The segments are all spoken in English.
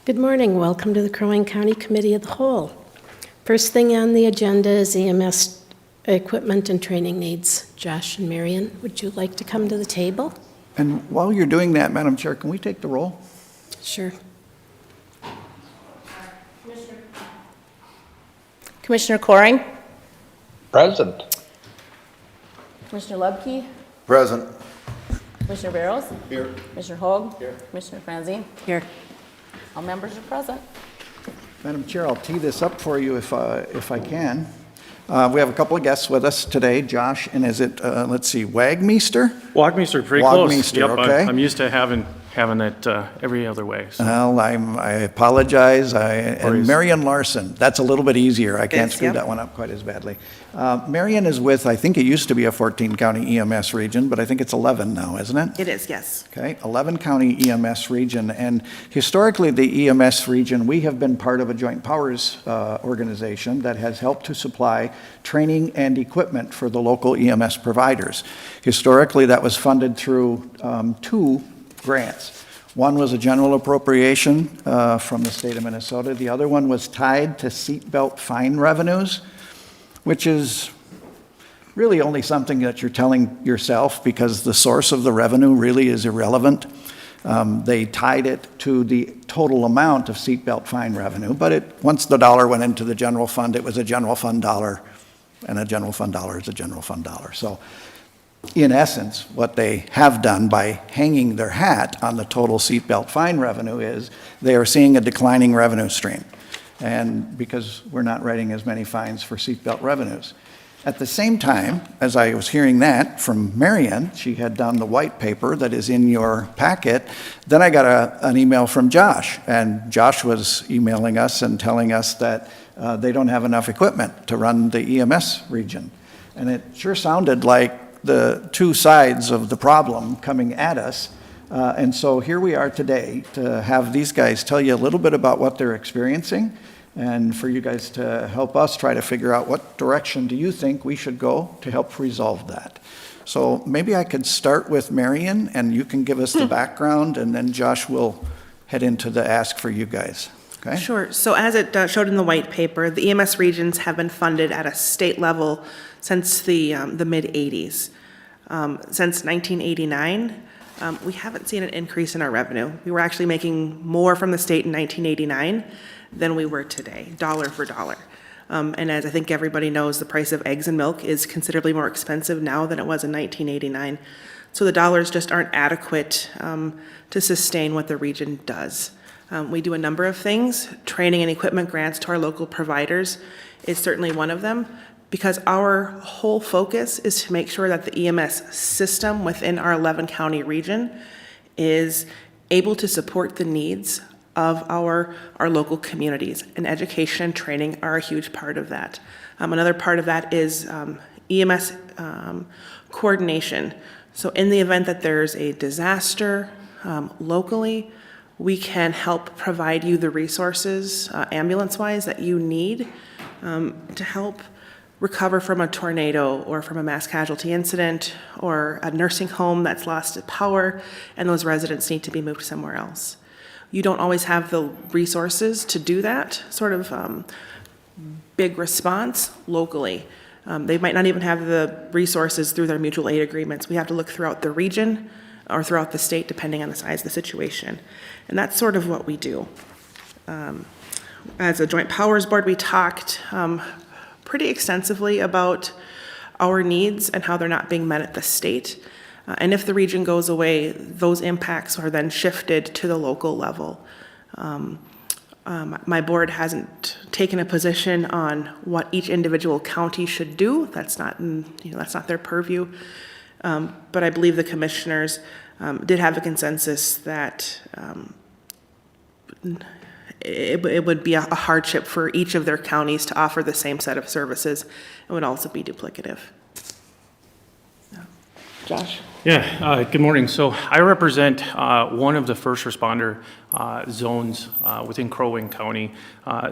Good morning. Welcome to the Crow Wing County Committee of the Whole. First thing on the agenda is EMS equipment and training needs. Josh and Marion, would you like to come to the table? And while you're doing that, Madam Chair, can we take the roll? Sure. Commissioner Coring, Present. Commissioner Lubke, Present. Commissioner Barrows, Here. Commissioner Hoag, Commissioner Franzine. Here. All members are present. Madam Chair, I'll tee this up for you if I can. We have a couple of guests with us today. Josh, and is it, let's see, Wagmeister? Wagmeister, pretty close. Wagmeister, Yep, okay. I'm used to having it every other way. So. Well, I apologize. And Worries. Marion Larson, that's a little bit easier. I can't Yes, screw yep. that one up quite as badly. Marion is with, I think it used to be a 14-county EMS region, but I think it's 11 now, isn't it? It is, yes. Okay, 11-county EMS region. And historically, the EMS region, we have been part of a joint powers organization that has helped to supply training and equipment for the local EMS providers. Historically, that was funded through two grants. One was a general appropriation from the state of Minnesota. The other one was tied to seatbelt fine revenues, which is really only something that you're telling yourself because the source of the revenue really is irrelevant. They tied it to the total amount of seatbelt fine revenue, but once the dollar went into the general fund, it was a general fund dollar, and a general fund dollar is a general fund dollar. So in essence, what they have done by hanging their hat on the total seatbelt fine revenue is they are seeing a declining revenue stream, and because we're not writing as many fines for seatbelt revenues. At the same time, as I was hearing that from Marion, she had done the white paper that is in your packet, then I got an email from Josh, and Josh was emailing us and telling us that they don't have enough equipment to run the EMS region. And it sure sounded like the two sides of the problem coming at us. And so here we are today to have these guys tell you a little bit about what they're experiencing and for you guys to help us try to figure out what direction do you think we should go to help resolve that. So maybe I could start with Marion and you can give us the background and then Josh will head into the ask for you guys. Okay? Sure. So as it showed in the white paper, the EMS regions have been funded at a state level since the mid-'80s. Since 1989, we haven't seen an increase in our revenue. We were actually making more from the state in 1989 than we were today, dollar for dollar. And as I think everybody knows, the price of eggs and milk is considerably more expensive now than it was in 1989. So the dollars just aren't adequate to sustain what the region does. We do a number of things. Training and equipment grants to our local providers is certainly one of them, because our whole focus is to make sure that the EMS system within our 11-county region is able to support the needs of our local communities, and education and training are a huge part of that. Another part of that is EMS coordination. So in the event that there's a disaster locally, we can help provide you the resources, ambulance-wise, that you need to help recover from a tornado or from a mass casualty incident or a nursing home that's lost power and those residents need to be moved somewhere else. You don't always have the resources to do that sort of big response locally. They might not even have the resources through their mutual aid agreements. We have to look throughout the region or throughout the state, depending on the size of the situation. And that's sort of what we do. As a Joint Powers Board, we talked pretty extensively about our needs and how they're not being met at the state. And if the region goes away, those impacts are then shifted to the local level. My board hasn't taken a position on what each individual county should do. That's not their purview. But I believe the commissioners did have a consensus that it would be a hardship for each of their counties to offer the same set of services. It would also be duplicative. Josh? Yeah, good morning. So I represent one of the first responder zones within Crow Wing County,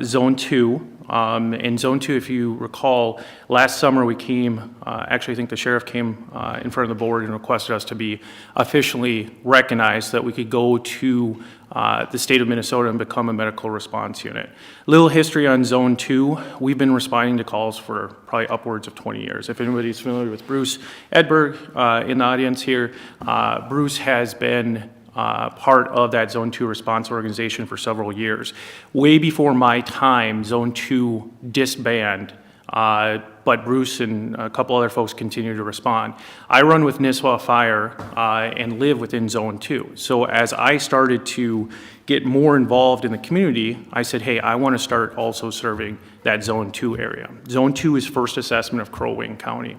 Zone 2. And Zone 2, if you recall, last summer we came, actually I think the sheriff came in front of the board and requested us to be officially recognized so that we could go to the state of Minnesota and become a medical response unit. Little history on Zone 2, we've been responding to calls for probably upwards of 20 years. If anybody's familiar with Bruce Edberg in the audience here, Bruce has been part of that Zone 2 response organization for several years. Way before my time, Zone 2 disbanded, but Bruce and a couple other folks continue to respond. I run with Nisswa Fire and live within Zone 2. So as I started to get more involved in the community, I said, hey, I want to start also serving that Zone 2 area. Zone 2 is first assessment of Crow Wing County.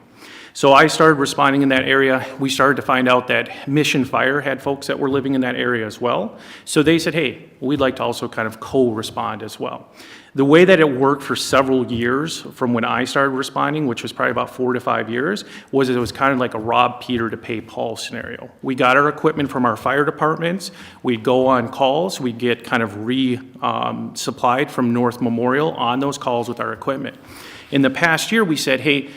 So I started responding in that area. We started to find out that Mission Fire had folks that were living in that area as well. So they said, hey, we'd like to also kind of co-respond as well. The way that it worked for several years from when I started responding, which was probably about 4 to 5 years, was it was kind of like a rob Peter to pay Paul scenario. We got our equipment from our fire departments. We'd go on calls. We'd get kind of supplied from North Memorial on those calls with our equipment. In the past year, we said, hey,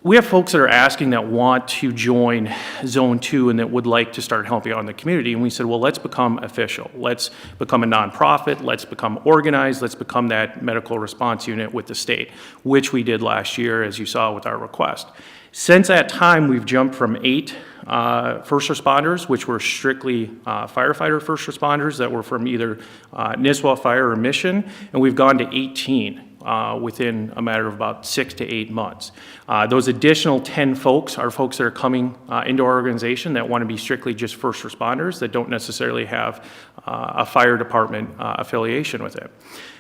we have folks that are asking that want to join Zone 2 and that would like to start helping out in the community. And we said, well, let's become official. Let's become a nonprofit. Let's become organized. Let's become that medical response unit with the state, which we did last year, as you saw with our request. Since that time, we've jumped from 8 first responders, which were strictly firefighter first responders that were from either Nisswa Fire or Mission, and we've gone to 18. Within a matter of about 6 to 8 months. Those additional 10 folks are folks that are coming into our organization that want to be strictly just first responders that don't necessarily have a fire department affiliation with it.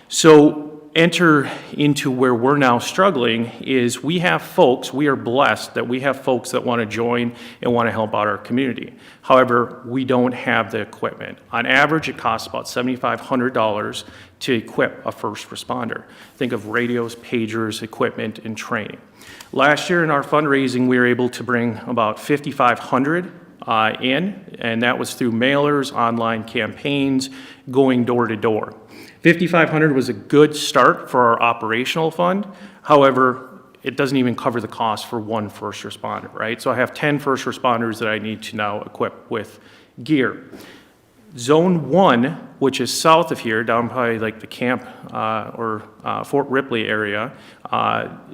So enter into where we're now struggling is we have folks, we are blessed that we have folks that want to join and want to help out our community. However, we don't have the equipment. On average, it costs about $7,500 to equip a first responder. Think of radios, pagers, equipment, and training. Last year in our fundraising, we were able to bring about $5,500 in, and that was through mailers, online campaigns, going door to door. $5,500 was a good start for our operational fund. However, it doesn't even cover the cost for one first responder, right? So I have 10 first responders that I need to now equip with gear. Zone 1, which is south of here, down probably like the camp or Fort Ripley area,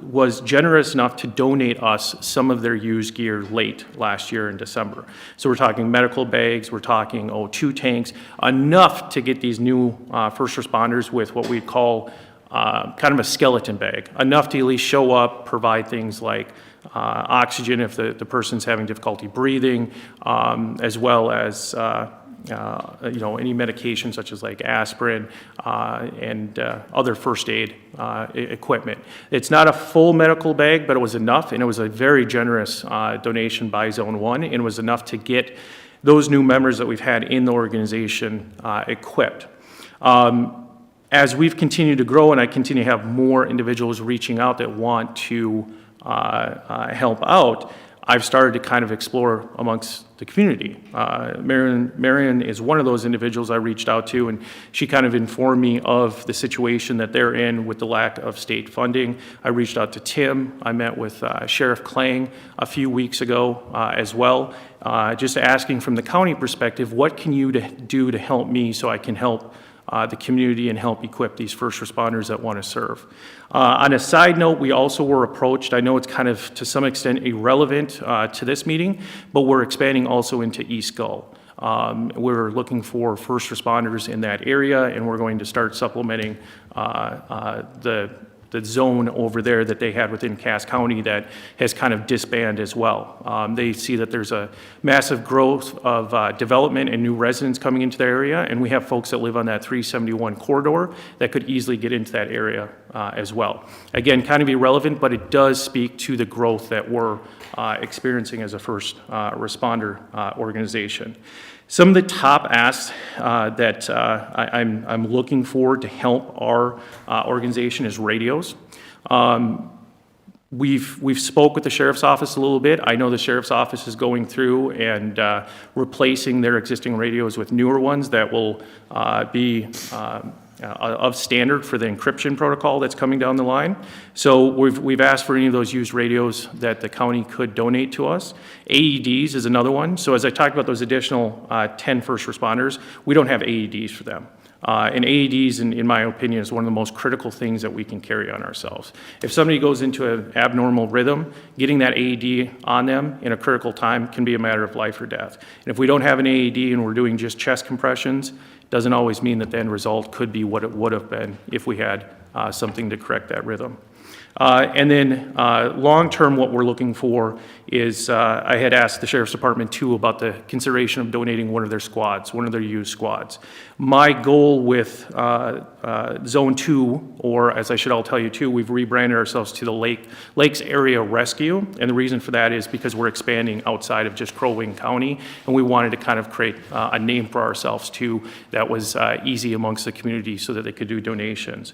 was generous enough to donate us some of their used gear late last year in December. So we're talking medical bags, we're talking O2 tanks, enough to get these new first responders with what we'd call kind of a skeleton bag, enough to at least show up, provide things like oxygen if the person's having difficulty breathing, as well as any medication such as like aspirin and other first aid equipment. It's not a full medical bag, but it was enough, and it was a very generous donation by Zone 1, and it was enough to get those new members that we've had in the organization equipped. As we've continued to grow and I continue to have more individuals reaching out that want to help out, I've started to kind of explore amongst the community. Marion is one of those individuals I reached out to, and she kind of informed me of the situation that they're in with the lack of state funding. I reached out to Tim. I met with Sheriff Klang a few weeks ago as well, just asking from the county perspective, what can you do to help me so I can help the community and help equip these first responders that want to serve. On a side note, we also were approached, I know it's kind of to some extent irrelevant to this meeting, but we're expanding also into East Gull. We're looking for first responders in that area, and we're going to start supplementing the zone over there that they had within Cass County that has kind of disbanded as well. They see that there's a massive growth of development and new residents coming into the area, and we have folks that live on that 371 corridor that could easily get into that area as well. Again, kind of irrelevant, but it does speak to the growth that we're experiencing as a first responder organization. Some of the top asks that I'm looking for to help our organization is radios. We've spoke with the sheriff's office a little bit. I know the sheriff's office is going through and replacing their existing radios with newer ones that will be of standard for the encryption protocol that's coming down the line. So we've asked for any of those used radios that the county could donate to us. AEDs is another one. So as I talked about those additional 10 first responders, we don't have AEDs for them. And AEDs, in my opinion, is one of the most critical things that we can carry on ourselves. If somebody goes into an abnormal rhythm, getting that AED on them in a critical time can be a matter of life or death. And if we don't have an AED and we're doing just chest compressions, doesn't always mean that the end result could be what it would have been if we had something to correct that rhythm. And then long-term, what we're looking for is, I had asked the Sheriff's Department too about the consideration of donating one of their squads, one of their used squads. My goal with Zone 2, or as I should all tell you too, we've rebranded ourselves to the Lakes Area Rescue. And the reason for that is because we're expanding outside of just Crow Wing County. And we wanted to kind of create a name for ourselves too that was easy amongst the community so that they could do donations.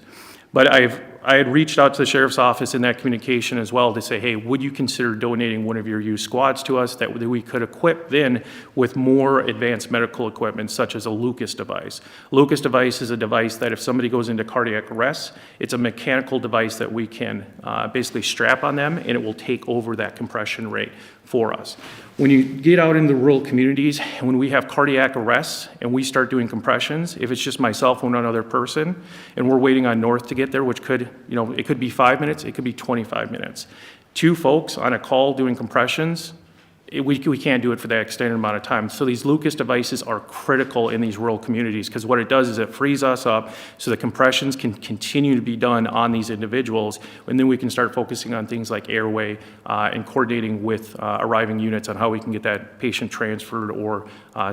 But I had reached out to the sheriff's office in that communication as well to say, hey, would you consider donating one of your used squads to us that we could equip then with more advanced medical equipment, such as a Lucas device. Lucas device is a device that if somebody goes into cardiac arrest, it's a mechanical device that we can basically strap on them, and it will take over that compression rate for us. When you get out in the rural communities, and when we have cardiac arrests and we start doing compressions, if it's just myself and one other person, and we're waiting on North to get there, which could, it could be 5 minutes, it could be 25 minutes. 2 folks on a call doing compressions, we can't do it for that extended amount of time. So these Lucas devices are critical in these rural communities because what it does is it frees us up so the compressions can continue to be done on these individuals, and then we can start focusing on things like airway and coordinating with arriving units on how we can get that patient transferred or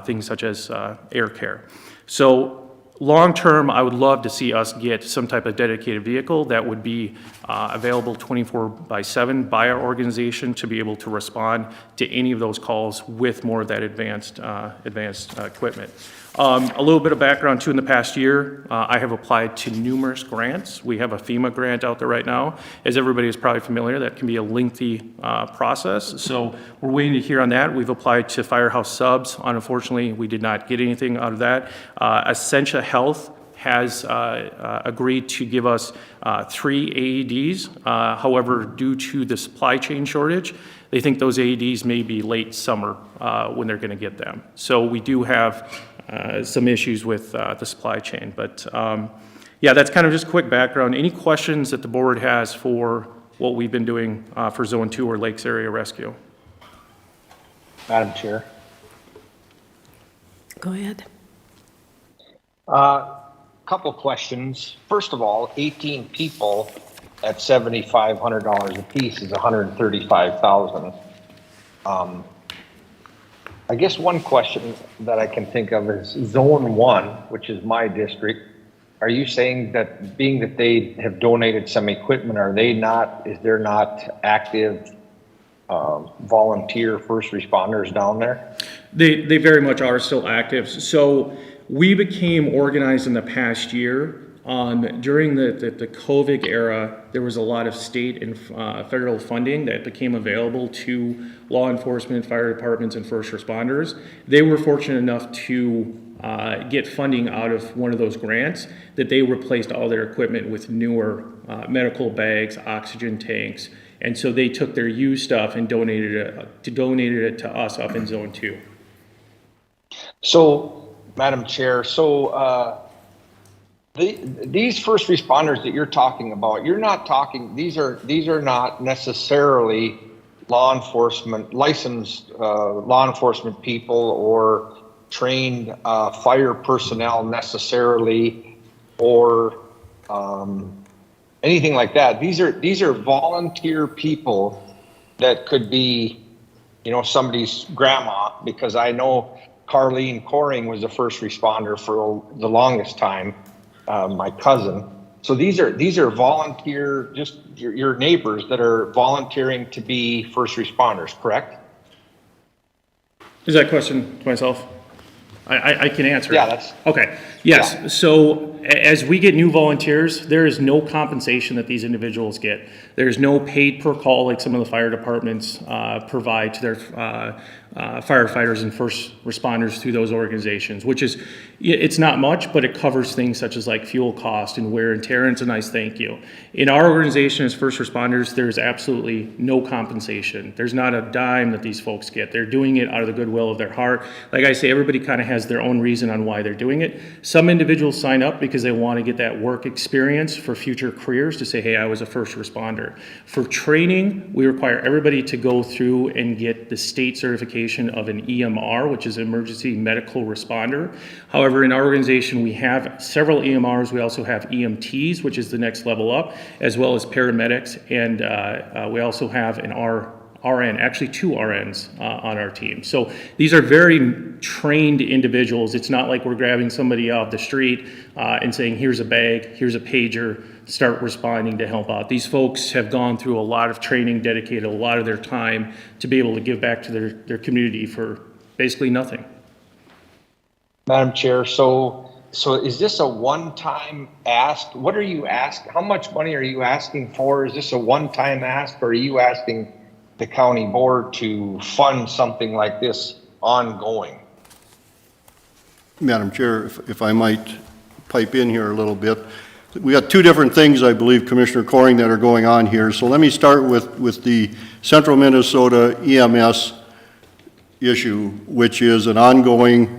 things such as air care. So long-term, I would love to see us get some type of dedicated vehicle that would be available 24/7 by our organization to be able to respond to any of those calls with more of that advanced equipment. A little bit of background too, in the past year, I have applied to numerous grants. We have a FEMA grant out there right now. As everybody is probably familiar, that can be a lengthy process. So we're waiting to hear on that. We've applied to Firehouse Subs. Unfortunately, we did not get anything out of that. Essentia Health has agreed to give us 3 AEDs. However, due to the supply chain shortage, they think those AEDs may be late summer when they're going to get them. So we do have some issues with the supply chain. But yeah, that's kind of just quick background. Any questions that the board has for what we've been doing for Zone 2 or Lakes Area Rescue? Madam Chair. Go ahead. Couple questions. First of all, 18 people at $7,500 a piece is $135,000. I guess one question that I can think of is Zone 1, which is my district. Are you saying that being that they have donated some equipment, is there not active volunteer first responders down there? They very much are still active. So we became organized in the past year. During the COVID era, there was a lot of state and federal funding that became available to law enforcement, fire departments, and first responders. They were fortunate enough to get funding out of one of those grants that they replaced all their equipment with newer medical bags, oxygen tanks, and so they took their used stuff and donated it to us up in Zone 2. So, Madam Chair, these first responders that you're talking about, these are not necessarily licensed law enforcement people or trained fire personnel necessarily, or anything like that. These are volunteer people that could be, somebody's grandma, because I know Carlene Coring was a first responder for the longest time. My cousin. So these are volunteer, just your neighbors that are volunteering to be first responders, correct? Is that a question to myself? I can answer. Yeah, that's. Okay. Yes. Yeah. So as we get new volunteers, there is no compensation that these individuals get. There's no paid per call like some of the fire departments provide to their firefighters and first responders through those organizations, which is, it's not much, but it covers things such as like fuel cost and wear and tear, and it's a nice thank you. In our organization as first responders, there's absolutely no compensation. There's not a dime that these folks get. They're doing it out of the goodwill of their heart. Like I say, everybody kind of has their own reason on why they're doing it. Some individuals sign up because they want to get that work experience for future careers to say, hey, I was a first responder. For training, we require everybody to go through and get the state certification of an EMR, which is Emergency Medical Responder. However, in our organization, we have several EMRs. We also have EMTs, which is the next level up, as well as paramedics, and we also have an RN, actually 2 RNs on our team. So these are very trained individuals. It's not like we're grabbing somebody off the street and saying, here's a bag, here's a pager, start responding to help out. These folks have gone through a lot of training, dedicated a lot of their time to be able to give back to their community for basically nothing. Madam Chair, so is this a one-time ask? What are you asking? How much money are you asking for? Is this a one-time ask, or are you asking the county board to fund something like this ongoing? Madam Chair, if I might pipe in here a little bit. We got 2 different things, I believe, Commissioner Coring, that are going on here. So let me start with the Central Minnesota EMS issue, which is an ongoing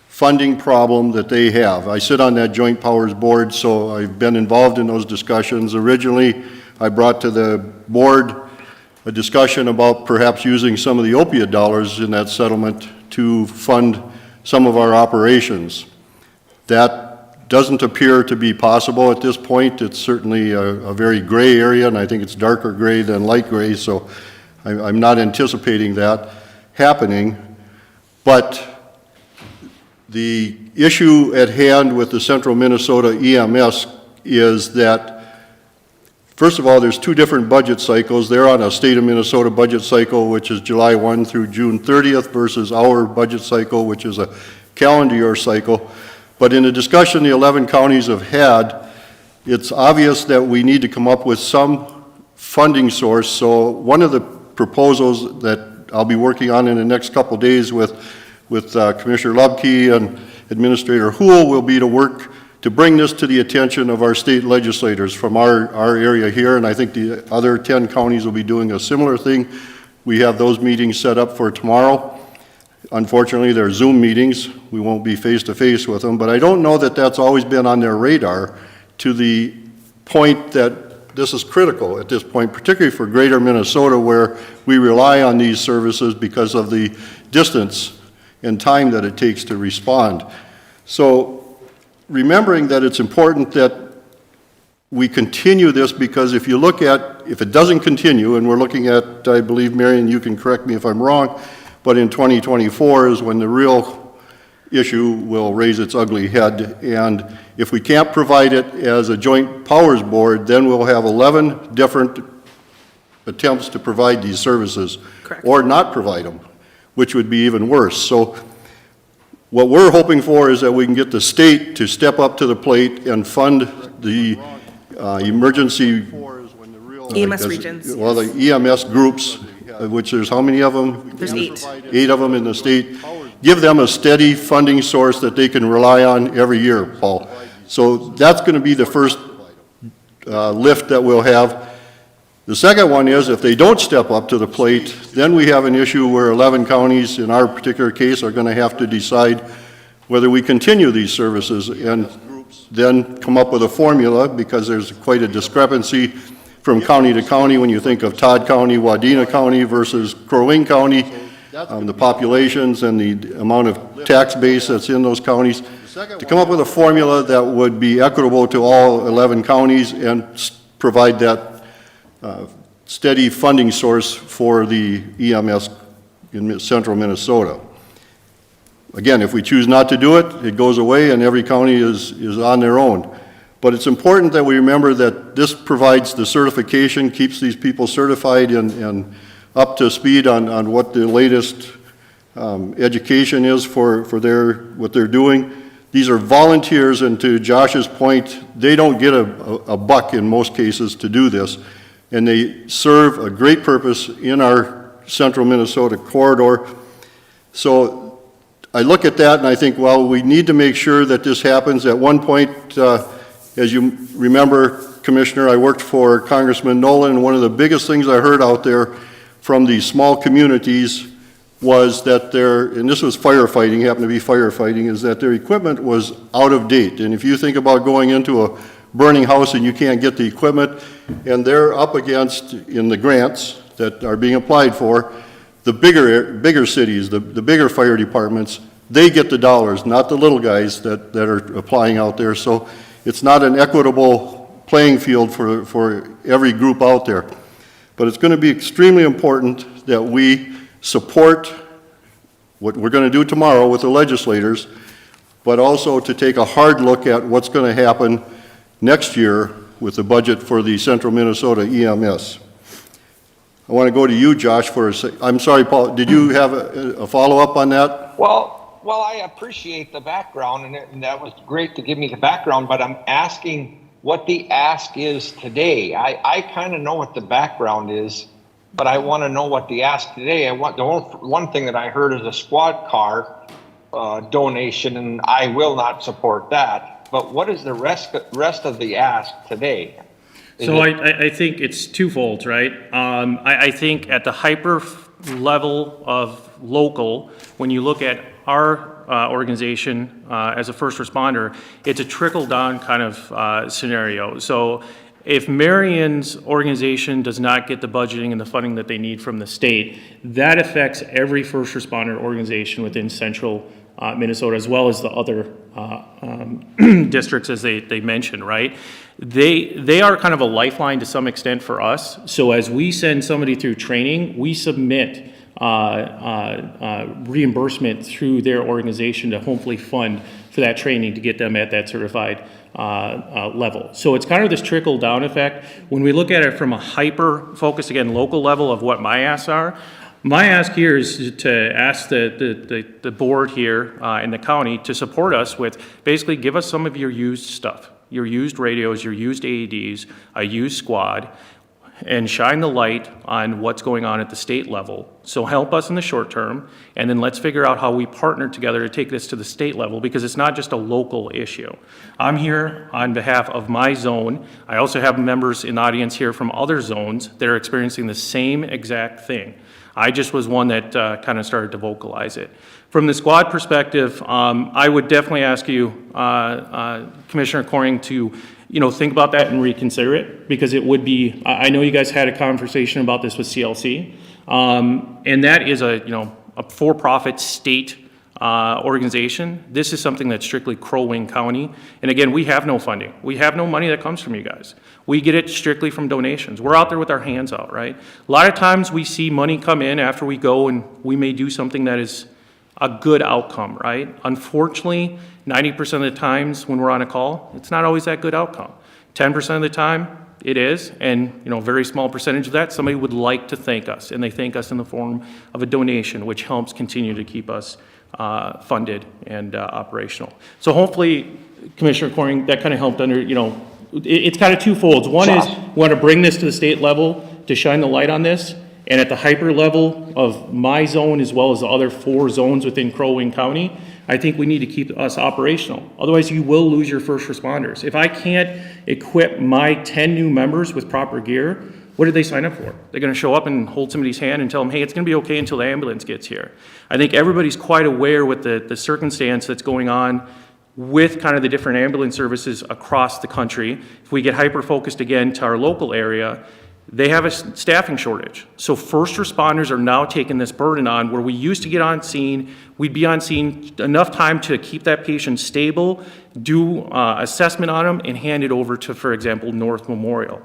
funding problem that they have. I sit on that Joint Powers Board, so I've been involved in those discussions. Originally, I brought to the board a discussion about perhaps using some of the opioid dollars in that settlement to fund some of our operations. That doesn't appear to be possible at this point. It's certainly a very gray area, and I think it's darker gray than light gray, so I'm not anticipating that happening. But the issue at hand with the Central Minnesota EMS is that, first of all, there's 2 different budget cycles. They're on a state of Minnesota budget cycle, which is July 1 through June 30th, versus our budget cycle, which is a calendar year cycle. But in the discussion the 11 counties have had, it's obvious that we need to come up with some funding source. So one of the proposals that I'll be working on in the next couple days with Commissioner Lubke and Administrator Houle will be to work to bring this to the attention of our state legislators from our area here, and I think the other 10 counties will be doing a similar thing. We have those meetings set up for tomorrow. Unfortunately, they're Zoom meetings. We won't be face-to-face with them, but I don't know that that's always been on their radar to the point that this is critical at this point, particularly for greater Minnesota, where we rely on these services because of the distance and time that it takes to respond. So remembering that it's important that we continue this, because if you look at, if it doesn't continue, and we're looking at, I believe, Marion, you can correct me if I'm wrong, but in 2024 is when the real issue will raise its ugly head. And if we can't provide it as a joint powers board, then we'll have 11 different attempts to provide these services. Correct. Or not provide them, which would be even worse. So what we're hoping for is that we can get the state to step up to the plate and fund the emergency EMS regions. Well, the EMS groups, which there's how many of them? There's 8. 8 of them in the state. Give them a steady funding source that they can rely on every year, Paul. So that's going to be the first lift that we'll have. The second one is, if they don't step up to the plate, then we have an issue where 11 counties, in our particular case, are going to have to decide whether we continue these services and then come up with a formula, because there's quite a discrepancy from county to county when you think of Todd County, Wadena County versus Crow Wing County, the populations and the amount of tax base that's in those counties, to come up with a formula that would be equitable to all 11 counties and provide that steady funding source for the EMS in central Minnesota. Again, if we choose not to do it, it goes away and every county is on their own. But it's important that we remember that this provides the certification, keeps these people certified and up to speed on what the latest education is for what they're doing. These are volunteers, and to Josh's point, they don't get a buck in most cases to do this, and they serve a great purpose in our central Minnesota corridor. So I look at that and I think, well, we need to make sure that this happens. At one point, as you remember, Commissioner, I worked for Congressman Nolan, and one of the biggest things I heard out there from these small communities was that and this was firefighting, happened to be firefighting, is that their equipment was out of date. And if you think about going into a burning house and you can't get the equipment, and they're up against, in the grants that are being applied for, the bigger cities, the bigger fire departments, they get the dollars, not the little guys that are applying out there. So it's not an equitable playing field for every group out there. But it's going to be extremely important that we support what we're going to do tomorrow with the legislators, but also to take a hard look at what's going to happen next year with the budget for the Central Minnesota EMS. I want to go to you, Josh, for a second. I'm sorry, Paul, did you have a follow-up on that? Well, I appreciate the background, and that was great to give me the background, but I'm asking what the ask is today. I kind of know what the background is, but I want to know what the ask today. The one thing that I heard is a squad car donation, and I will not support that. But what is the rest of the ask today? So I think it's twofold, right? I think at the hyper level of local, when you look at our organization as a first responder, it's a trickle-down kind of scenario. So if Marion's organization does not get the budgeting and the funding that they need from the state, that affects every first responder organization within central Minnesota, as well as the other districts as they mentioned, right? They are kind of a lifeline to some extent for us. So as we send somebody through training, we submit reimbursement through their organization to hopefully fund for that training to get them at that certified level. So it's kind of this trickle down effect. When we look at it from a hyper focus, again, local level of what my asks are, my ask here is to ask the board here in the county to support us with basically give us some of your used stuff, your used radios, your used AEDs, a used squad, and shine the light on what's going on at the state level. So help us in the short term, and then let's figure out how we partner together to take this to the state level, because it's not just a local issue. I'm here on behalf of my zone. I also have members in the audience here from other zones that are experiencing the same exact thing. I just was one that kind of started to vocalize it. From the squad perspective, I would definitely ask you, Commissioner Coring, to think about that and reconsider it, because it would be, I know you guys had a conversation about this with CLC, and that is a for-profit state organization. This is something that's strictly Crow Wing County. And again, we have no funding. We have no money that comes from you guys. We get it strictly from donations. We're out there with our hands out, right? A lot of times we see money come in after we go and we may do something that is a good outcome, right? Unfortunately, 90% of the times when we're on a call, it's not always that good outcome. 10% of the time, it is, and a very small percentage of that, somebody would like to thank us, and they thank us in the form of a donation, which helps continue to keep us funded and operational. So hopefully, Commissioner Coring, that kind of helped it's kind of twofold. One is we want to bring this to the state level to shine the light on this, and at the hyper level of my zone as well as the other 4 zones within Crow Wing County, I think we need to keep us operational. Otherwise, you will lose your first responders. If I can't equip my 10 new members with proper gear, what did they sign up for? They're going to show up and hold somebody's hand and tell them, hey, it's going to be okay until the ambulance gets here. I think everybody's quite aware with the circumstance that's going on with kind of the different ambulance services across the country. If we get hyper-focused again to our local area, they have a staffing shortage. So first responders are now taking this burden on, where we used to get on scene, we'd be on scene enough time to keep that patient stable, do assessment on them, and hand it over to, for example, North Memorial.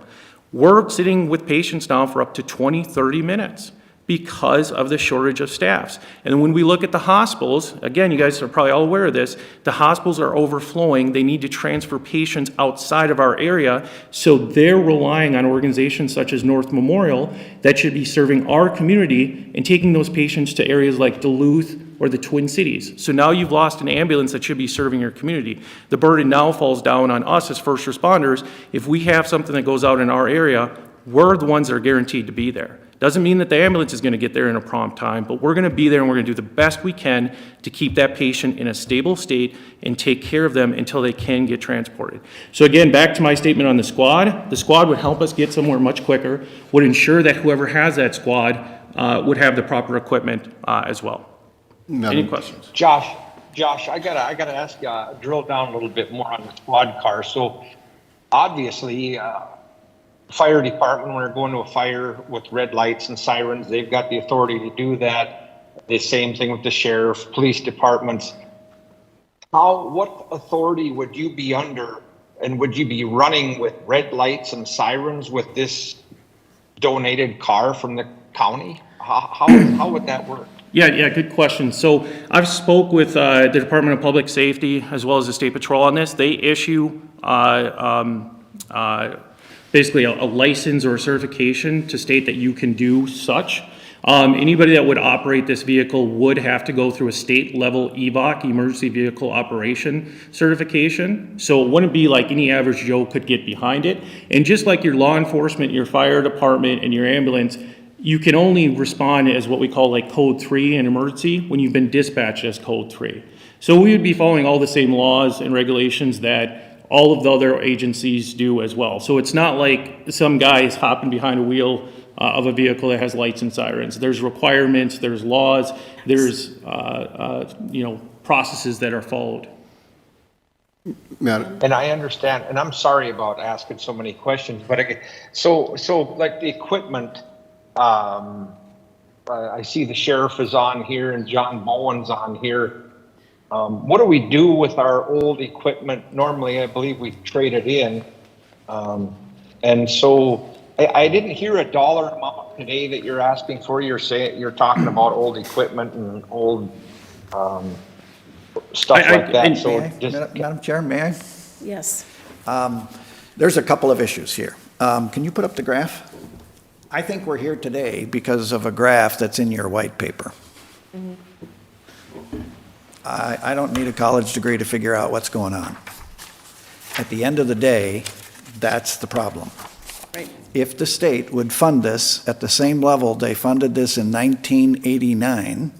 We're sitting with patients now for up to 20, 30 minutes because of the shortage of staffs. And when we look at the hospitals, again, you guys are probably all aware of this, the hospitals are overflowing. They need to transfer patients outside of our area, so they're relying on organizations such as North Memorial that should be serving our community and taking those patients to areas like Duluth or the Twin Cities. So now you've lost an ambulance that should be serving your community. The burden now falls down on us as first responders. If we have something that goes out in our area, we're the ones that are guaranteed to be there. Doesn't mean that the ambulance is going to get there in a prompt time, but we're going to be there and we're going to do the best we can to keep that patient in a stable state and take care of them until they can get transported. So again, back to my statement on the squad would help us get somewhere much quicker, would ensure that whoever has that squad would have the proper equipment as well. Any questions? Josh, I gotta ask you, drill down a little bit more on the squad car. So obviously, fire department, when they're going to a fire with red lights and sirens, they've got the authority to do that. The same thing with the sheriff, police departments. What authority would you be under, and would you be running with red lights and sirens with this donated car from the county? How would that work? Yeah, good question. So I've spoke with the Department of Public Safety as well as the State Patrol on this. They issue basically a license or a certification to state that you can do such. Anybody that would operate this vehicle would have to go through a state level EVOC, Emergency Vehicle Operation certification. So it wouldn't be like any average Joe could get behind it. And just like your law enforcement, your fire department, and your ambulance, you can only respond as what we call like code 3 in emergency when you've been dispatched as code 3. So we would be following all the same laws and regulations that all of the other agencies do as well. So it's not like some guy is hopping behind a wheel of a vehicle that has lights and sirens. There's requirements, there's laws, there's processes that are followed. Madam, And I understand, and I'm sorry about asking so many questions, but so like the equipment, I see the sheriff is on here and John Bowen's on here. What do we do with our old equipment? Normally, I believe we trade it in. And so I didn't hear a dollar amount today that you're asking for. You're talking about old equipment and old stuff like that. So Madam Chair, may I? Yes. There's a couple of issues here. Can you put up the graph? I think we're here today because of a graph that's in your white paper. I don't need a college degree to figure out what's going on. At the end of the day, that's the problem. Right. If the state would fund this at the same level they funded this in 1989,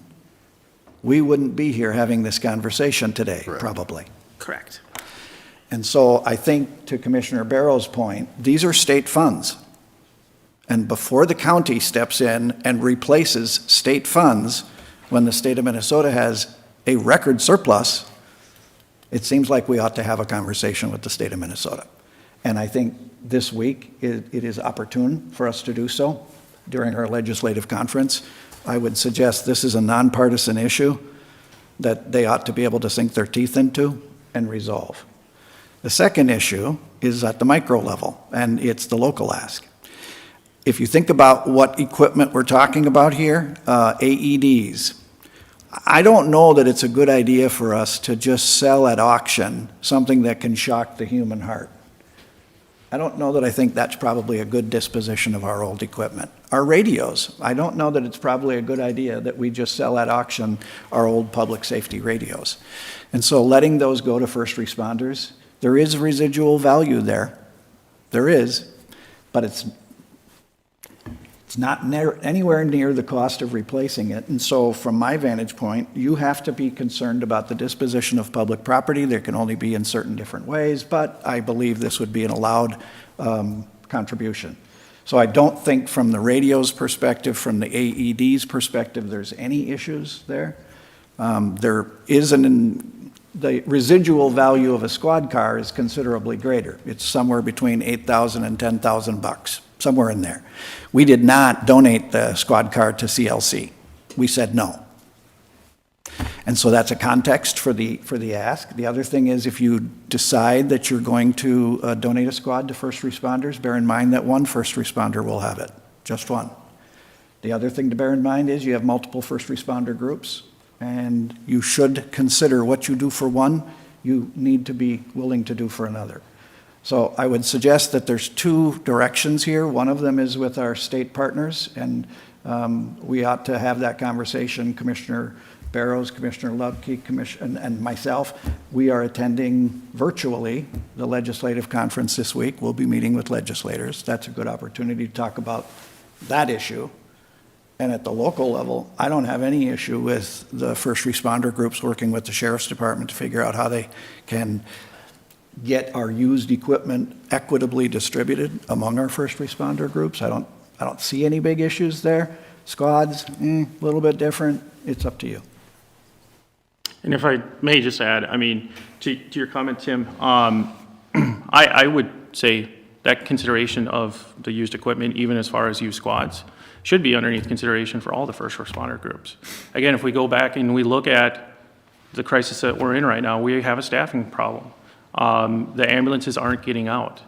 we wouldn't be here having this conversation today, Correct. probably. Correct. And so I think, to Commissioner Barrow's point, these are state funds. And before the county steps in and replaces state funds, when the state of Minnesota has a record surplus, it seems like we ought to have a conversation with the state of Minnesota. And I think this week, it is opportune for us to do so during our legislative conference. I would suggest this is a nonpartisan issue that they ought to be able to sink their teeth into and resolve. The second issue is at the micro level, and it's the local ask. If you think about what equipment we're talking about here, AEDs, I don't know that it's a good idea for us to just sell at auction something that can shock the human heart. I don't know that I think that's probably a good disposition of our old equipment. Our radios, I don't know that it's probably a good idea that we just sell at auction our old public safety radios. And so letting those go to first responders, there is residual value there. There is, but it's not anywhere near the cost of replacing it. And so from my vantage point, you have to be concerned about the disposition of public property. There can only be in certain different ways, but I believe this would be an allowed contribution. So I don't think from the radio's perspective, from the AED's perspective, there's any issues there. There is the residual value of a squad car is considerably greater. It's somewhere between $8,000 and $10,000, somewhere in there. We did not donate the squad car to CLC. We said no. And so that's a context for the ask. The other thing is, if you decide that you're going to donate a squad to first responders, bear in mind that one first responder will have it, just one. The other thing to bear in mind is you have multiple first responder groups, and you should consider what you do for one, you need to be willing to do for another. So I would suggest that there's two directions here. One of them is with our state partners, and we ought to have that conversation. Commissioner Barrows, Commissioner Lubke, and myself, we are attending virtually the legislative conference this week. We'll be meeting with legislators. That's a good opportunity to talk about that issue. And at the local level, I don't have any issue with the first responder groups working with the sheriff's department to figure out how they can get our used equipment equitably distributed among our first responder groups. I don't see any big issues there. Squads, a little bit different. It's up to you. And if I may just add, I mean, to your comment, Tim, I would say that consideration of the used equipment, even as far as used squads, should be underneath consideration for all the first responder groups. Again, if we go back and we look at the crisis that we're in right now, we have a staffing problem. The ambulances aren't getting out.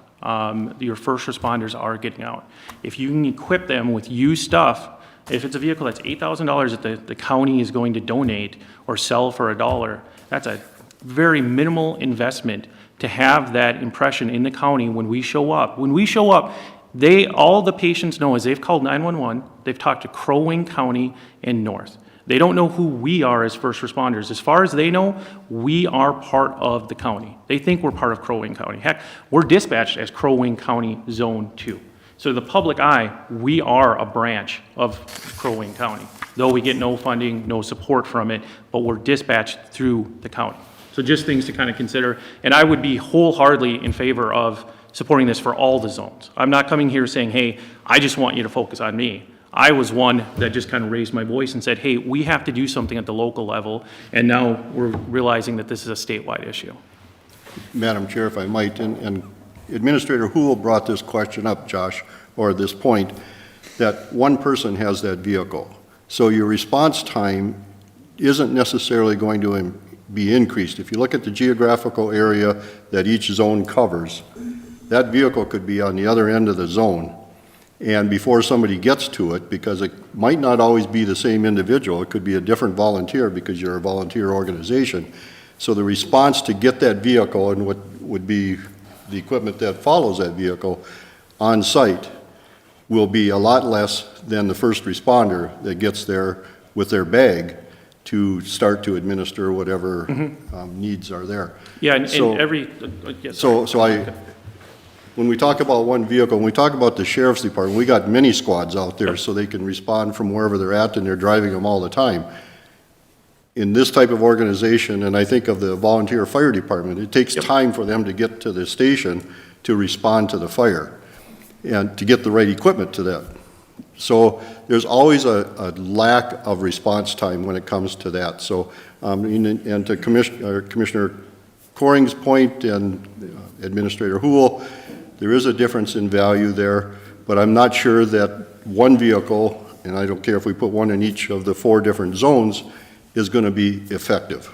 Your first responders are getting out. If you can equip them with used stuff, if it's a vehicle that's $8,000 that the county is going to donate or sell for $1, that's a very minimal investment to have that impression in the county when we show up. When we show up, all the patients know is they've called 911, they've talked to Crow Wing County and North. They don't know who we are as first responders. As far as they know, we are part of the county. They think we're part of Crow Wing County. Heck, we're dispatched as Crow Wing County Zone 2. So to the public eye, we are a branch of Crow Wing County, though we get no funding, no support from it, but we're dispatched through the county. So just things to kind of consider. And I would be wholeheartedly in favor of supporting this for all the zones. I'm not coming here saying, hey, I just want you to focus on me. I was one that just kind of raised my voice and said, hey, we have to do something at the local level, and now we're realizing that this is a statewide issue. Madam Chair, if I might, and Administrator Houle brought this question up, Josh, or this point, that one person has that vehicle. So your response time isn't necessarily going to be increased. If you look at the geographical area that each zone covers, that vehicle could be on the other end of the zone. And before somebody gets to it, because it might not always be the same individual, it could be a different volunteer because you're a volunteer organization. So the response to get that vehicle and what would be the equipment that follows that vehicle on site will be a lot less than the first responder that gets there with their bag to start to administer whatever needs are there. Yeah, and So- every, yes. When we talk about one vehicle, when we talk about the sheriff's department, we got many squads out there so they can respond from wherever they're at, and they're driving them all the time. In this type of organization, and I think of the volunteer fire department, it takes time for them to get to the station to respond to the fire and to get the right equipment to that. So there's always a lack of response time when it comes to that. So, and to Commissioner Coring's point and Administrator Houle, there is a difference in value there, but I'm not sure that one vehicle, and I don't care if we put one in each of the 4 different zones, is going to be effective.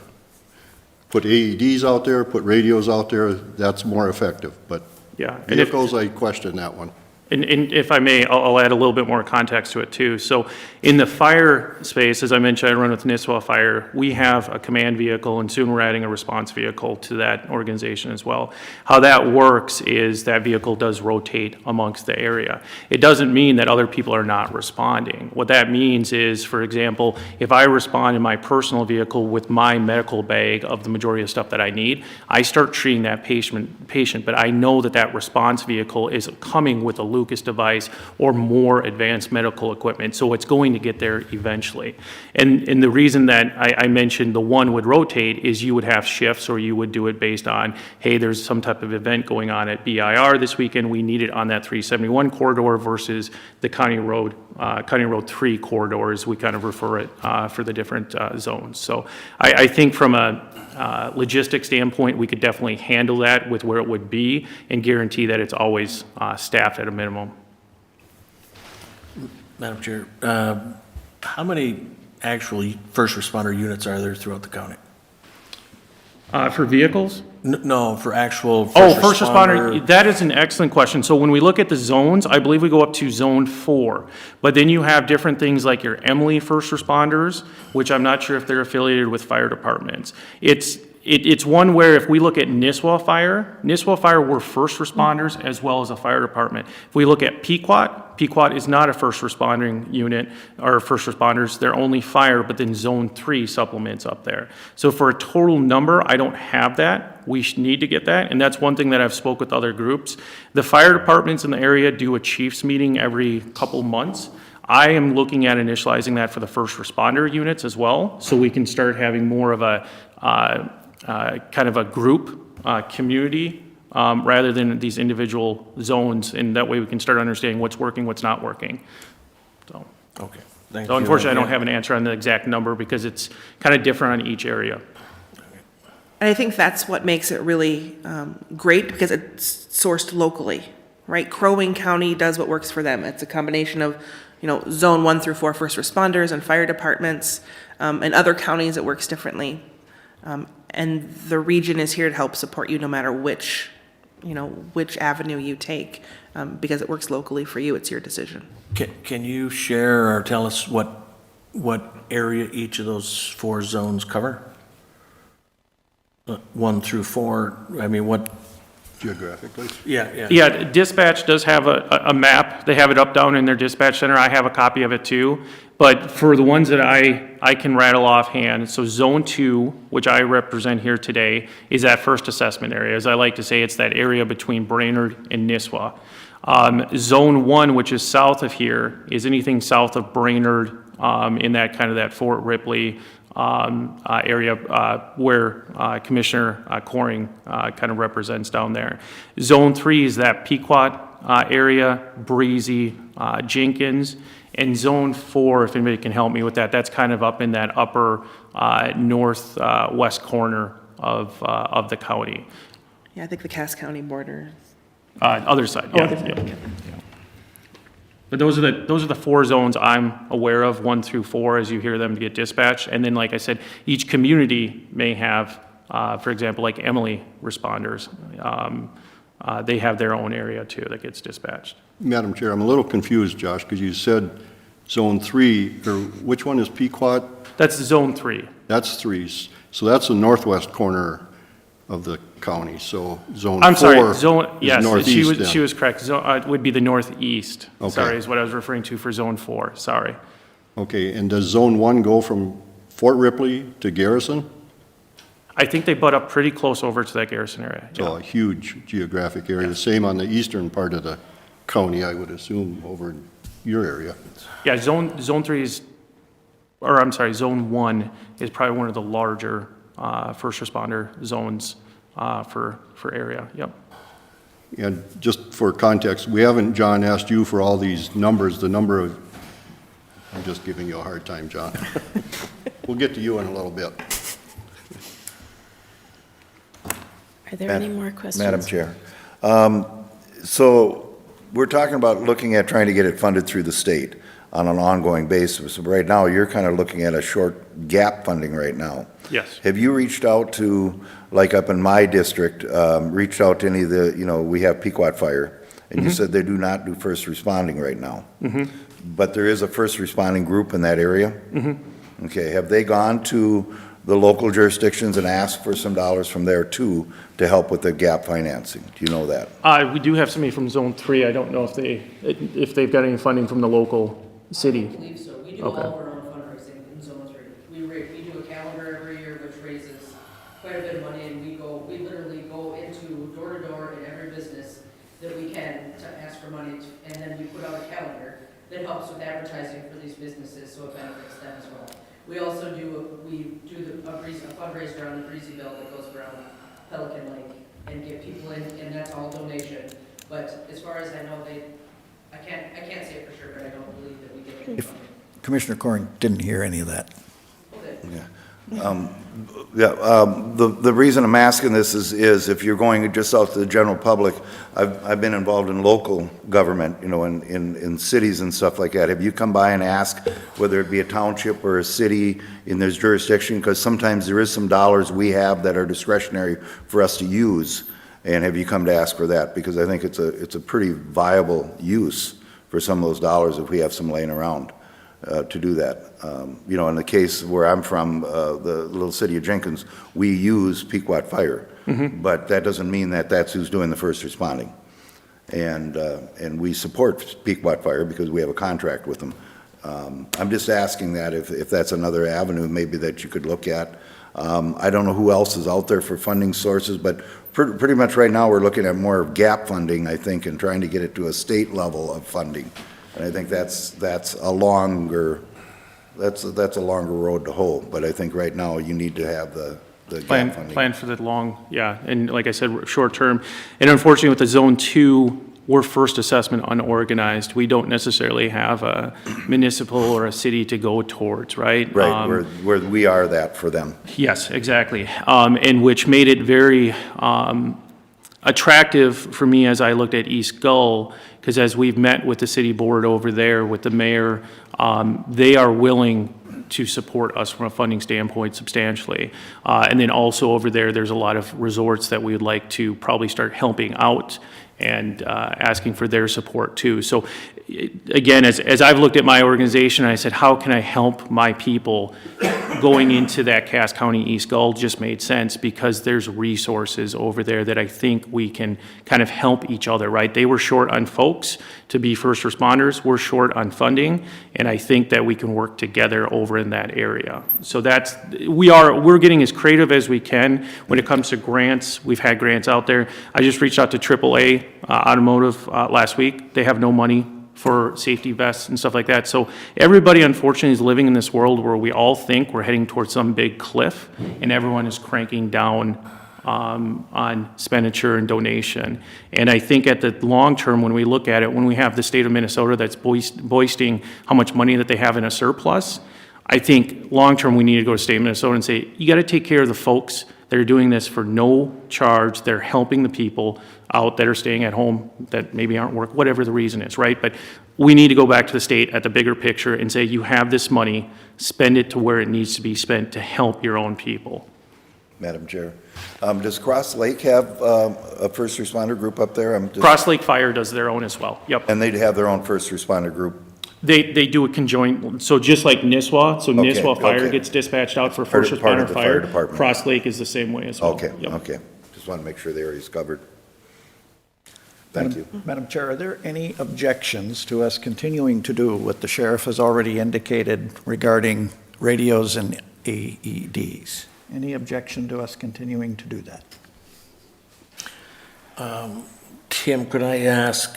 Put AEDs out there, put radios out there, that's more effective, but Yeah. And if- vehicles, I question that one. And if I may, I'll add a little bit more context to it too. So in the fire space, as I mentioned, I run with Nisswa Fire. We have a command vehicle, and soon we're adding a response vehicle to that organization as well. How that works is that vehicle does rotate amongst the area. It doesn't mean that other people are not responding. What that means is, for example, if I respond in my personal vehicle with my medical bag of the majority of stuff that I need, I start treating that patient, but I know that that response vehicle is coming with a Lucas device or more advanced medical equipment, so it's going to get there eventually. And the reason that I mentioned the one would rotate is you would have shifts, or you would do it based on, hey, there's some type of event going on at BIR this weekend, we need it on that 371 corridor versus the County Road 3 corridors, we kind of refer it for the different zones. So I think from a logistics standpoint, we could definitely handle that with where it would be and guarantee that it's always staffed at a minimum. Madam Chair, how many actually first responder units are there throughout the county? For vehicles? No, for actual First responder, that is an excellent question. So when we look at the zones, I believe we go up to zone 4. But then you have different things like your Emily first responders, which I'm not sure if they're affiliated with fire departments. it's one where if we look at Nisswa Fire were first responders as well as a fire department. If we look at Pequot is not a first responding unit or first responders, they're only fire, but then Zone 3 supplements up there. So for a total number, I don't have that. We need to get that, and that's one thing that I've spoke with other groups. The fire departments in the area do a chiefs meeting every couple months. I am looking at initializing that for the first responder units as well, so we can start having more of a kind of a group, community, rather than these individual zones, and that way we can start understanding what's working, what's not working. So, Okay, thank you. so unfortunately, I don't have an answer on the exact number because it's kind of different on each area. And I think that's what makes it really great, because it's sourced locally, right? Crow Wing County does what works for them. It's a combination of, Zone 1 through 4 first responders and fire departments. In other counties, it works differently. And the region is here to help support you no matter which avenue you take, because it works locally for you. It's your decision. Can you share or tell us what area each of those 4 zones cover? 1 through 4, I mean, what? Geographically? Yeah. Yeah, dispatch does have a map. They have it up down in their dispatch center. I have a copy of it too. But for the ones that I can rattle offhand, so Zone 2, which I represent here today, is that first assessment area. As I like to say, it's that area between Brainerd and Nisswa. Zone 1, which is south of here, is anything south of Brainerd, in that kind of that Fort Ripley area where Commissioner Coring kind of represents down there. Zone 3 is that Pequot area, Breezy, Jenkins. And Zone 4, if anybody can help me with that, that's kind of up in that upper northwest corner of the county. Yeah, I think the Cass County border. Other side, yeah. Yeah. But those are the 4 zones I'm aware of, 1 through 4, as you hear them get dispatched. And then, like I said, each community may have, for example, like Emily responders. They have their own area too that gets dispatched. Madam Chair, I'm a little confused, Josh, because you said Zone 3, or which one is Pequot? That's Zone 3. That's 3. So that's the northwest corner of the county, so Zone 4 I'm sorry, Zone, is yes, northeast then. she was correct. It would be the northeast. Okay. Sorry, is what I was referring to for Zone 4, sorry. Okay, and does Zone 1 go from Fort Ripley to Garrison? I think they butt up pretty close over to that Garrison area. So a huge geographic area, the same on the eastern part of the county, I would assume, over in your area. Yeah, Zone 3 is, or I'm sorry, Zone 1 is probably one of the larger first responder zones for area, yep. And just for context, we haven't, John, asked you for all these numbers, the number of, I'm just giving you a hard time, John. We'll get to you in a little bit. Are there any more questions? Madam Chair. So we're talking about looking at trying to get it funded through the state on an ongoing basis. Right now, you're kind of looking at a short gap funding right now. Yes. Have you reached out to, like up in my district, reached out to any of the, we have Pequot Fire, and you said they do not do first responding right now. But there is a first responding group in that area? Okay, have they gone to the local jurisdictions and asked for some dollars from there too to help with the gap financing? Do you know that? We do have somebody from Zone 3. I don't know if they've got any funding from the local city. I believe so. We do Okay. all of our own fundraising in Zone 3. We do a calendar every year which raises quite a bit of money, and we literally go into door to door in every business that we can to ask for money, and then we put out a calendar that helps with advertising for these businesses, so it benefits them as well. We also do a fundraiser on the Breezy Bill that goes around Pelican Lake and get people in, and that's all donation. But as far as I know, I can't say it for sure, but I don't believe that we get any funding. Commissioner Coring didn't hear any of that. Yeah. The reason I'm asking this is if you're going just out to the general public, I've been involved in local government, in cities and stuff like that. Have you come by and asked whether it be a township or a city in this jurisdiction? Because sometimes there is some dollars we have that are discretionary for us to use. And have you come to ask for that? Because I think it's a pretty viable use for some of those dollars if we have some laying around. to do that. You know, in the case where I'm from, the little city of Jenkins, we use Pequot Fire, but that doesn't mean that that's who's doing the first responding. And we support Pequot Fire because we have a contract with them. I'm just asking that if that's another avenue maybe that you could look at. I don't know who else is out there for funding sources, but pretty much right now we're looking at more of gap funding, I think, and trying to get it to a state level of funding. And I think that's a longer road to hoe. But I think right now you need to have the gap funding. Plan for the long, yeah, and like I said, short term. And unfortunately with the Zone 2, we're first assessment unorganized. We don't necessarily have a municipal or a city to go towards, right? Right, where we are that for them. Yes, exactly. And which made it very attractive for me as I looked at East Gull, because as we've met with the city board over there, with the mayor, they are willing to support us from a funding standpoint substantially. And then also over there, there's a lot of resorts that we would like to probably start helping out and asking for their support too. So again, as I've looked at my organization, I said, how can I help my people? Going into that Cass County East Gull just made sense because there's resources over there that I think we can kind of help each other, right? They were short on folks to be first responders. We're short on funding, and I think that we can work together over in that area. So we're getting as creative as we can when it comes to grants. We've had grants out there. I just reached out to AAA Automotive last week. They have no money for safety vests and stuff like that. So everybody, unfortunately, is living in this world where we all think we're heading towards some big cliff, and everyone is cranking down on expenditure and donation. And I think at the long term, when we look at it, when we have the state of Minnesota that's boasting how much money that they have in a surplus, I think long term we need to go to state of Minnesota and say, you got to take care of the folks that are doing this for no charge. They're helping the people out that are staying at home that maybe aren't working, whatever the reason is, right? But we need to go back to the state at the bigger picture and say, you have this money, spend it to where it needs to be spent to help your own people. Madam Chair, does Cross Lake have a first responder group up there? Cross Lake Fire does their own as well, yep. And they'd have their own first responder group? They do a conjoint, so just like Nisswa, so Okay, Nisswa Fire okay. gets dispatched out for first Part of responder the fire fire. department. Cross Lake is the same way as well. Okay, Yep. okay. Just want to make sure the area's covered. Thank you. Madam Chair, are there any objections to us continuing to do what the sheriff has already indicated regarding radios and AEDs? Any objection to us continuing to do that? Tim, could I ask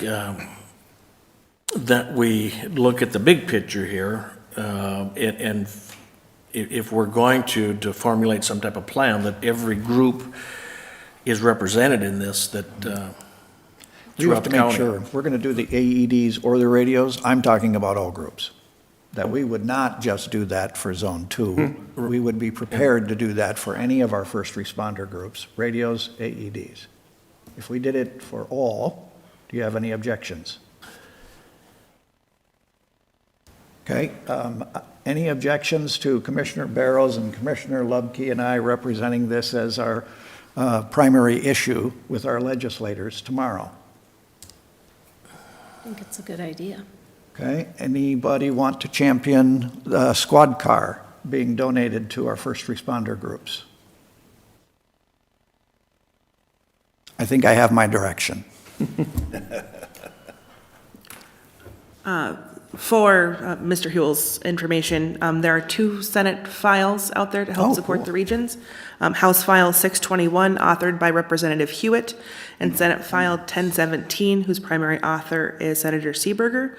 that we look at the big picture here, and if we're going to formulate some type of plan, that every group is represented in this, that We have throughout to the make county. sure, if we're going to do the AEDs or the radios, I'm talking about all groups. That we would not just do that for Zone 2. We would be prepared to do that for any of our first responder groups, radios, AEDs. If we did it for all, do you have any objections? Okay, any objections to Commissioner Barrows and Commissioner Lubke and I representing this as our primary issue with our legislators tomorrow? I think it's a good idea. Okay, anybody want to champion the squad car being donated to our first responder groups? I think I have my direction. For Mr. Huell's information, there are 2 Senate files out there to help Oh, support cool. the regions. House File 621, authored by Representative Hewitt, and Senate File 1017, whose primary author is Senator Seeberger.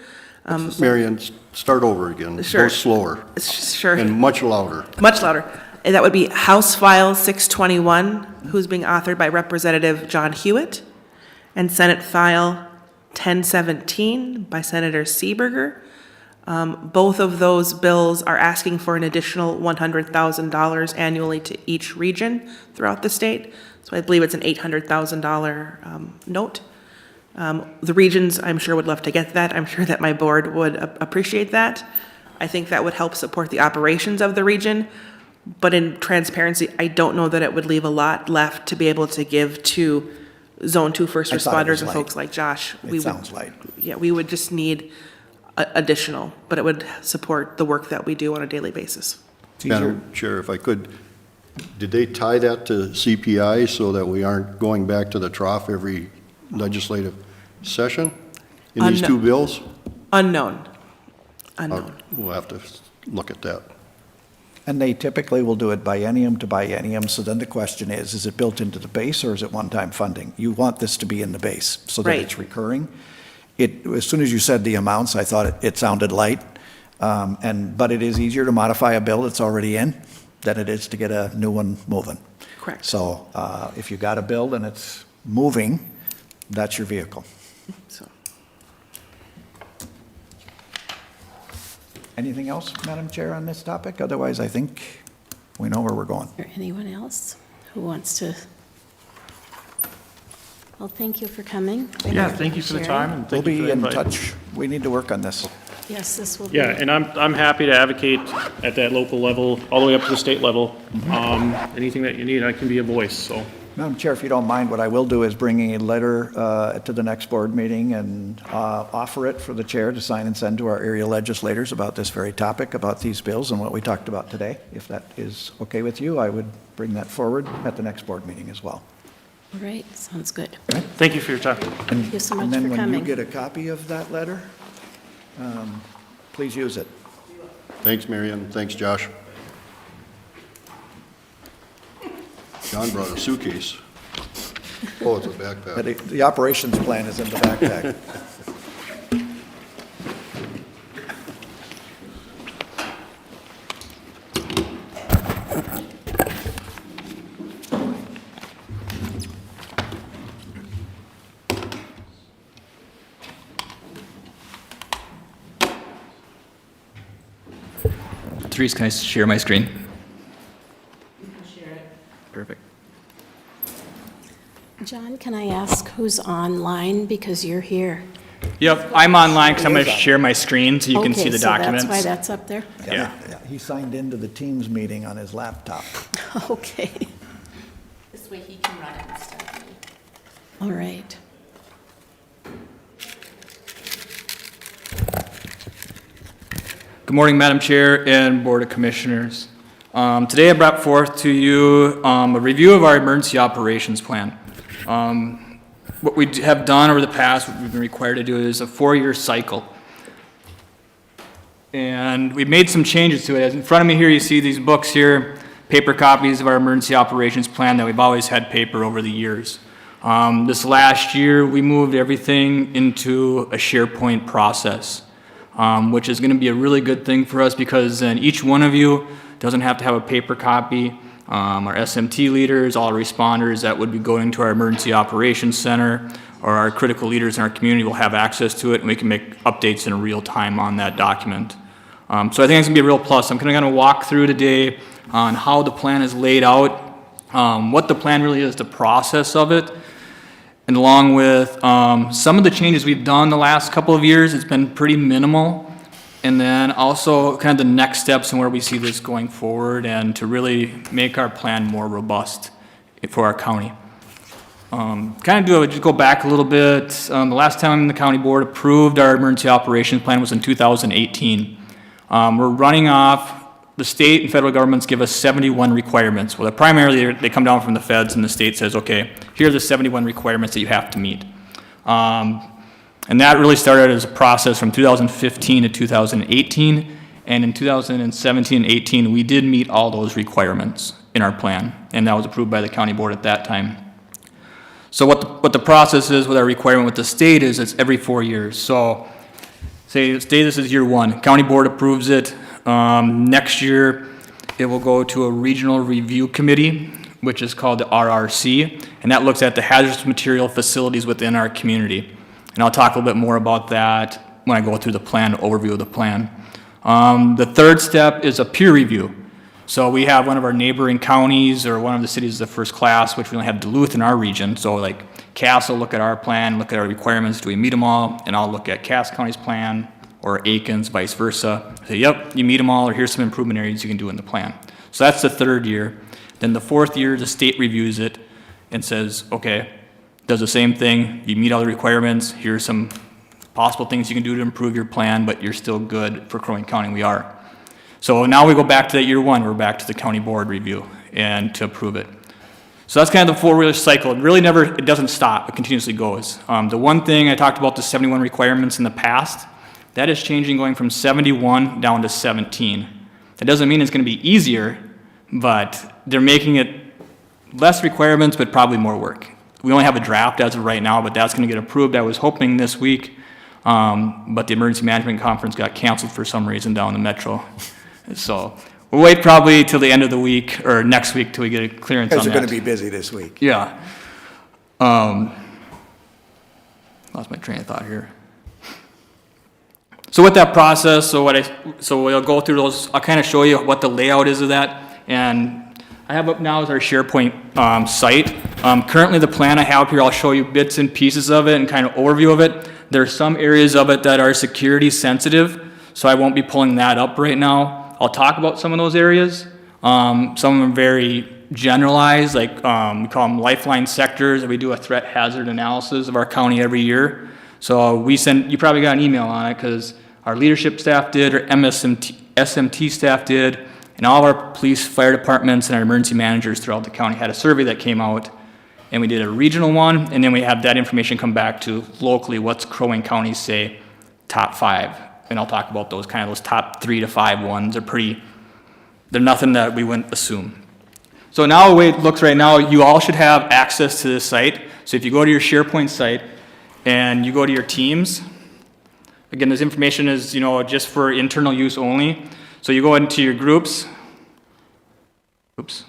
Marion, start over again. Sure. Go slower Sure. and much louder. Much louder. And that would be House File 621, who's being authored by Representative John Hewitt, and Senate File 1017 by Senator Seeberger. Both of those bills are asking for an additional $100,000 annually to each region throughout the state. So I believe it's an $800,000 note. The regions, I'm sure, would love to get that. I'm sure that my board would appreciate that. I think that would help support the operations of the region. But in transparency, I don't know that it would leave a lot left to be able to give to Zone 2 first I thought it responders was and light. folks like Josh. It sounds light. Yeah, we would just need additional, but it would support the work that we do on a daily basis. It's easier. Madam Chair, if I could, did they tie that to CPI so that we aren't going back to the trough every legislative session in these two bills? Unknown. Unknown. We'll have to look at that. And they typically will do it biennium to biennium, so then the question is it built into the base or is it one-time funding? You want this to be in the base so that Right. it's recurring. As soon as you said the amounts, I thought it sounded light, but it is easier to modify a bill that's already in than it is to get a new one moving. Correct. So if you got a bill and it's moving, that's your vehicle. So, Anything else, Madam Chair, on this topic? Otherwise, I think we know where we're going. Or anyone else who wants to? Well, thank you for coming. Yeah, thank you for the time, and We'll thank you for be the in invite. touch. We need to work on this. Yes, this will be. Yeah, and I'm happy to advocate at that local level, all the way up to the state level. Anything that you need, I can be a voice, so. Madam Chair, if you don't mind, what I will do is bring a letter to the next board meeting and offer it for the chair to sign and send to our area legislators about this very topic, about these bills and what we talked about today. If that is okay with you, I would bring that forward at the next board meeting as well. All right, sounds good. Thank you for your time. Thank you so much for And then when coming. you get a copy of that letter, please use it. Thanks, Marion. Thanks, Josh. John brought a suitcase. Oh, it's a backpack. But the operations plan is in the backpack. Therese, can I share my screen? Perfect. John, can I ask who's online because you're here? Yep, I'm online because I'm going to share my screen so you can see the documents. Okay, so that's why that's up there? Yeah. He signed into the Teams meeting on his laptop. Okay, This way he can run it instead of me. all right. Good morning, Madam Chair and Board of Commissioners. Today I brought forth to you a review of our emergency operations plan. What we have done over the past, what we've been required to do is a 4-year cycle. And we've made some changes to it. As in front of me here, you see these books here, paper copies of our emergency operations plan that we've always had paper over the years. This last year, we moved everything into a SharePoint process, which is going to be a really good thing for us because then each one of you doesn't have to have a paper copy. Our SMT leaders, all our responders that would be going to our emergency operations center, or our critical leaders in our community will have access to it, and we can make updates in real time on that document. So I think it's going to be a real plus. I'm going to walk through today on how the plan is laid out, what the plan really is, the process of it, and along with some of the changes we've done the last couple of years. It's been pretty minimal. And then also kind of the next steps and where we see this going forward and to really make our plan more robust for our county. Just go back a little bit. The last time the county board approved our emergency operations plan was in 2018. We're running off, the state and federal governments give us 71 requirements. Well, primarily they come down from the feds and the state says, okay, here are the 71 requirements that you have to meet. And that really started as a process from 2015 to 2018. And in 2017 and 18, we did meet all those requirements in our plan. And that was approved by the county board at that time. So what the process is with our requirement with the state is it's every 4 years. So say this is year 1. County board approves it. Next year, it will go to a regional review committee, which is called the RRC. And that looks at the hazardous material facilities within our community. And I'll talk a little bit more about that when I go through the plan, overview of the plan. The third step is a peer review. So we have one of our neighboring counties or one of the cities of the first class, which we only have Duluth in our region. So like Cass will look at our plan, look at our requirements, do we meet them all? And I'll look at Cass County's plan or Aikens, vice versa. Say, yep, you meet them all, or here's some improvement areas you can do in the plan. So that's the third year. Then the fourth year, the state reviews it and says, okay, does the same thing, you meet all the requirements, here's some possible things you can do to improve your plan, but you're still good for Crow Wing County, we are. So now we go back to that year one, we're back to the county board review and to approve it. So that's kind of the four-wheeler cycle. It doesn't stop, it continuously goes. The one thing I talked about, the 71 requirements in the past, that is changing, going from 71 down to 17. That doesn't mean it's gonna be easier, but they're making it less requirements, but probably more work. We only have a draft as of right now, but that's gonna get approved. I was hoping this week, but the emergency management conference got canceled for some reason down in the metro. So we'll wait probably till the end of the week or next week till we get a clearance on that. Because you're going to be busy this week. Yeah. Lost my train of thought here. So with that process, so we'll go through those. I'll kind of show you what the layout is of that. And I have up now is our SharePoint site. Currently the plan I have here, I'll show you bits and pieces of it and kind of overview of it. There are some areas of it that are security sensitive, so I won't be pulling that up right now. I'll talk about some of those areas. Some of them are very generalized, like we call them lifeline sectors, and we do a threat hazard analysis of our county every year. So you probably got an email on it because our leadership staff did, our SMT staff did, and all of our police, fire departments, and our emergency managers throughout the county had a survey that came out, and we did a regional one, and then we have that information come back to locally, what's Crow Wing County say, top 5. And I'll talk about those top 3 to 5 ones. They're nothing that we wouldn't assume. So now the way it looks right now, you all should have access to this site. So if you go to your SharePoint site and you go to your teams, again, this information is, just for internal use only. So you go into your groups. Oops.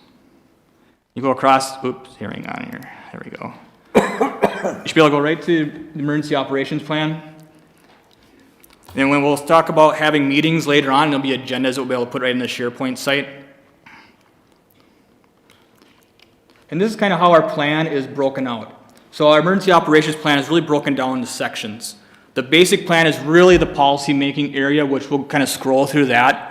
You go across, hang on here. There we go. You should be able to go right to the emergency operations plan. And when we'll talk about having meetings later on, there'll be agendas that we'll be able to put right in the SharePoint site. And this is kind of how our plan is broken out. So our emergency operations plan is really broken down into sections. The basic plan is really the policy-making area, which we'll kind of scroll through that.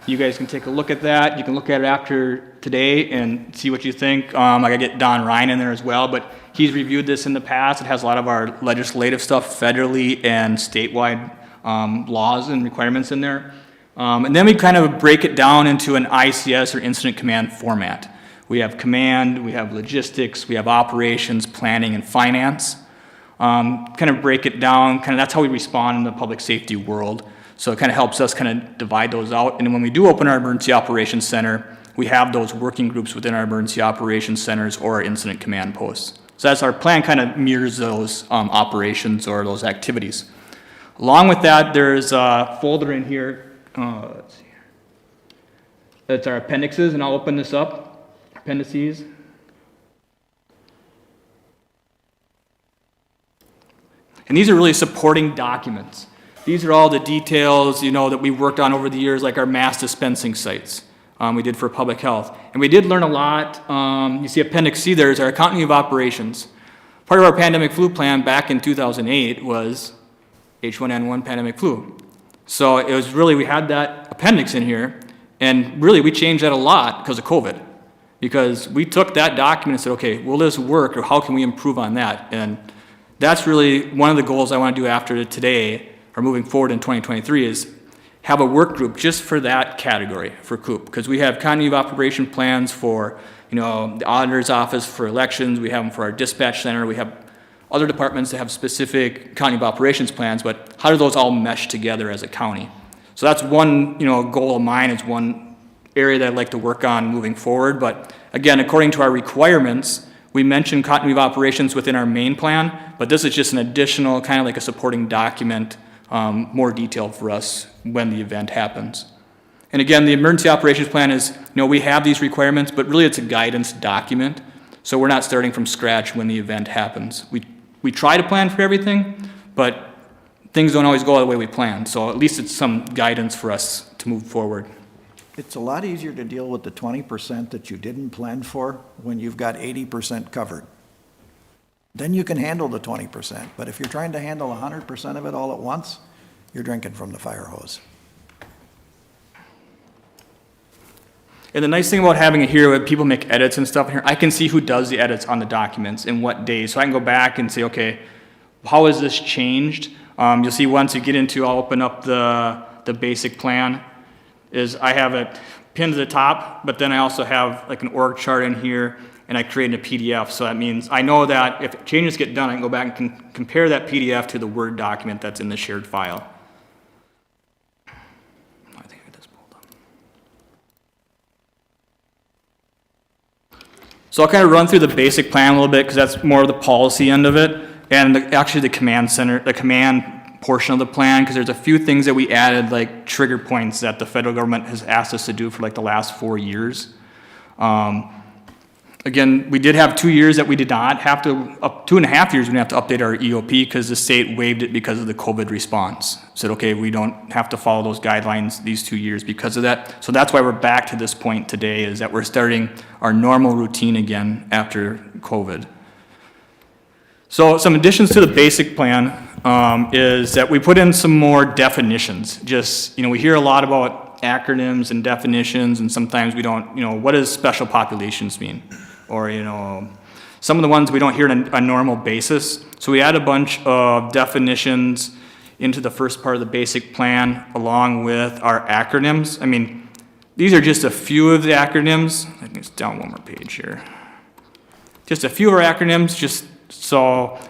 You guys can take a look at that. You can look at it after today and see what you think. I gotta get Don Ryan in there as well, but he's reviewed this in the past. It has a lot of our legislative stuff federally and statewide laws and requirements in there. And then we kind of break it down into an ICS or incident command format. We have command, we have logistics, we have operations, planning, and finance. Kind of break it down, that's how we respond in the public safety world. So it kind of helps us kind of divide those out. And when we do open our emergency operations center, we have those working groups within our emergency operations centers or our incident command posts. So that's our plan, kind of mirrors those operations or those activities. Along with that, there's a folder in here. Let's see here. That's our appendixes, and I'll open this up. Appendices. And these are really supporting documents. These are all the details, that we worked on over the years, like our mass dispensing sites we did for public health. And we did learn a lot. You see Appendix C there is our accounting of operations. Part of our pandemic flu plan back in 2008 was H1N1 pandemic flu. So it was really, we had that appendix in here, and really we changed that a lot because of COVID. Because we took that document and said, okay, will this work, or how can we improve on that? And that's really one of the goals I want to do after today, or moving forward in 2023, is have a work group just for that category, for COOP. Because we have continuity of operation plans for, the auditor's office for elections, we have them for our dispatch center, we have other departments that have specific county of operations plans, but how do those all mesh together as a county? So that's one, goal of mine, is one area that I'd like to work on moving forward. But again, according to our requirements, we mentioned continuity of operations within our main plan, but this is just an additional, kind of like a supporting document, more detailed for us when the event happens. And again, the emergency operations plan is, we have these requirements, but really it's a guidance document. So we're not starting from scratch when the event happens. We try to plan for everything, but things don't always go the way we plan. So at least it's some guidance for us to move forward. It's a lot easier to deal with the 20% that you didn't plan for when you've got 80% covered. Then you can handle the 20%. But if you're trying to handle 100% of it all at once, you're drinking from the fire hose. And the nice thing about having it here, when people make edits and stuff in here, I can see who does the edits on the documents and what days. So I can go back and say, okay, how has this changed? You'll see once you get into, I'll open up the basic plan, is I have it pinned to the top, but then I also have like an org chart in here, and I created a PDF. So that means I know that if changes get done, I can go back and compare that PDF to the Word document that's in the shared file. I think I got this pulled up. So I'll kind of run through the basic plan a little bit because that's more of the policy end of it, and actually the command center, the command portion of the plan, because there's a few things that we added, like trigger points that the federal government has asked us to do for like the last 4 years. Again, we did have 2 years that we did not have to, 2.5 years we didn't have to update our EOP because the state waived it because of the COVID response. Said, okay, we don't have to follow those guidelines these 2 years because of that. So that's why we're back to this point today, is that we're starting our normal routine again after COVID. So some additions to the basic plan is that we put in some more definitions. Just, we hear a lot about acronyms and definitions, and sometimes we don't, what does special populations mean? Or, some of the ones we don't hear on a normal basis. So we add a bunch of definitions into the first part of the basic plan along with our acronyms. I mean, these are just a few of the acronyms. I think it's down one more page here. Just a few of our acronyms,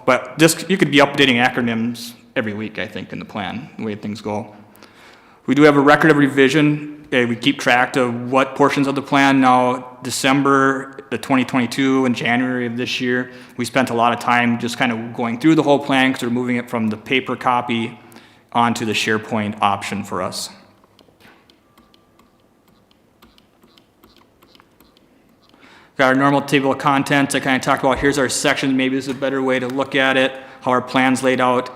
but this, you could be updating acronyms every week, I think, in the plan, the way things go. We do have a record of revision. We keep track of what portions of the plan. Now, December the 2022 and January of this year, we spent a lot of time just kind of going through the whole plan because we're moving it from the paper copy onto the SharePoint option for us. Got our normal table of contents I kind of talked about. Here's our sections. Maybe this is a better way to look at it, how our plan's laid out.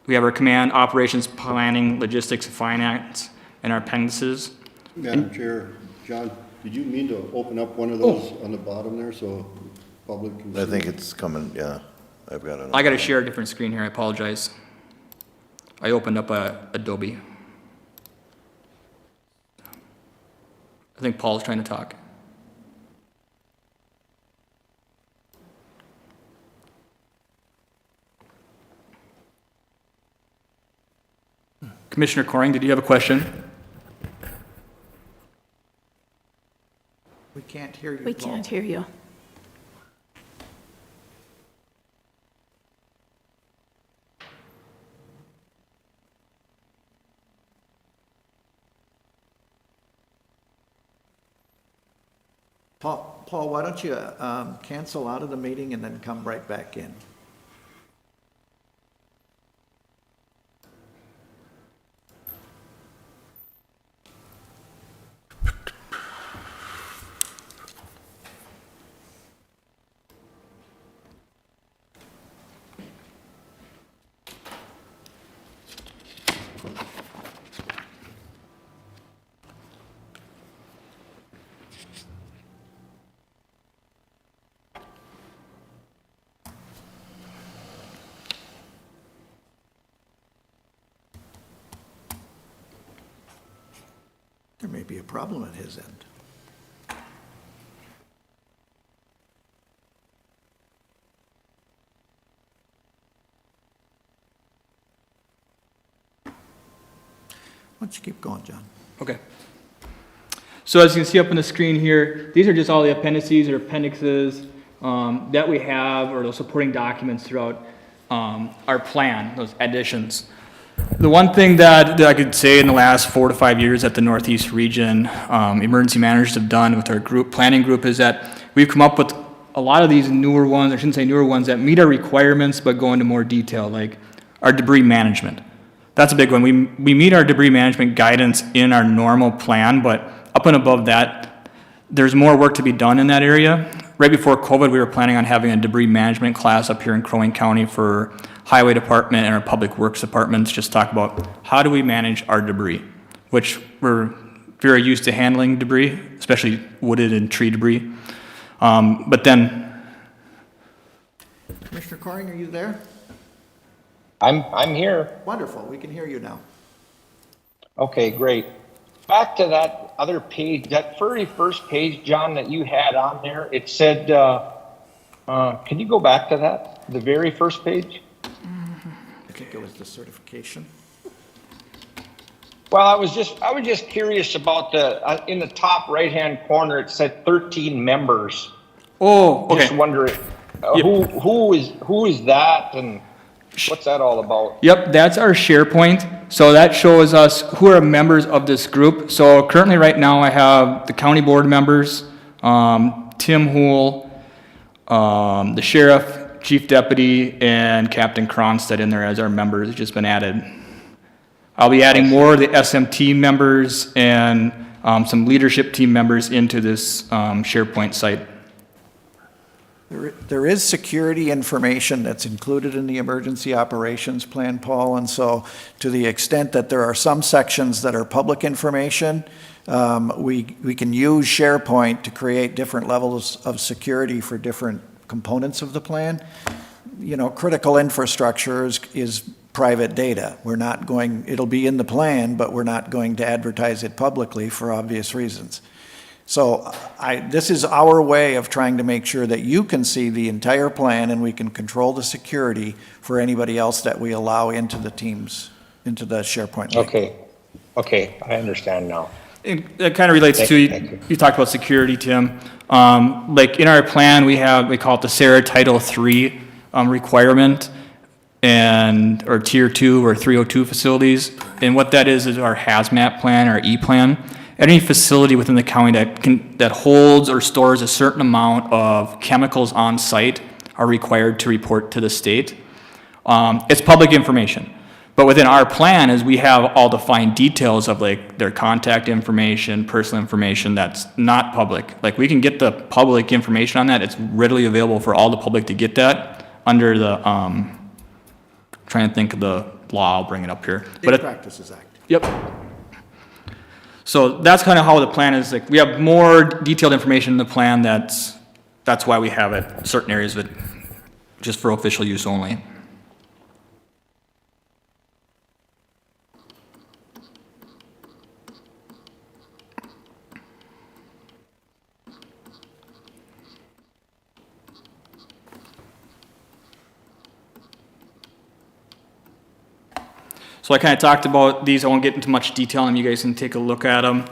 We have our command, operations, planning, logistics, and finance, and our appendices. Madam Chair, John, did you mean to open up one of those on the bottom there so public can see? I think it's coming, yeah. I've got it. I got to share a different screen here. I apologize. I opened up Adobe. I think Paul's trying to talk. Commissioner Coring, did you have a question? We can't hear you. We can't hear you. Paul, why don't you cancel out of the meeting and then come right back in? There may be a problem at his end. Why don't you keep going, John? Okay. So as you can see up on the screen here, these are just all the appendices or appendixes that we have, or those supporting documents throughout our plan, those additions. The one thing that I could say in the last 4 to 5 years that the Northeast region emergency managers have done with our planning group is that we've come up with a lot of these newer ones, I shouldn't say newer ones, that meet our requirements but go into more detail, like our debris management. That's a big one. We meet our debris management guidance in our normal plan, but up and above that, there's more work to be done in that area. Right before COVID, we were planning on having a debris management class up here in Crow Wing County for Highway Department and our Public Works Departments, just talk about how do we manage our debris, which we're very used to handling debris, especially wooded and tree debris. But then, Commissioner Coring, are you there? I'm here. Wonderful, we can hear you now. Okay, great. Back to that other page, that very first page, John, that you had on there, it said, can you go back to that, the very first page? okay. think it was the certification. Well, I was just curious about in the top right-hand corner, it said 13 members. Oh, okay. Just wondering, who is that and what's that all about? Yep, that's our SharePoint. So that shows us who are members of this group. So currently, right now, I have the county board members, Tim Hool, the sheriff, chief deputy, and Captain Cronstead in there as our members. It's just been added. I'll be adding more of the SMT members and some leadership team members into this SharePoint site. There is security information that's included in the emergency operations plan, Paul, and so to the extent that there are some sections that are public information, we can use SharePoint to create different levels of security for different components of the plan. You know, critical infrastructure is private data. We're not going, it'll be in the plan, but we're not going to advertise it publicly for obvious reasons. So this is our way of trying to make sure that you can see the entire plan and we can control the security for anybody else that we allow into the teams, into the SharePoint link. Okay, I understand now. It kind of relates to, you talked about security, Tim. Like in our plan, we call it the SARA Title III requirement, or Tier 2 or 302 facilities. And what that is our hazmat plan, our E-plan. Any facility within the county that holds or stores a certain amount of chemicals on site are required to report to the state. It's public information. But within our plan is we have all the fine details of like their contact information, personal information that's not public. Like we can get the public information on that. It's readily available for all the public to get that under the, trying to think of the law, I'll bring it up here. Data Practices Act. Yep. So that's kind of how the plan is. Like we have more detailed information in the plan. That's why we have it. Certain areas of it just for official use only. So I kind of talked about these. I won't get into much detail on them. You guys can take a look at them.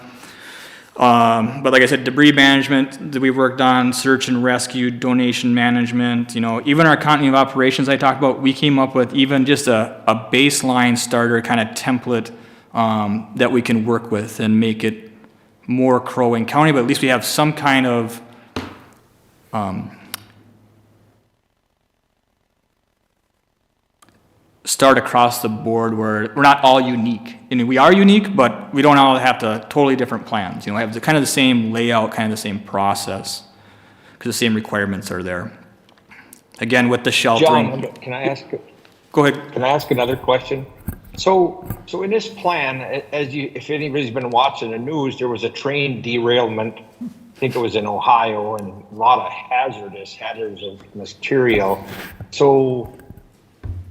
But like I said, debris management that we worked on, search and rescue, donation management, you know, even our continuity of operations I talked about, we came up with even just a baseline starter kind of template that we can work with and make it more Crow Wing County, but at least we have some kind of start across the board where we're not all unique. And we are unique, but we don't all have totally different plans. You know, we have kind of the same layout, kind of the same process, because the same requirements are there. Again, with the sheltering. John, can I ask? Go ahead. Can I ask another question? So in this plan, if anybody's been watching the news, there was a train derailment. I think it was in Ohio, and a lot of hazardous material. So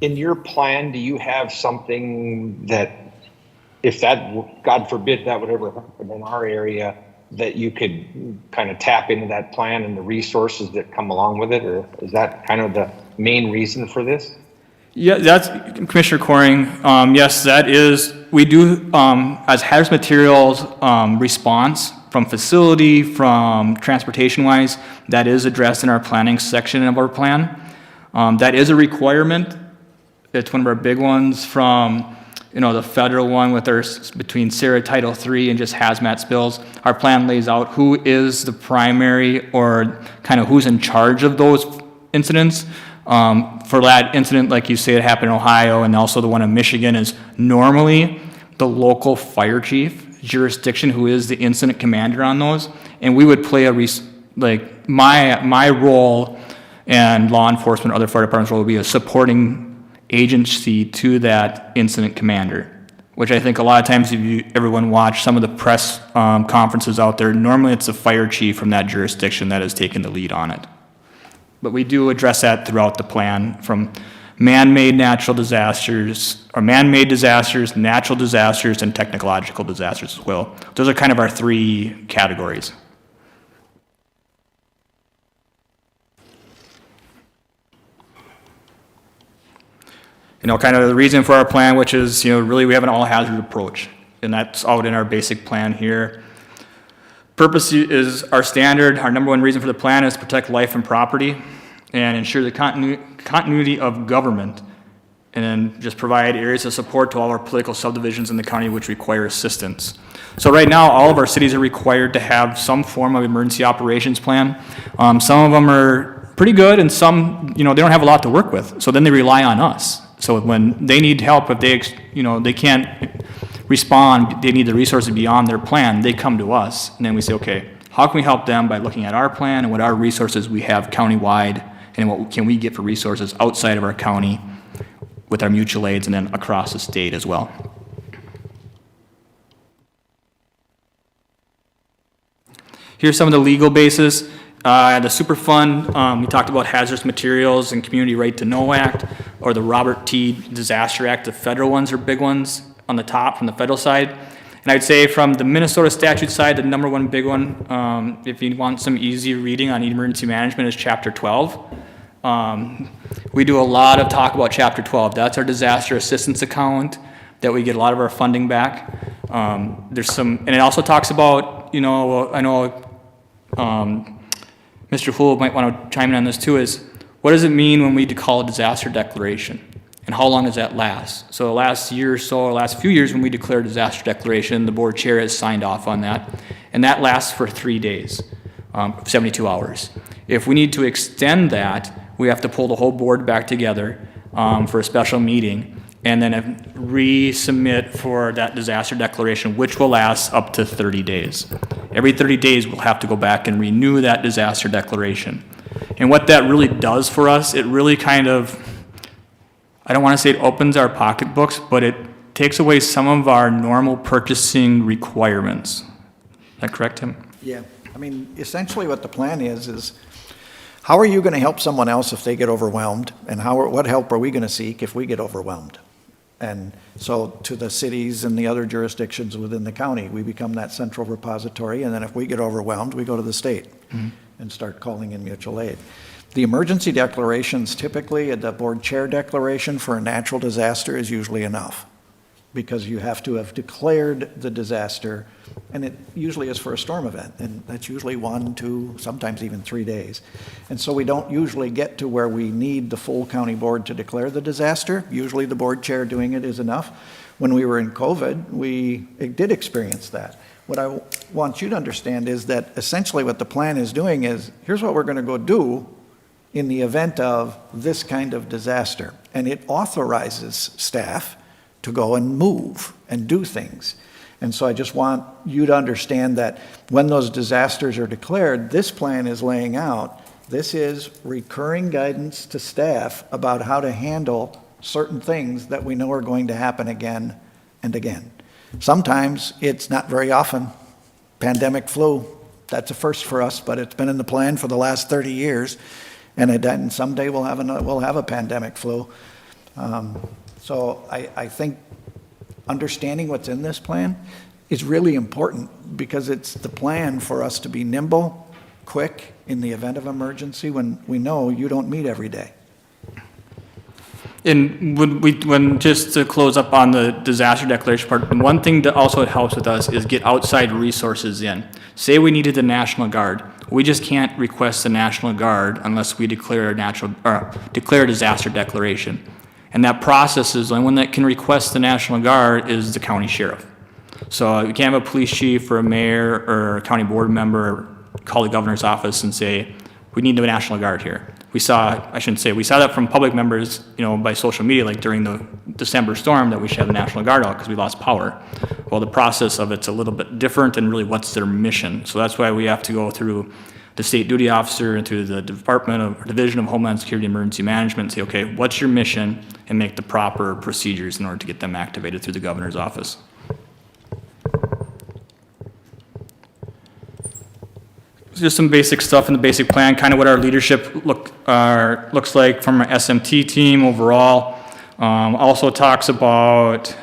in your plan, do you have something that, if that, God forbid, that would ever happen in our area, that you could kind of tap into that plan and the resources that come along with it? Or is that kind of the main reason for this? Yeah, that's Commissioner Coring. Yes, that is, we do, as hazardous materials response from facility, from transportation-wise, that is addressed in our planning section of our plan. That is a requirement. It's one of our big ones from, you know, the federal one with our, between SARA Title III and just hazmat spills. Our plan lays out who is the primary or kind of who's in charge of those incidents. For that incident, like you say, it happened in Ohio, and also the one in Michigan is normally the local fire chief jurisdiction who is the incident commander on those. And we would play like my role and law enforcement, other fire departments' role would be a supporting agency to that incident commander, which I think a lot of times if everyone watch some of the press conferences out there, normally it's the fire chief from that jurisdiction that has taken the lead on it. But we do address that throughout the plan, from man-made natural disasters, or man-made disasters, natural disasters, and technological disasters as well. Those are kind of our three categories. kind of the reason for our plan, which is, really we have an all hazard approach, and that's out in our basic plan here. Purpose is our standard, our number one reason for the plan is to protect life and property and ensure the continuity of government, and then just provide areas of support to all our political subdivisions in the county which require assistance. So right now, all of our cities are required to have some form of emergency operations plan. Some of them are pretty good, and some, they don't have a lot to work with. So then they rely on us. So when they need help, if they can't respond, they need the resources beyond their plan, they come to us. And then we say, okay, how can we help them by looking at our plan and what our resources we have countywide, and what can we get for resources outside of our county with our mutual aids and then across the state as well. Here's some of the legal basis. The Superfund, we talked about Hazardous Materials and Community Right to Know Act, or the Robert T. Disaster Act. The federal ones are big ones on the top from the federal side. And I'd say from the Minnesota statute side, the number one big one, if you want some easy reading on emergency management, is Chapter 12. We do a lot of talk about Chapter 12. That's our disaster assistance account that we get a lot of our funding back. There's some, and it also talks about, I know Mr. Houle might want to chime in on this too, is what does it mean when we call a disaster declaration? And how long does that last? So the last year or so, or last few years when we declare a disaster declaration, the board chair has signed off on that. And that lasts for 3 days, 72 hours. If we need to extend that, we have to pull the whole board back together for a special meeting and then resubmit for that disaster declaration, which will last up to 30 days. Every 30 days, we'll have to go back and renew that disaster declaration. And what that really does for us, it really kind of, I don't want to say it opens our pocketbooks, but it takes away some of our normal purchasing requirements. Is that correct, Tim? Yeah, I mean, essentially what the plan is how are you going to help someone else if they get overwhelmed? And what help are we going to seek if we get overwhelmed? And so to the cities and the other jurisdictions within the county, we become that central repository. And then if we get overwhelmed, we go to the state and start calling in mutual aid. The emergency declarations, typically the board chair declaration for a natural disaster is usually enough, because you have to have declared the disaster, and it usually is for a storm event, and that's usually 1, 2, sometimes even 3 days. And so we don't usually get to where we need the full county board to declare the disaster. Usually the board chair doing it is enough. When we were in COVID, we did experience that. What I want you to understand is that essentially what the plan is doing is, here's what we're going to go do in the event of this kind of disaster. And it authorizes staff to go and move and do things. And so I just want you to understand that when those disasters are declared, this plan is laying out, this is recurring guidance to staff about how to handle certain things that we know are going to happen again and again. Sometimes it's not very often. Pandemic flu, that's a first for us, but it's been in the plan for the last 30 years. And someday we'll have a pandemic flu. So I think understanding what's in this plan is really important, because it's the plan for us to be nimble, quick in the event of emergency when we know you don't meet every day. And when just to close up on the disaster declaration part, one thing that also helps with us is get outside resources in. Say we needed the National Guard. We just can't request the National Guard unless we declare a disaster declaration. And that process is, the only one that can request the National Guard is the county sheriff. So you can't have a police chief or a mayor or a county board member call the governor's office and say, we need the National Guard here. We saw that from public members, by social media, like during the December storm, that we should have the National Guard out because we lost power. Well, the process of it's a little bit different, and really what's their mission. So that's why we have to go through the state duty officer and through the Division of Homeland Security and Emergency Management and say, okay, what's your mission, and make the proper procedures in order to get them activated through the governor's office. Just some basic stuff in the basic plan, kind of what our leadership looks like from our SMT team overall. Also talked about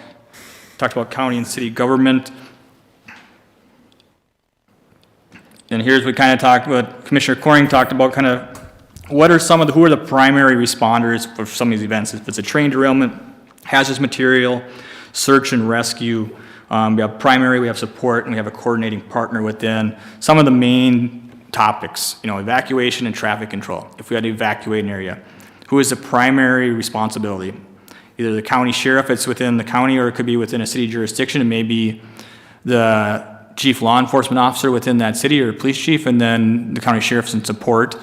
county and city government. And here's what Commissioner Coring talked about, kind of who are the primary responders for some of these events. If it's a train derailment, hazardous material, search and rescue. We have primary, we have support, and we have a coordinating partner within some of the main topics, evacuation and traffic control. If we had to evacuate an area, who is the primary responsibility? Either the county sheriff, it's within the county, or it could be within a city jurisdiction. It may be the chief law enforcement officer within that city or police chief, and then the county sheriff's in support,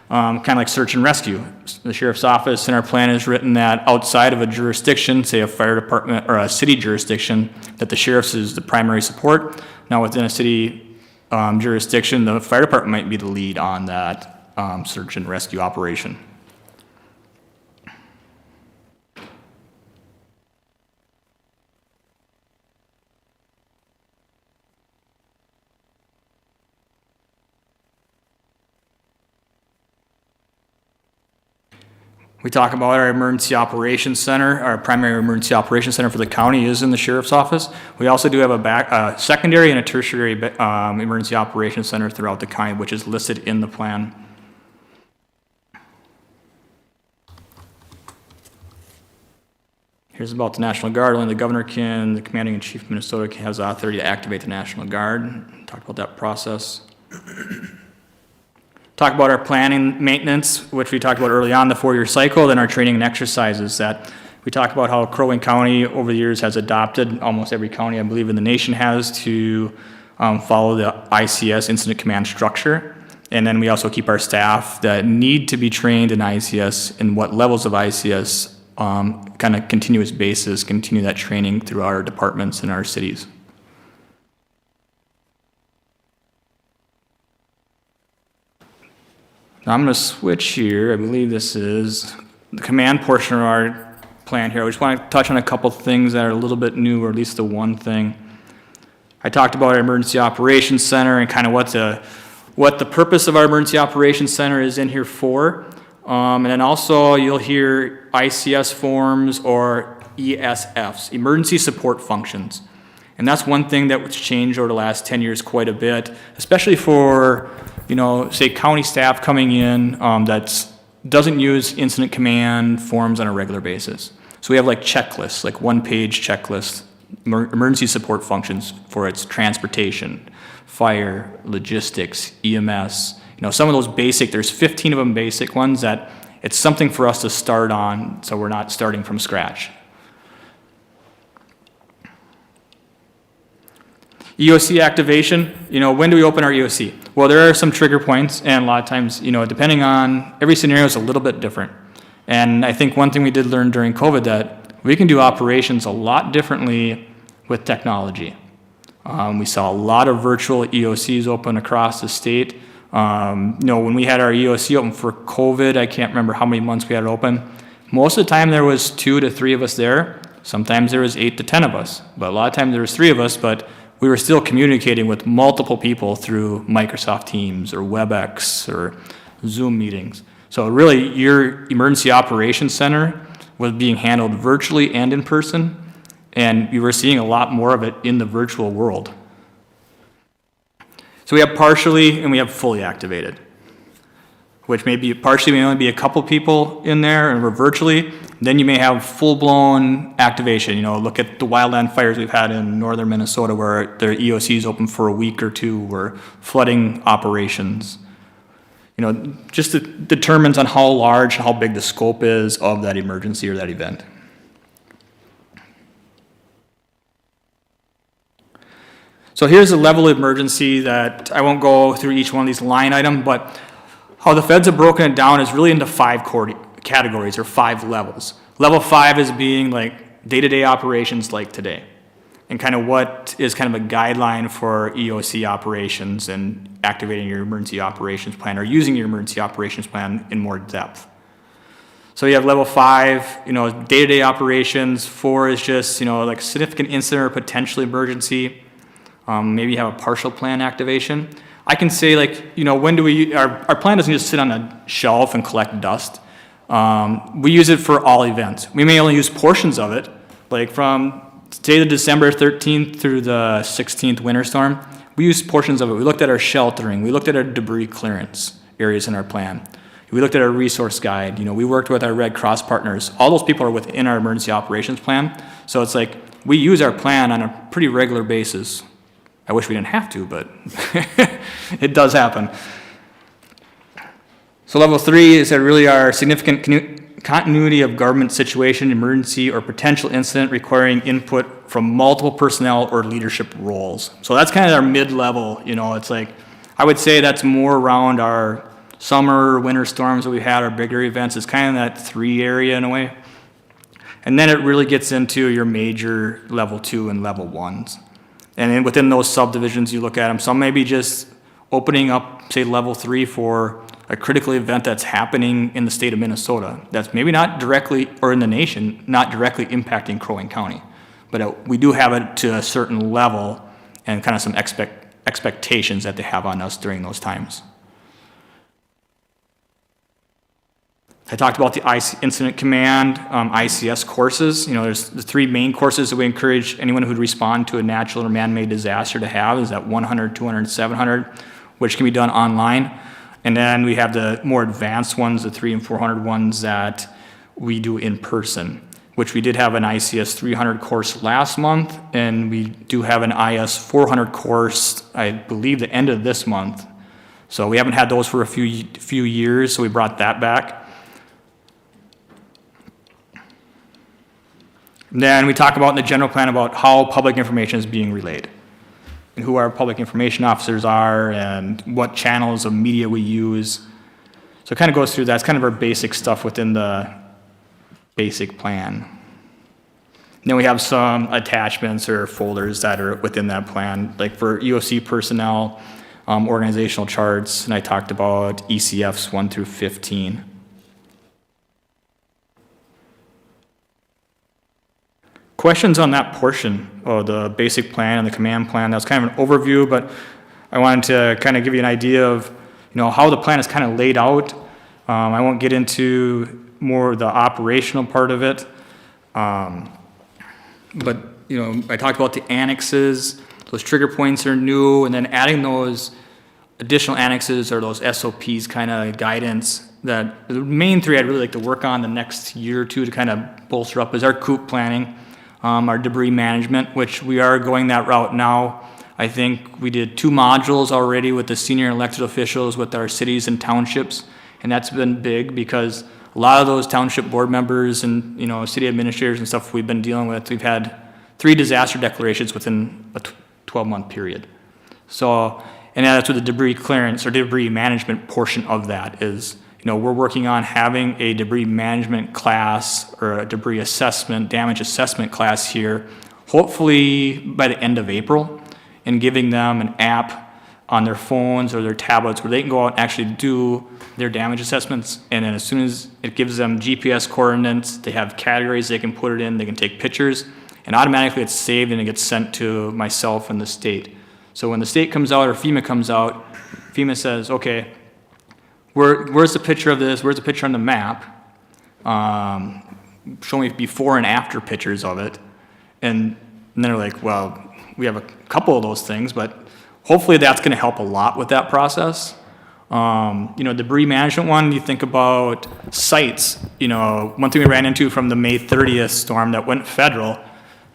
kind of like search and rescue. The sheriff's office in our plan has written that outside of a jurisdiction, say a fire department or a city jurisdiction, that the sheriff's is the primary support. Now within a city jurisdiction, the fire department might be the lead on that search and rescue operation. We talk about our emergency operations center. Our primary emergency operations center for the county is in the sheriff's office. We also do have a secondary and a tertiary emergency operations center throughout the county, which is listed in the plan. Here's about the National Guard. Only the governor can, the commanding in chief of Minnesota has authority to activate the National Guard. Talked about that process. Talk about our planning maintenance, which we talked about early on, the 4-year cycle, then our training and exercises that we talked about how Crow Wing County over the years has adopted, almost every county I believe in the nation has, to follow the ICS incident command structure. And then we also keep our staff that need to be trained in ICS and what levels of ICS kind of continuous basis, continue that training through our departments in our cities. Now I'm going to switch here. I believe this is the command portion of our plan here. I just want to touch on a couple things that are a little bit new, or at least the one thing. I talked about our Emergency Operations Center and kind of what the purpose of our Emergency Operations Center is in here for. And then also you'll hear ICS forms or ESFs, Emergency Support Functions. And that's one thing that was changed over the last 10 years quite a bit, especially for, say county staff coming in that doesn't use incident command forms on a regular basis. So we have like checklists, like one-page checklists, emergency support functions for its transportation, fire, logistics, EMS. Some of those basic, there's 15 of them basic ones that it's something for us to start on so we're not starting from scratch. EOC activation, when do we open our EOC? Well, there are some trigger points, and a lot of times, depending on, every scenario is a little bit different. And I think one thing we did learn during COVID that we can do operations a lot differently with technology. We saw a lot of virtual EOCs open across the state. When we had our EOC open for COVID, I can't remember how many months we had it open. Most of the time there was 2 to 3 of us there. Sometimes there was 8 to 10 of us, but a lot of times there was 3 of us, but we were still communicating with multiple people through Microsoft Teams or WebEx or Zoom meetings. So really, your emergency operations center was being handled virtually and in person, and you were seeing a lot more of it in the virtual world. So we have partially and we have fully activated, which may be partially may only be a couple people in there and we're virtually. Then you may have full-blown activation. Look at the wildland fires we've had in northern Minnesota where their EOC is open for a week or 2, or flooding operations. Just it determines on how large, how big the scope is of that emergency or that event. So here's the level of emergency that I won't go through each one of these line items, but how the feds have broken it down is really into 5 categories or 5 levels. Level 5 is being like day-to-day operations like today, and kind of what is kind of a guideline for EOC operations and activating your emergency operations plan or using your emergency operations plan in more depth. So you have level 5, day-to-day operations. 4 is just, like significant incident or potential emergency. Maybe you have a partial plan activation. I can say when do we, our plan doesn't just sit on a shelf and collect dust. We use it for all events. We may only use portions of it, like from say the December 13th through the 16th winter storm. We used portions of it. We looked at our sheltering. We looked at our debris clearance areas in our plan. We looked at our resource guide, we worked with our Red Cross partners. All those people are within our emergency operations plan. So it's like, we use our plan on a pretty regular basis. I wish we didn't have to, but it does happen. So level 3 is that really our significant continuity of government situation, emergency, or potential incident requiring input from multiple personnel or leadership roles. So that's kind of our mid-level, it's like, I would say that's more around our summer, winter storms that we had, our bigger events. It's kind of that 3 area in a way. And then it really gets into your major level 2 and level 1s. And then within those subdivisions, you look at them, some may be just opening up, say, level 3 for a critical event that's happening in the state of Minnesota. That's maybe not directly, or in the nation, not directly impacting Crow Wing County. But we do have it to a certain level and kind of some expectations that they have on us during those times. I talked about the Incident Command, ICS courses. There's the 3 main courses that we encourage anyone who'd respond to a natural or man-made disaster to have is that 100, 200, 700, which can be done online. And then we have the more advanced ones, the 300 and 400 ones that we do in person, which we did have an ICS 300 course last month, and we do have an IS 400 course, I believe, the end of this month. So we haven't had those for a few years, so we brought that back. Then we talk about in the general plan about how public information is being relayed and who our public information officers are and what channels of media we use. So it kind of goes through that. It's kind of our basic stuff within the basic plan. And then we have some attachments or folders that are within that plan, like for EOC personnel, organizational charts, and I talked about ECFs 1 through 15. Questions on that portion of the basic plan and the command plan? That's kind of an overview, but I wanted to kind of give you an idea of, how the plan is kind of laid out. I won't get into more of the operational part of it. But, I talked about the annexes. Those trigger points are new, and then adding those additional annexes or those SOPs kind of guidance. That the main 3 I'd really like to work on the next year or 2 to kind of bolster up is our COOP planning, our debris management, which we are going that route now. I think we did 2 modules already with the senior elected officials with our cities and townships, and that's been big because a lot of those township board members and city administrators and stuff we've been dealing with, we've had 3 disaster declarations within a 12-month period. So, and that's with the debris clearance or debris management portion of that is, we're working on having a debris management class or a debris assessment, damage assessment class here, hopefully by the end of April, and giving them an app on their phones or their tablets where they can go out and actually do their damage assessments. And then as soon as it gives them GPS coordinates, they have categories they can put it in, they can take pictures, and automatically it's saved and it gets sent to myself and the state. So when the state comes out or FEMA comes out, FEMA says, okay, where's the picture of this? Where's the picture on the map? Show me before and after pictures of it. And then they're like, well, we have a couple of those things, but hopefully that's going to help a lot with that process. Debris management one, you think about sites. One thing we ran into from the May 30th storm that went federal,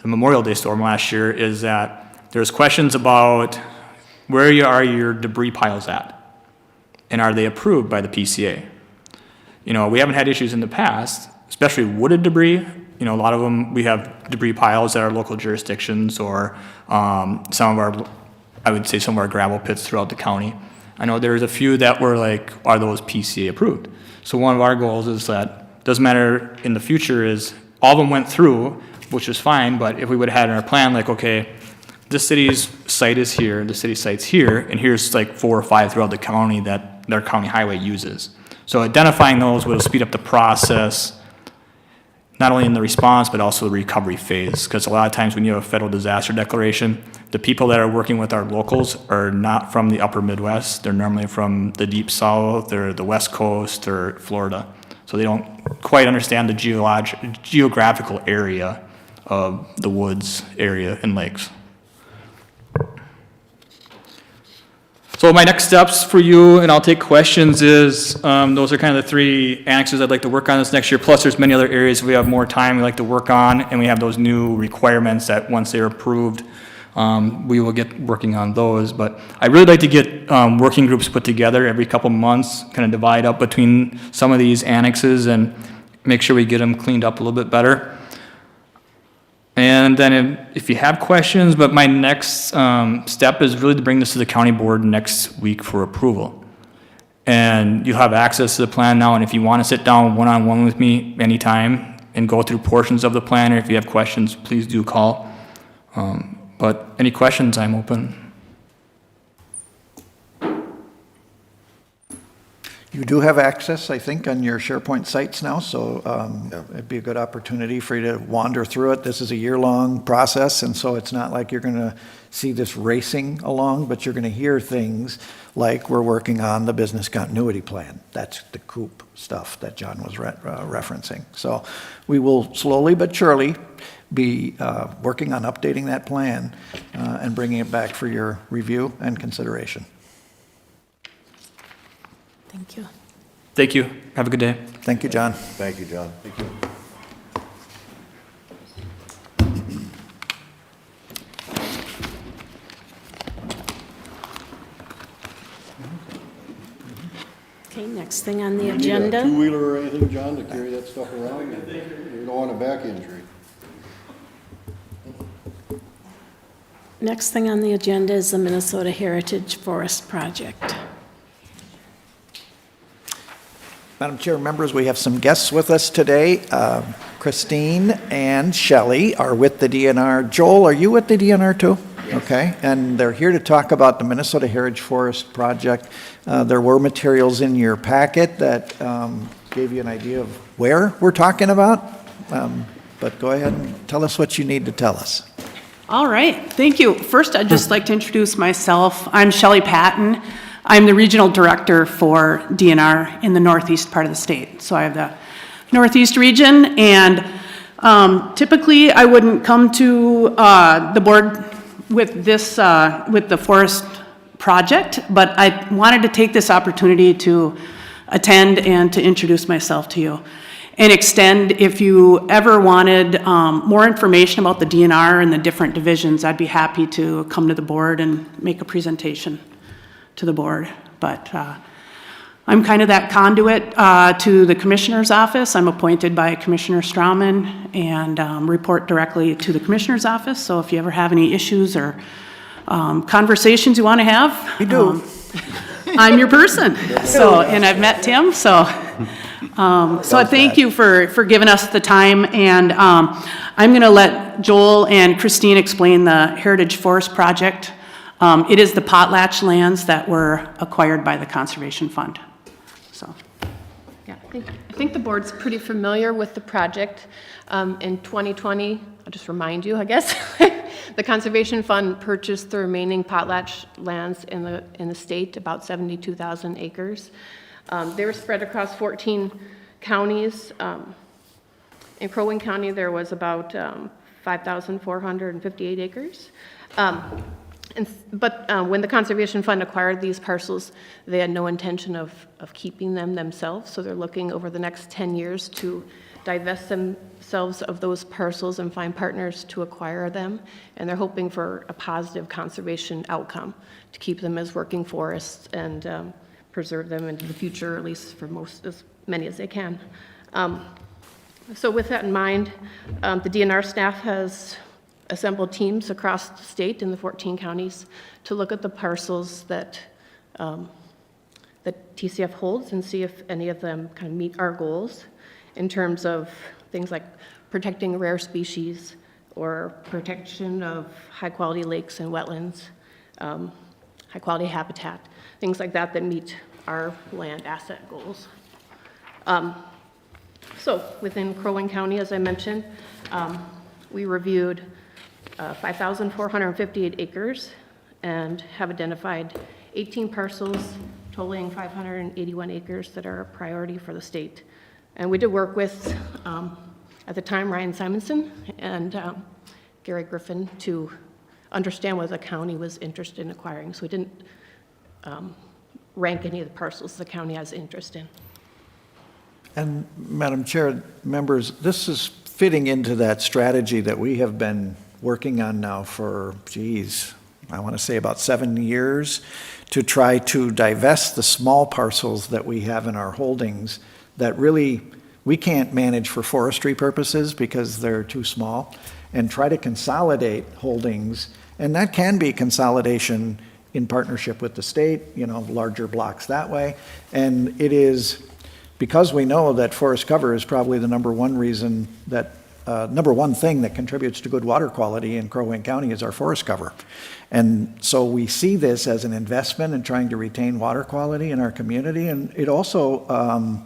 the Memorial Day storm last year, is that there's questions about where are your debris piles at? And are they approved by the PCA? We haven't had issues in the past, especially wooded debris. A lot of them, we have debris piles at our local jurisdictions or some of our gravel pits throughout the county. I know there's a few that were like, are those PCA approved? So one of our goals is that doesn't matter in the future is all of them went through, which is fine, but if we would have had in our plan, like, okay, this city's site is here, the city site's here, and here's like 4 or 5 throughout the county that their county highway uses. So identifying those will speed up the process, not only in the response, but also the recovery phase. Because a lot of times when you have a federal disaster declaration, the people that are working with our locals are not from the upper Midwest. They're normally from the deep south or the West Coast or Florida. So they don't quite understand the geographical area of the woods area and lakes. So my next steps for you, and I'll take questions, is those are kind of the three annexes I'd like to work on this next year. Plus, there's many other areas we have more time we like to work on, and we have those new requirements that once they're approved, we will get working on those. But I'd really like to get working groups put together every couple months, kind of divide up between some of these annexes and make sure we get them cleaned up a little bit better. And then if you have questions, but my next step is really to bring this to the county board next week for approval. And you'll have access to the plan now, and if you want to sit down one-on-one with me anytime and go through portions of the plan, or if you have questions, please do call. But any questions, I'm open. You do have access, I think, on your SharePoint sites now, so it'd be a good opportunity for you to wander through it. This is a year-long process, and so it's not like you're going to see this racing along, but you're going to hear things like we're working on the business continuity plan. That's the COOP stuff that John was referencing. So we will slowly but surely be working on updating that plan and bringing it back for your review and consideration. Thank you. Thank you. Have a good day. Thank you, John. Thank you, John. Thank you. Okay, next thing on the You need a agenda. two-wheeler or anything, John, to carry that stuff around? You don't want a back injury. Next thing on the agenda is the Minnesota Heritage Forest Project. Madam Chair, members, we have some guests with us today. Christine and Shelley are with the DNR. Joel, are you with the DNR too? Yes. Okay, and they're here to talk about the Minnesota Heritage Forest Project. There were materials in your packet that gave you an idea of where we're talking about, but go ahead and tell us what you need to tell us. All right, thank you. First, I'd just like to introduce myself. I'm Shelley Patton. I'm the regional director for DNR in the northeast part of the state. So I have the northeast region, and typically I wouldn't come to the board with this, with the forest project, but I wanted to take this opportunity to attend and to introduce myself to you. And extend, if you ever wanted more information about the DNR and the different divisions, I'd be happy to come to the board and make a presentation to the board. But I'm kind of that conduit to the commissioner's office. I'm appointed by Commissioner Strawman and report directly to the commissioner's office. So if you ever have any issues or conversations you want to have, You do. I'm your person. So, and I've met Tim, so. So I thank you for giving us the time, and I'm going to let Joel and Christine explain the Heritage Forest Project. It is the potlatch lands that were acquired by the Conservation Fund. So, Yeah, I think the board's pretty familiar with the project. In 2020, I'll just remind you, I guess, the Conservation Fund purchased the remaining potlatch lands in the state, about 72,000 acres. They were spread across 14 counties. In Crow Wing County, there was about 5,458 acres. But when the Conservation Fund acquired these parcels, they had no intention of keeping them themselves, so they're looking over the next 10 years to divest themselves of those parcels and find partners to acquire them, and they're hoping for a positive conservation outcome to keep them as working forests and preserve them into the future, at least for as many as they can. So with that in mind, the DNR staff has assembled teams across the state in the 14 counties to look at the parcels that TCF holds and see if any of them kind of meet our goals in terms of things like protecting rare species or protection of high-quality lakes and wetlands, high-quality habitat, things like that that meet our land asset goals. So within Crow Wing County, as I mentioned, we reviewed 5,458 acres and have identified 18 parcels totaling 581 acres that are a priority for the state. And we did work with, at the time, Ryan Simonson and Gary Griffin to understand what the county was interested in acquiring. So we didn't rank any of the parcels the county has interest in. And Madam Chair, members, this is fitting into that strategy that we have been working on now for, I want to say about 7 years, to try to divest the small parcels that we have in our holdings that really we can't manage for forestry purposes because they're too small, and try to consolidate holdings. And that can be consolidation in partnership with the state, larger blocks that way. And it is because we know that forest cover is probably the number one reason that number one thing that contributes to good water quality in Crow Wing County is our forest cover. And so we see this as an investment in trying to retain water quality in our community. And it also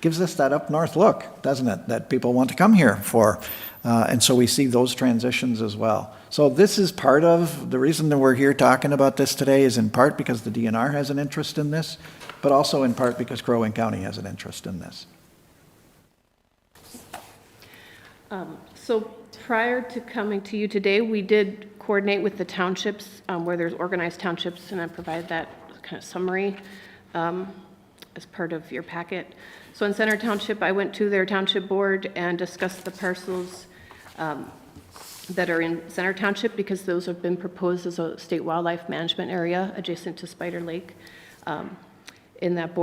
gives us that up north look, doesn't it, that people want to come here for. And so we see those transitions as well. So this is part of the reason that we're here talking about this today is in part because the DNR has an interest in this, but also in part because Crow Wing County has an interest in this. So prior to coming to you today, we did coordinate with the townships where there's organized townships, and I provided that kind of summary as part of your packet. So in Center Township, I went to their township board and discussed the parcels that are in Center Township because those have been proposed as a state wildlife management area adjacent to Spider Lake. In that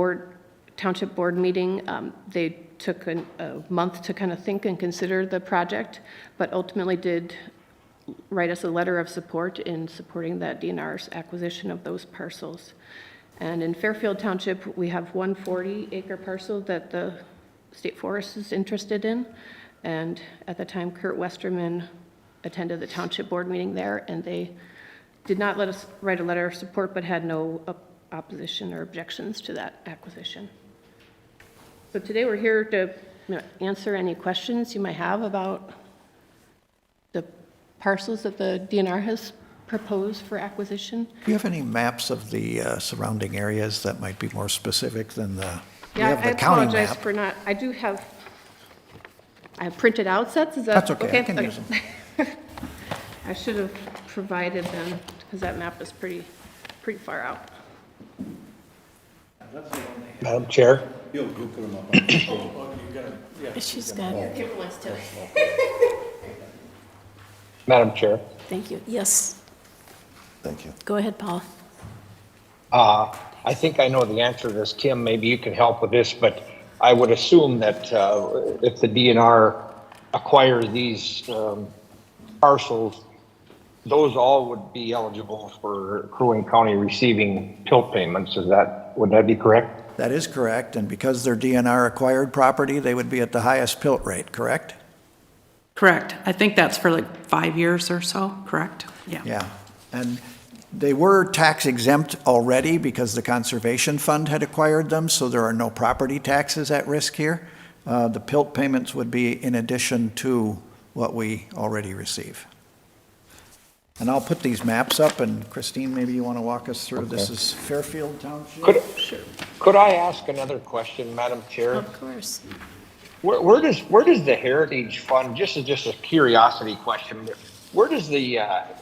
township board meeting, they took a month to kind of think and consider the project, but ultimately did write us a letter of support in supporting that DNR's acquisition of those parcels. And in Fairfield Township, we have 140-acre parcel that the State Forest is interested in. And at the time, Kurt Westerman attended the township board meeting there, and they did not let us write a letter of support, but had no opposition or objections to that acquisition. So today we're here to answer any questions you might have about the parcels that the DNR has proposed for acquisition. Do you have any maps of the surrounding areas that might be more specific than the, you Yeah, have I the county apologize map? for not, I have printed out sets, is that That's okay, I can use them. I should have provided them, because that map is pretty far out. Madam Chair? You'll go put them up on She's got, Madam Chair? thank you. Yes, Thank you. go ahead, Paul. I think I know the answer to this. Kim, maybe you can help with this, but I would assume that if the DNR acquires these parcels, those all would be eligible for Crow Wing County receiving tilt payments. Would that be correct? That is correct, and because they're DNR acquired property, they would be at the highest PILT rate, correct? Correct. I think that's for like 5 years or so, correct? Yeah. Yeah, and they were tax exempt already because the Conservation Fund had acquired them, so there are no property taxes at risk here. The PILT payments would be in addition to what we already receive. And I'll put these maps up, and Christine, maybe you want to walk us through. This is Fairfield Township. Could I ask another question, Madam Chair? Of course. Where does the Heritage Fund, just a curiosity question, where does the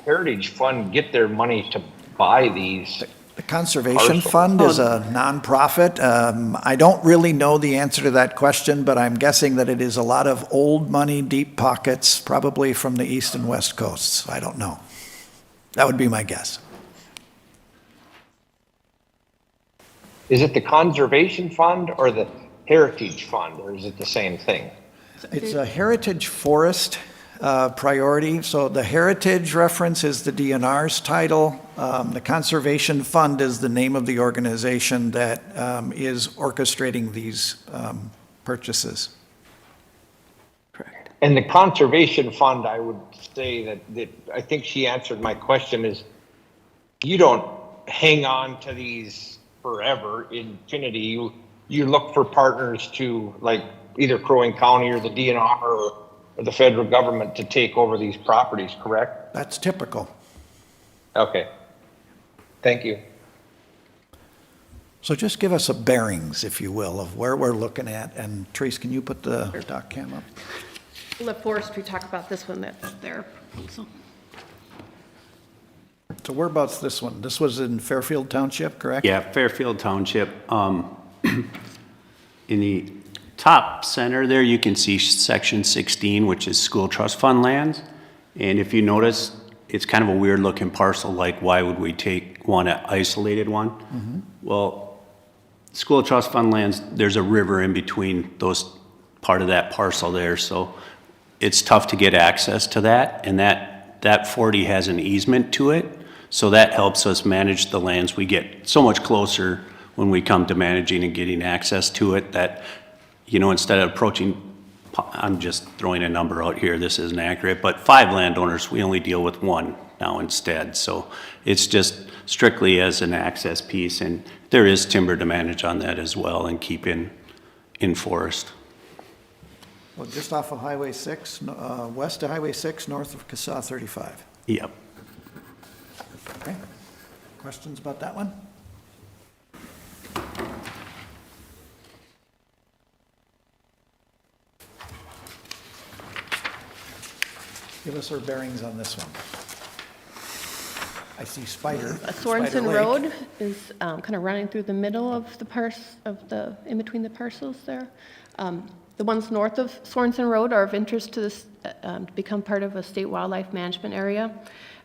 Heritage Fund get their money to buy these? The Conservation Parcel. Fund is a nonprofit. I don't really know the answer to that question, but I'm guessing that it is a lot of old money, deep pockets, probably from the east and west coasts. I don't know. That would be my guess. Is it the Conservation Fund or the Heritage Fund, or is it the same thing? It's a heritage forest priority. So the heritage reference is the DNR's title. The Conservation Fund is the name of the organization that is orchestrating these purchases. Correct. And the Conservation Fund, I would say that I think she answered my question, is you don't hang on to these forever, infinity. You look for partners to, like, either Crow Wing County or the DNR or the federal government to take over these properties, correct? That's typical. Okay. Thank you. So just give us a bearings, if you will, of where we're looking at. And Therese, can you put the doc cam up? Let forestry talk about this one, that's their proposal. So whereabouts this one? This was in Fairfield Township, correct? Yeah, Fairfield Township. In the top center there, you can see section 16, which is school trust fund lands. And if you notice, it's kind of a weird looking parcel, like why would we take one isolated one? Well, school trust fund lands, there's a river in between those, part of that parcel there, so it's tough to get access to that, and that 40 has an easement to it, so that helps us manage the lands. We get so much closer when we come to managing and getting access to it that, you know, instead of approaching, I'm just throwing a number out here, this isn't accurate, but 5 landowners, we only deal with 1 now instead. So it's just strictly as an access piece, and there is timber to manage on that as well and keep in forest. Well, just off of Highway 6, west of Highway 6, north of CASA 35. Yep. Okay. Questions about that one? Give us our bearings on this one. I see Spider. Sorensen Lake. Road is kind of running through the middle of in between the parcels there. The ones north of Sorensen Road are of interest to this, to become part of a state wildlife management area.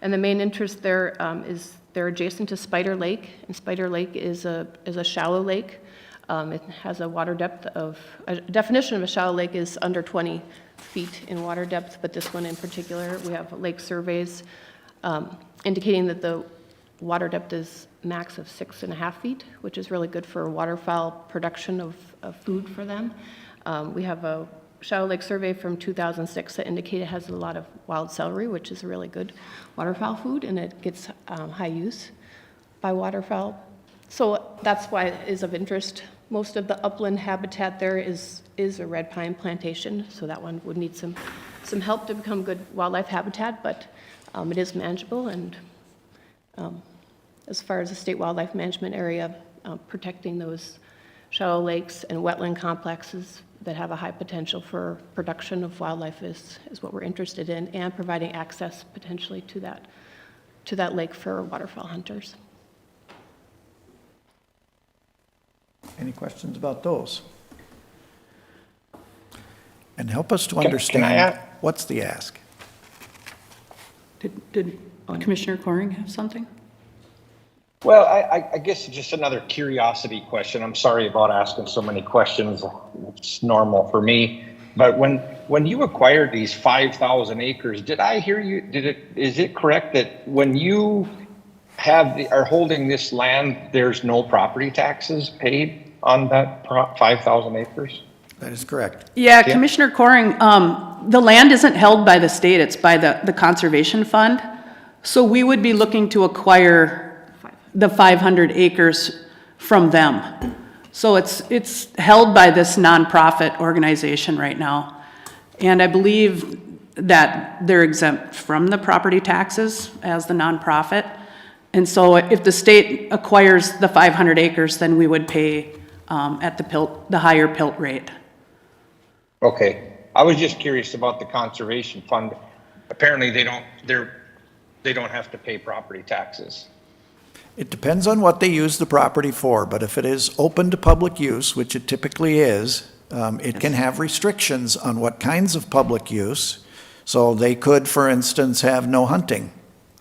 And the main interest there is they're adjacent to Spider Lake, and Spider Lake is a shallow lake. It has a water depth of, a definition of a shallow lake is under 20 feet in water depth, but this one in particular, we have lake surveys indicating that the water depth is max of 6.5 feet, which is really good for waterfowl production of food for them. We have a shallow lake survey from 2006 that indicated it has a lot of wild celery, which is a really good waterfowl food, and it gets high use by waterfowl. So that's why it is of interest. Most of the upland habitat there is a red pine plantation, so that one would need some help to become good wildlife habitat, but it is manageable, and as far as the state wildlife management area, protecting those shallow lakes and wetland complexes that have a high potential for production of wildlife is what we're interested in, and providing access potentially to that lake for waterfowl hunters. Any questions about those? And help us to understand, what's the ask? Did Commissioner Coring have something? Well, I guess just another curiosity question. I'm sorry about asking so many questions. It's normal for me. But when you acquired these 5,000 acres, did I hear you, is it correct that when you are holding this land, there's no property taxes paid on that 5,000 acres? That is correct. Yeah, Commissioner Coring, the land isn't held by the state, it's by the Conservation Fund. So we would be looking to acquire the 500 acres from them. So it's held by this nonprofit organization right now. And I believe that they're exempt from the property taxes as the nonprofit. And so if the state acquires the 500 acres, then we would pay at the higher PILT rate. Okay, I was just curious about the Conservation Fund. Apparently they don't have to pay property taxes. It depends on what they use the property for, but if it is open to public use, which it typically is, it can have restrictions on what kinds of public use. So they could, for instance, have no hunting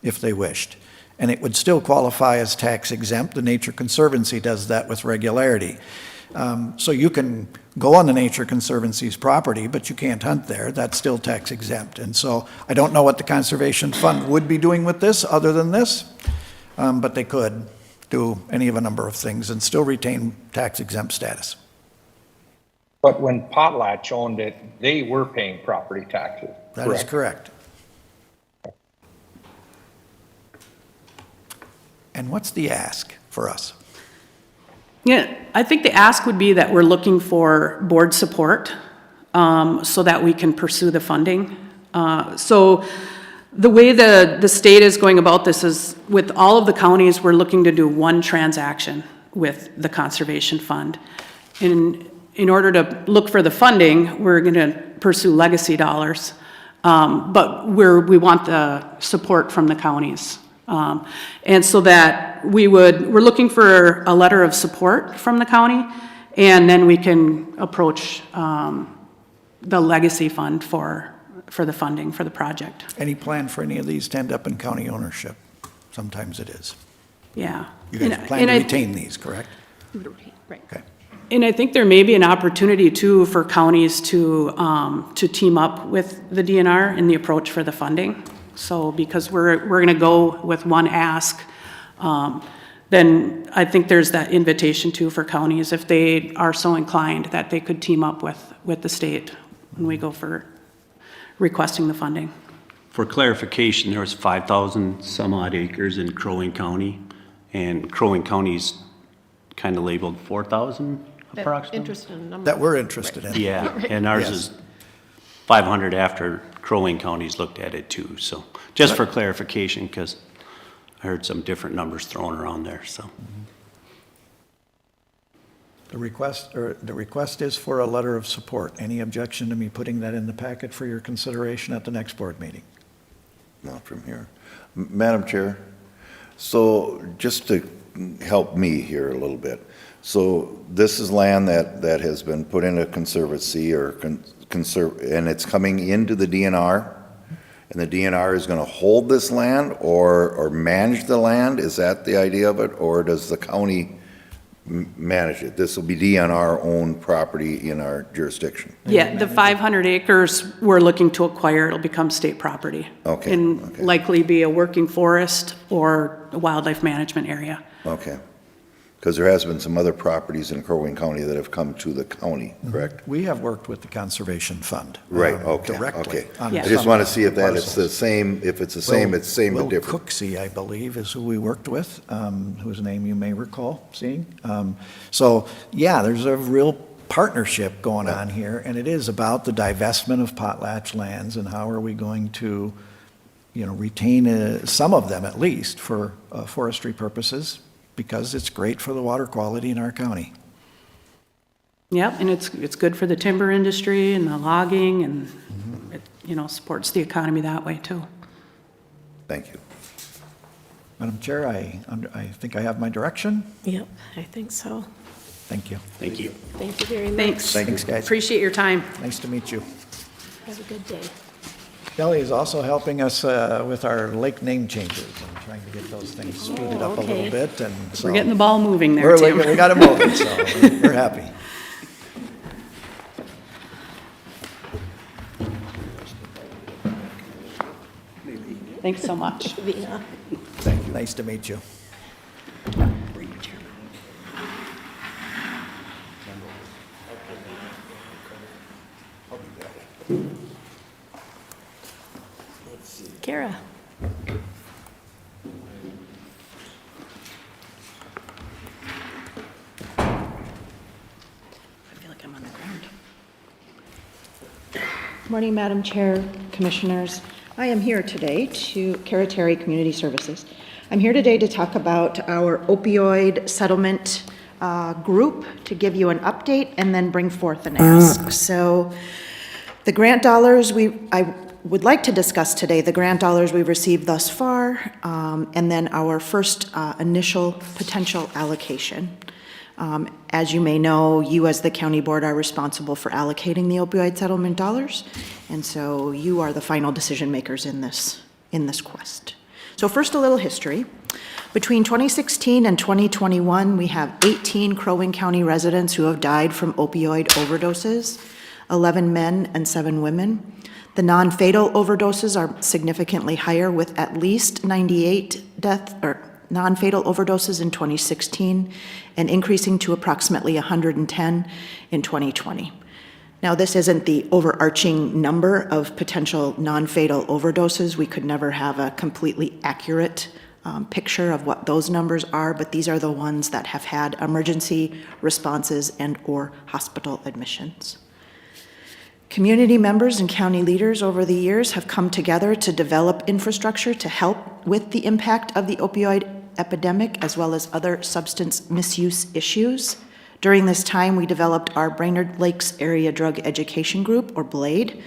if they wished, and it would still qualify as tax exempt. The Nature Conservancy does that with regularity. So you can go on the Nature Conservancy's property, but you can't hunt there. That's still tax exempt. And so I don't know what the Conservation Fund would be doing with this other than this. But they could do any of a number of things and still retain tax exempt status. But when Potlatch owned it, they were paying property taxes. That is correct. And what's the ask for us? Yeah, I think the ask would be that we're looking for board support so that we can pursue the funding. So the way the state is going about this is with all of the counties, we're looking to do one transaction with the Conservation Fund. In order to look for the funding, we're going to pursue legacy dollars, but we want the support from the counties And so that we're looking for a letter of support from the county, and then we can approach the legacy fund for the funding for the project. Any plan for any of these to end up in county ownership? Sometimes it is. Yeah. You guys plan to retain these, correct? Right. Okay. And I think there may be an opportunity too for counties to team up with the DNR in the approach for the funding. So because we're gonna go with one ask, then I think there's that invitation too for counties, if they are so inclined, that they could team up with the state when we go for requesting the funding. For clarification, there was 5,000 some odd acres in Crow Wing County, and Crow Wing County's kind of labeled 4,000 approximately. Interesting number. That we're interested in. Yeah, and ours Yes. is 500 after Crow Wing County's looked at it too, so, just for clarification, because I heard some different numbers thrown around there, so. The request is for a letter of support. Any objection to me putting that in the packet for your consideration at the next board meeting? Not from here. Madam Chair, so just to help me here a little bit. So this is land that has been put into conservancy or and it's coming into the DNR? And the DNR is going to hold this land or manage the land? Is that the idea of it? Or does the county manage it? This will be DNR-owned property in our jurisdiction? Yeah, the 500 acres we're looking to acquire, it'll become state property. Okay, And okay. likely be a working forest or a wildlife management area. Okay. Because there has been some other properties in Crow Wing County that have come to the county, correct? We have worked with the Conservation Fund. Right, okay, Directly. okay. on Yeah. I just some want to see if that is parcels. the same, if it's the same, it's same but Will different. Cooksey, I believe, is who we worked with, whose name you may recall seeing. So, yeah, there's a real partnership going on here, and it is about the divestment of potlatch lands and how are we going to, retain some of them at least for forestry purposes, because it's great for the water quality in our county. Yep, and it's good for the timber industry and the logging, and it, supports the economy that way too. Thank you. Madam Chair, I think I have my direction. Yep, I think so. Thank you. Thank you. Thank you very much. Thanks. Thanks, guys. Appreciate your time. Nice to meet you. Have a good day. Kelly is also helping us with our lake name changes and trying to get those things speeded up a little okay. bit, and so. We're getting the ball moving there, Tim. We got it moving, so we're happy. Thanks so much. Yeah. Thank you. Nice to meet you. Kara. I feel like I'm on the ground. Morning, Madam Chair, Commissioners. I am here today Kara Terry, Community Services. I'm here today to talk about our opioid settlement group, to give you an update and then bring forth an ask. So the grant dollars I would like to discuss today, the grant dollars we've received thus far, and then our first initial potential allocation. As you may know, you as the county board are responsible for allocating the opioid settlement dollars, and so you are the final decision makers in this quest. So first, a little history. Between 2016 and 2021, we have 18 Crow Wing County residents who have died from opioid overdoses, 11 men and 7 women. The non-fatal overdoses are significantly higher, with at least 98 non-fatal overdoses in 2016 and increasing to approximately 110 in 2020. Now, this isn't the overarching number of potential non-fatal overdoses. We could never have a completely accurate picture of what those numbers are, but these are the ones that have had emergency responses and/or hospital admissions. Community members and county leaders over the years have come together to develop infrastructure to help with the impact of the opioid epidemic, as well as other substance misuse issues. During this time, we developed our Brainerd Lakes Area Drug Education Group, or BLADE.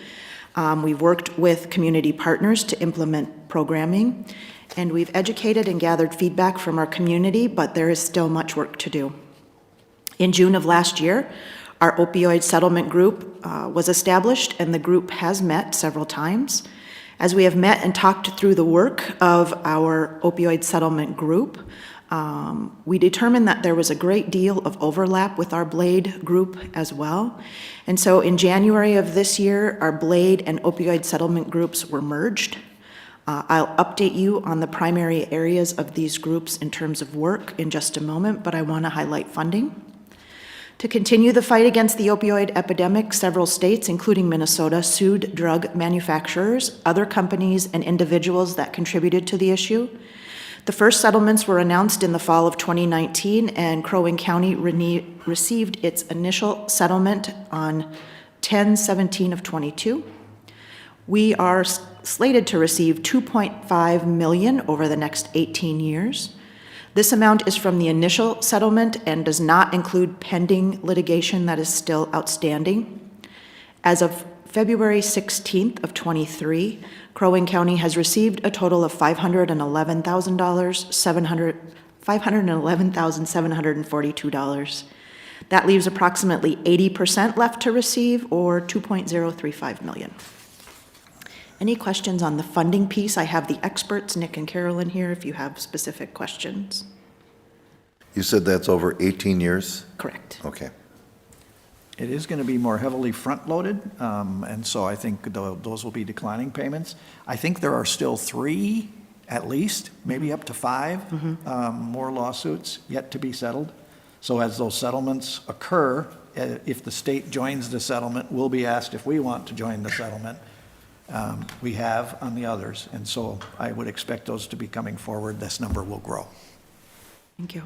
We've worked with community partners to implement programming, and we've educated and gathered feedback from our community, but there is still much work to do. In June of last year, our opioid settlement group was established, and the group has met several times. As we have met and talked through the work of our opioid settlement group, we determined that there was a great deal of overlap with our BLADE group as well. And so in January of this year, our BLADE and opioid settlement groups were merged. I'll update you on the primary areas of these groups in terms of work in just a moment, but I want to highlight funding. To continue the fight against the opioid epidemic, several states, including Minnesota, sued drug manufacturers, other companies, and individuals that contributed to the issue. The first settlements were announced in the fall of 2019, and Crow Wing County received its initial settlement on 10/17 of 22. We are slated to receive $2.5 million over the next 18 years. This amount is from the initial settlement and does not include pending litigation that is still outstanding. As of February 16th of 23, Crow Wing County has received a total of $511,742. That leaves approximately 80% left to receive, or $2.035 million. Any questions on the funding piece? I have the experts, Nick and Carolyn, here if you have specific questions. You said that's over 18 years? Correct. Okay. It is going to be more heavily front-loaded, and so I think those will be declining payments. I think there are still 3, at least, maybe up to 5 more lawsuits yet to be settled. So as those settlements occur, if the state joins the settlement, we'll be asked if we want to join the settlement. We have on the others, and so I would expect those to be coming forward. This number will grow. Thank you.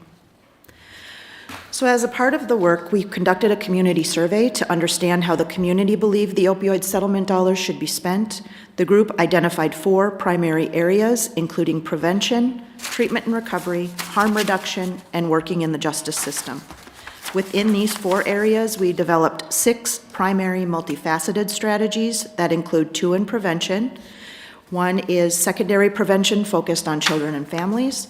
So as a part of the work, we conducted a community survey to understand how the community believed the opioid settlement dollars should be spent. The group identified 4 primary areas, including prevention, treatment and recovery, harm reduction, and working in the justice system. Within these 4 areas, we developed 6 primary multifaceted strategies that include 2 in prevention. One is secondary prevention focused on children and families.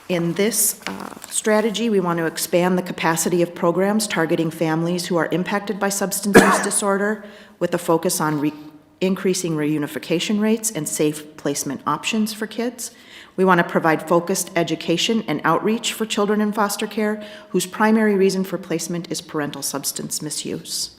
In this strategy, we want to expand the capacity of programs targeting families who are impacted by substance use disorder with a focus on increasing reunification rates and safe placement options for kids. We want to provide focused education and outreach for children in foster care whose primary reason for placement is parental substance misuse.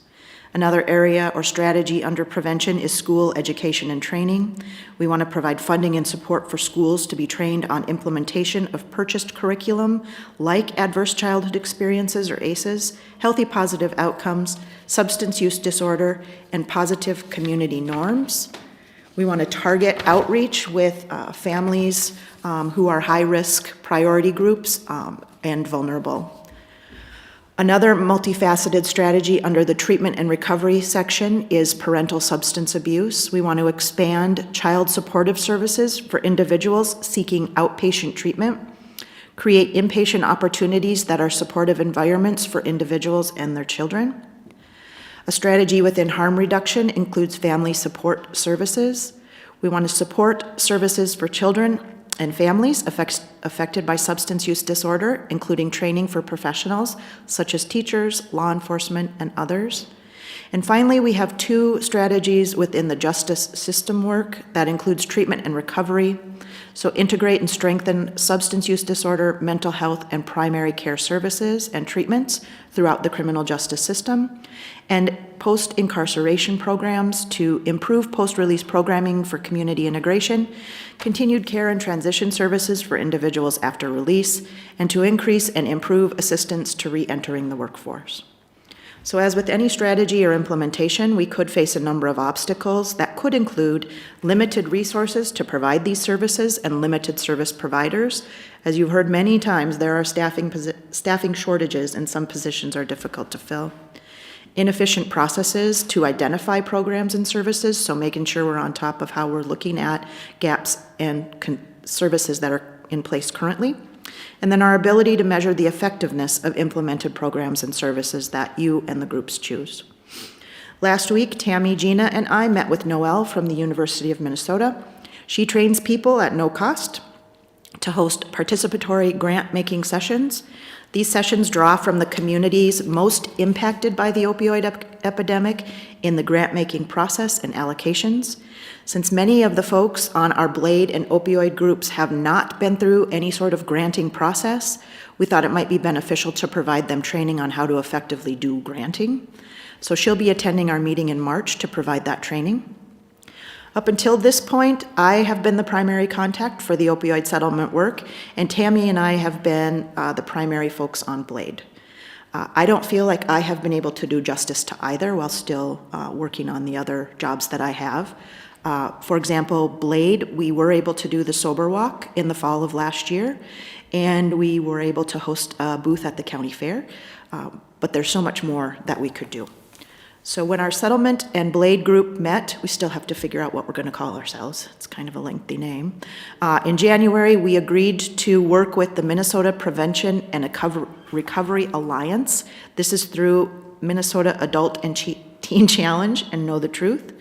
Another area or strategy under prevention is school education and training. We want to provide funding and support for schools to be trained on implementation of purchased curriculum like adverse childhood experiences or ACEs, healthy positive outcomes, substance use disorder, and positive community norms. We want to target outreach with families who are high-risk priority groups and vulnerable. Another multifaceted strategy under the treatment and recovery section is parental substance abuse. We want to expand child supportive services for individuals seeking outpatient treatment, create inpatient opportunities that are supportive environments for individuals and their children. A strategy within harm reduction includes family support services. We want to support services for children and families affected by substance use disorder, including training for professionals such as teachers, law enforcement, and others. And finally, we have 2 strategies within the justice system work that includes treatment and recovery. So integrate and strengthen substance use disorder, mental health, and primary care services and treatments throughout the criminal justice system, and post-incarceration programs to improve post-release programming for community integration, continued care and transition services for individuals after release, and to increase and improve assistance to re-entering the workforce. So as with any strategy or implementation, we could face a number of obstacles that could include limited resources to provide these services and limited service providers. As you've heard many times, there are staffing shortages and some positions are difficult to fill. Inefficient processes to identify programs and services, so making sure we're on top of how we're looking at gaps and services that are in place currently. And then our ability to measure the effectiveness of implemented programs and services that you and the groups choose. Last week, Tammy, Gina, and I met with Noelle from the University of Minnesota. She trains people at no cost to host participatory grant-making sessions. These sessions draw from the communities most impacted by the opioid epidemic in the grant-making process and allocations. Since many of the folks on our BLADE and opioid groups have not been through any sort of granting process, we thought it might be beneficial to provide them training on how to effectively do granting. So she'll be attending our meeting in March to provide that training. Up until this point, I have been the primary contact for the opioid settlement work, and Tammy and I have been the primary folks on BLADE. I don't feel like I have been able to do justice to either while still working on the other jobs that I have. For example, BLADE, we were able to do the Sober Walk in the fall of last year, and we were able to host a booth at the county fair, but there's so much more that we could do. So when our settlement and BLADE group met, we still have to figure out what we're going to call ourselves. It's kind of a lengthy name. In January, we agreed to work with the Minnesota Prevention and Recovery Alliance. This is through Minnesota Adult and Teen Challenge and Know the Truth.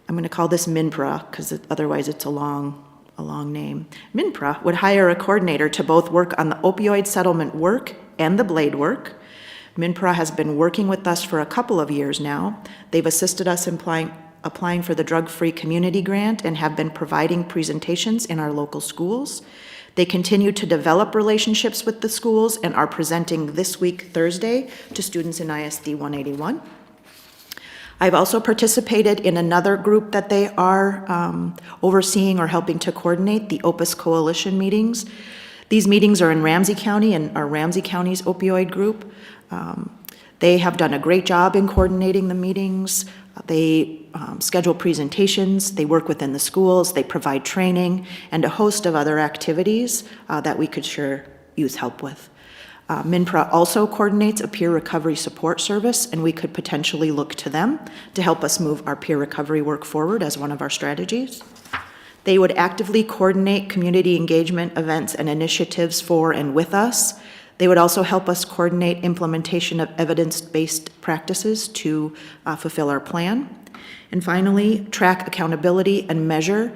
I'm going to call this MINPRA because otherwise it's a long name. MINPRA would hire a coordinator to both work on the opioid settlement work and the BLADE work. MINPRA has been working with us for a couple of years now. They've assisted us in applying for the Drug-Free Community Grant and have been providing presentations in our local schools. They continue to develop relationships with the schools and are presenting this week, Thursday, to students in ISD 181. I've also participated in another group that they are overseeing or helping to coordinate, the Opus Coalition meetings. These meetings are in Ramsey County and are Ramsey County's opioid group. They have done a great job in coordinating the meetings. They schedule presentations, they work within the schools, they provide training, and a host of other activities that we could sure use help with. MINPRA also coordinates a peer recovery support service, and we could potentially look to them to help us move our peer recovery work forward as one of our strategies. They would actively coordinate community engagement events and initiatives for and with us. They would also help us coordinate implementation of evidence-based practices to fulfill our plan. And finally, track accountability and measure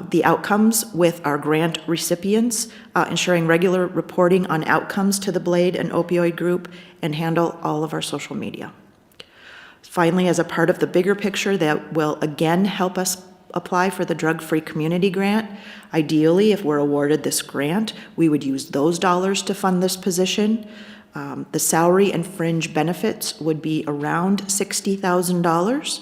the outcomes with our grant recipients, ensuring regular reporting on outcomes to the BLADE and opioid group, and handle all of our social media. Finally, as a part of the bigger picture that will again help us apply for the Drug-Free Community Grant, ideally, if we're awarded this grant, we would use those dollars to fund this position. The salary and fringe benefits would be around $60,000.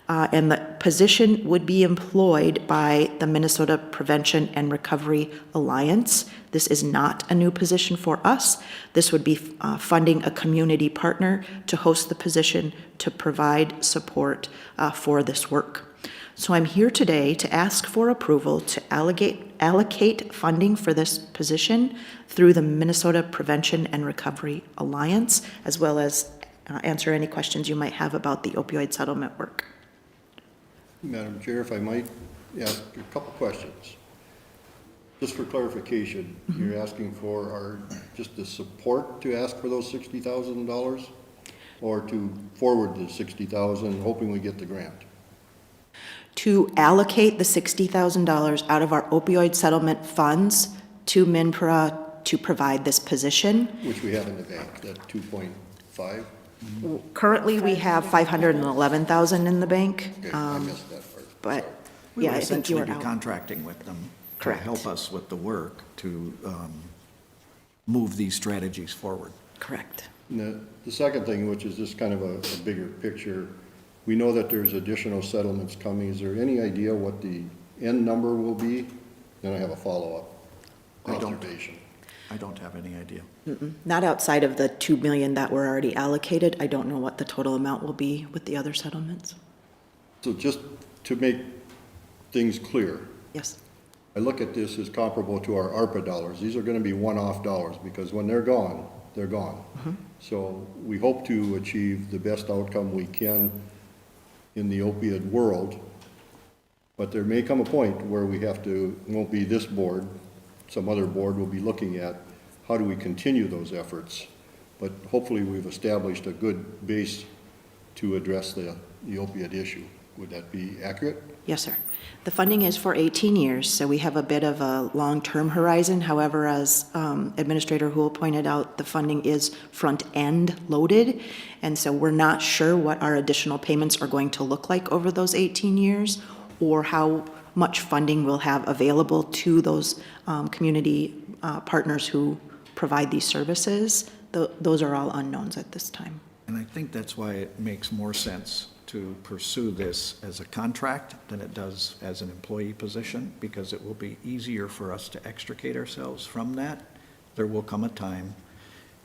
And the position would be employed by the Minnesota Prevention and Recovery Alliance. This is not a new position for us. This would be funding a community partner to host the position to provide support for this work. So I'm here today to ask for approval to allocate funding for this position through the Minnesota Prevention and Recovery Alliance, as well as answer any questions you might have about the opioid settlement work. Madam Chair, if I might ask a couple questions. Just for clarification, you're asking for just the support to ask for those $60,000 or to forward the $60,000 hoping we get the grant? To allocate the $60,000 out of our opioid settlement funds to MINPRA to provide this position. Which we have in the bank, that 2.5? Currently, we have $511,000 in the bank. Okay, I missed that part. But, We yeah, would I think you essentially were be out. contracting with them to Correct. help us with the work to move these strategies forward. Correct. And the second thing, which is just kind of a bigger picture, we know that there's additional settlements coming. Is there any idea what the end number will be? Then I have a follow-up observation. I don't have any idea. Not outside of the $2 million that were already allocated. I don't know what the total amount will be with the other settlements. So just to make things clear, Yes. I look at this as comparable to our ARPA dollars. These are going to be one-off dollars because when they're gone, they're gone. So we hope to achieve the best outcome we can in the opiate world, but there may come a point where we have to, it won't be this board, some other board will be looking at how do we continue those efforts. But hopefully we've established a good base to address the opiate issue. Would that be accurate? Yes, sir. The funding is for 18 years, so we have a bit of a long-term horizon. However, as Administrator Houle pointed out, the funding is front-end loaded, and so we're not sure what our additional payments are going to look like over those 18 years or how much funding we'll have available to those community partners who provide these services. Those are all unknowns at this time. And I think that's why it makes more sense to pursue this as a contract than it does as an employee position, because it will be easier for us to extricate ourselves from that. There will come a time.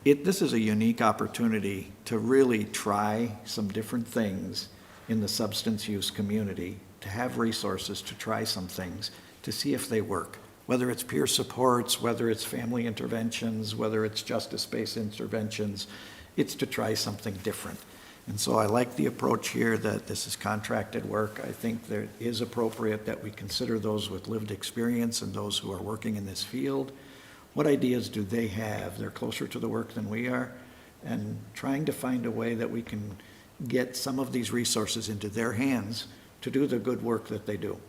This is a unique opportunity to really try some different things in the substance use community, to have resources to try some things, to see if they work. Whether it's peer supports, whether it's family interventions, whether it's justice-based interventions, it's to try something different. And so I like the approach here that this is contracted work. I think that it is appropriate that we consider those with lived experience and those who are working in this field. What ideas do they have? They're closer to the work than we are, and trying to find a way that we can get some of these resources into their hands to do the good work that they do,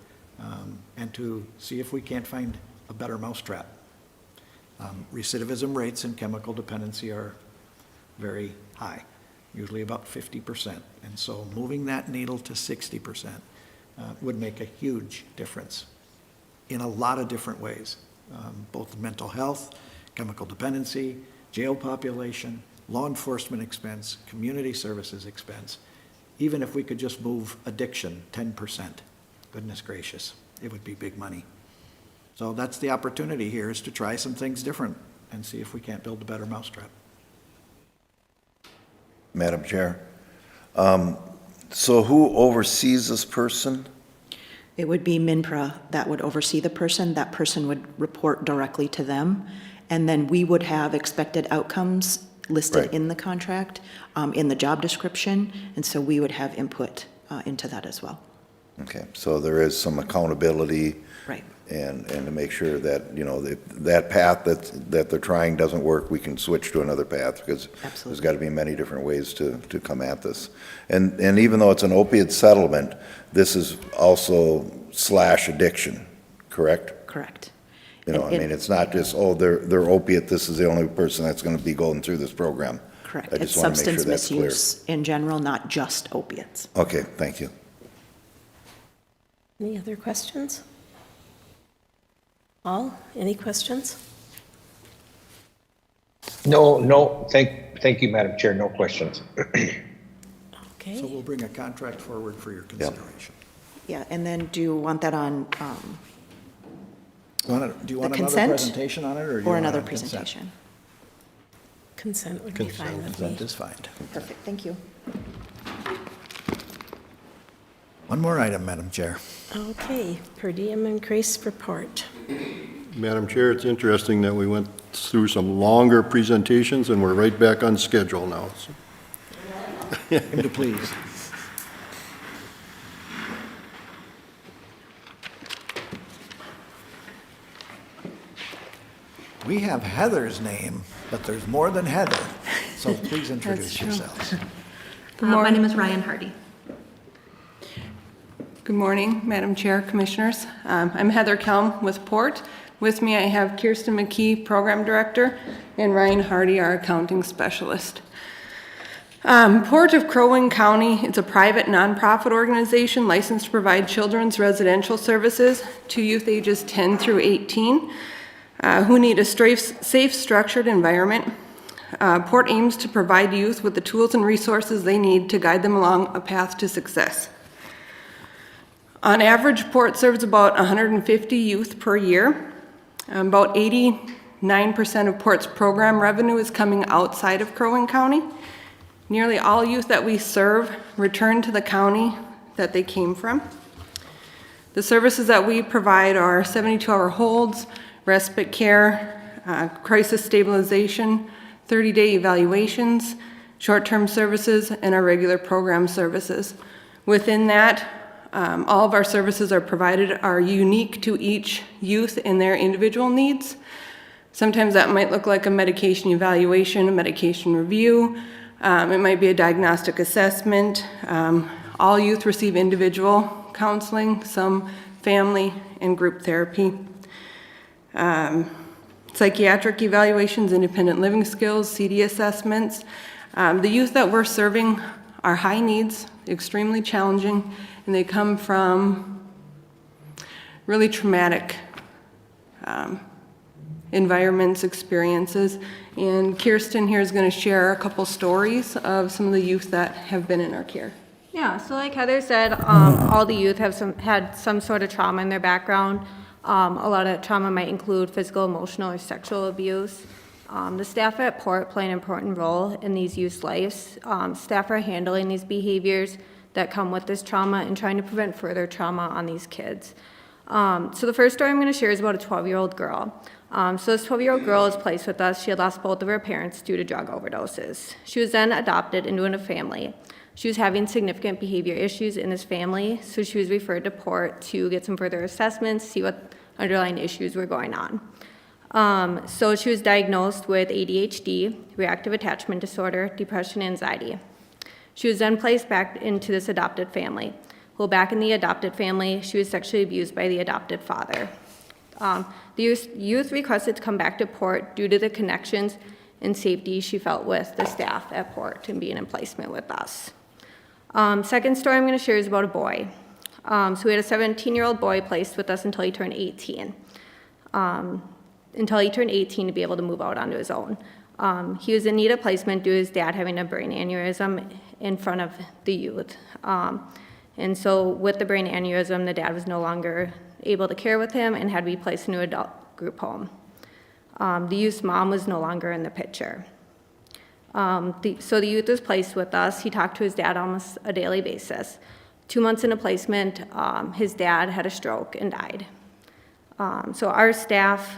and to see if we can't find a better mousetrap. Recidivism rates in chemical dependency are very high, usually about 50%. And so moving that needle to 60% would make a huge difference in a lot of different ways, both mental health, chemical dependency, jail population, law enforcement expense, community services expense. Even if we could just move addiction 10%, goodness gracious, it would be big money. So that's the opportunity here, is to try some things different and see if we can't build a better mousetrap. Madam Chair, so who oversees this person? It would be MINPRA that would oversee the person. That person would report directly to them. And then we would have expected outcomes listed Right. in the contract, in the job description. And so we would have input into that as well. Okay, so there is some accountability. Right. And to make sure that, you know, that path that they're trying doesn't work, we can switch to another path, because there's got to be many different ways to come at this. And even though it's an opiate settlement, this is also / addiction, correct? Correct. You know, I mean, it's not just, oh, they're opiate, this is the only person that's going to be going through this program. Correct. I It's just want to make substance sure that's clear. misuse in general, not just opiates. Okay, thank you. Any other questions? All, any questions? No, thank you, Madam Chair, no questions. Okay. So we'll bring a contract forward for your consideration. Yeah, and then do you want that on, Do you want The another consent presentation on it, or do you or want another it on consent? presentation? Consent would be fine with me. Consent is fine. Perfect, thank you. One more item, Madam Chair. Okay, per diem increase report. Madam Chair, it's interesting that we went through some longer presentations and we're right back on schedule now. So- Him to please. We have Heather's name, but there's more than Heather, so please introduce true. yourselves. My name is Ryan Hardy. Good morning, Madam Chair, Commissioners. I'm Heather Kelm with Port. With me, I have Kirsten McKee, Program Director, and Ryan Hardy, our Accounting Specialist. Port of Crow Wing County, it's a private nonprofit organization licensed to provide children's residential services to youth ages 10 through 18 who need a safe, structured environment. Port aims to provide youth with the tools and resources they need to guide them along a path to success. On average, Port serves about 150 youth per year. About 89% of Port's program revenue is coming outside of Crow Wing County. Nearly all youth that we serve return to the county that they came from. The services that we provide are 72-hour holds, respite care, crisis stabilization, 30-day evaluations, short-term services, and our regular program services. Within that, all of our services are unique to each youth and their individual needs. Sometimes that might look like a medication evaluation, a medication review, It might be a diagnostic assessment. All youth receive individual counseling, some family and group therapy. Psychiatric evaluations, independent living skills, CD assessments. The youth that we're serving are high needs, extremely challenging, and they come from really traumatic environments, experiences. And Kirsten here is going to share a couple stories of some of the youth that have been in our care. Yeah, so like Heather said, all the youth have had some sort of trauma in their background. A lot of trauma might include physical, emotional, or sexual abuse. The staff at Port play an important role in these youth's lives. Staff are handling these behaviors that come with this trauma and trying to prevent further trauma on these kids. So the first story I'm going to share is about a 12-year-old girl. So this 12-year-old girl is placed with us. She had lost both of her parents due to drug overdoses. She was then adopted into a family. She was having significant behavior issues in this family, so she was referred to Port to get some further assessments, see what underlying issues were going on. So she was diagnosed with ADHD, reactive attachment disorder, depression, and anxiety. She was then placed back into this adopted family. Well, back in the adopted family, she was sexually abused by the adopted father. The youth requested to come back to Port due to the connections and safety she felt with the staff at Port and being in placement with us. Second story I'm going to share is about a boy. So we had a 17-year-old boy placed with us until he turned 18. Until he turned 18 to be able to move out on his own. He was in need of placement due to his dad having a brain aneurysm in front of the youth. And so with the brain aneurysm, the dad was no longer able to care with him and had to be placed in an adult group home. The youth's mom was no longer in the picture. So the youth was placed with us. He talked to his dad almost a daily basis. 2 months into placement, his dad had a stroke and died. So our staff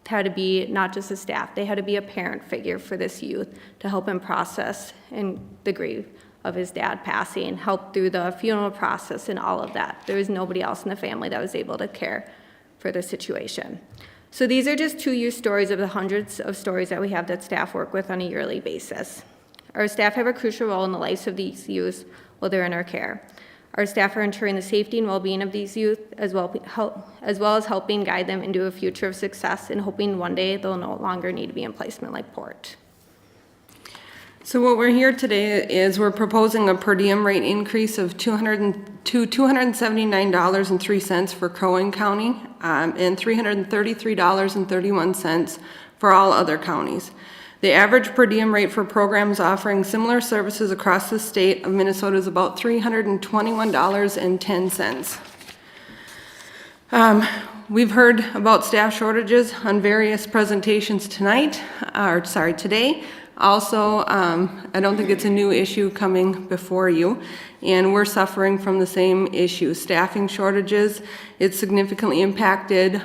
had to be not just a staff, they had to be a parent figure for this youth to help him process and the grief of his dad passing, help through the funeral process and all of that. There was nobody else in the family that was able to care for the situation. So these are just 2 youth stories of the hundreds of stories that we have that staff work with on a yearly basis. Our staff have a crucial role in the lives of these youth while they're in our care. Our staff are ensuring the safety and well-being of these youth, as well as helping guide them into a future of success and hoping one day they'll no longer need to be in placement like Port. So what we're here today is we're proposing a per diem rate increase of $279.03 for Crow Wing County and $333.31 for all other counties. The average per diem rate for programs offering similar services across the state of Minnesota is about $321.10. We've heard about staff shortages on various presentations today. Also, I don't think it's a new issue coming before you, and we're suffering from the same issue, staffing shortages. It's significantly impacted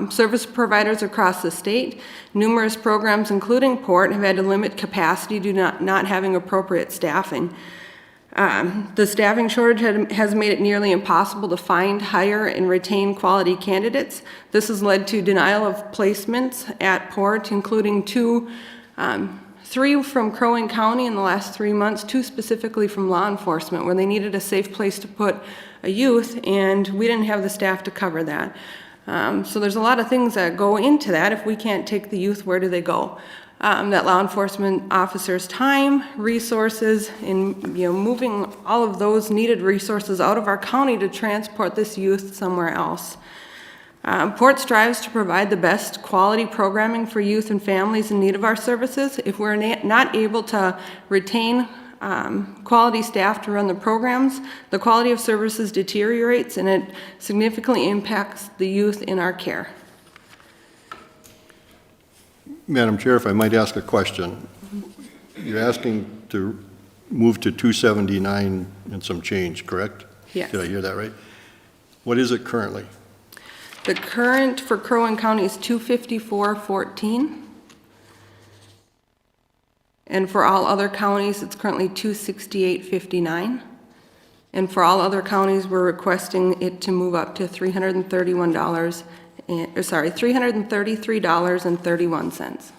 service providers across the state. Numerous programs, including Port, have had to limit capacity due to not having appropriate staffing. The staffing shortage has made it nearly impossible to find, hire, and retain quality candidates. This has led to denial of placements at Port, including 3 from Crow Wing County in the last 3 months, 2 specifically from law enforcement, where they needed a safe place to put a youth, and we didn't have the staff to cover that. So there's a lot of things that go into that. If we can't take the youth, where do they go? That law enforcement officers' time, resources, in moving all of those needed resources out of our county to transport this youth somewhere else. Port strives to provide the best quality programming for youth and families in need of our services. If we're not able to retain quality staff to run the programs, the quality of services deteriorates and it significantly impacts the youth in our care. Madam Chair, if I might ask a question. You're asking to move to 279 and some change, correct? Yes. Did I hear that right? What is it currently? The current for Crow Wing County is $254.14. And for all other counties, it's currently $268.59. And for all other counties, we're requesting it to move up to $333.31.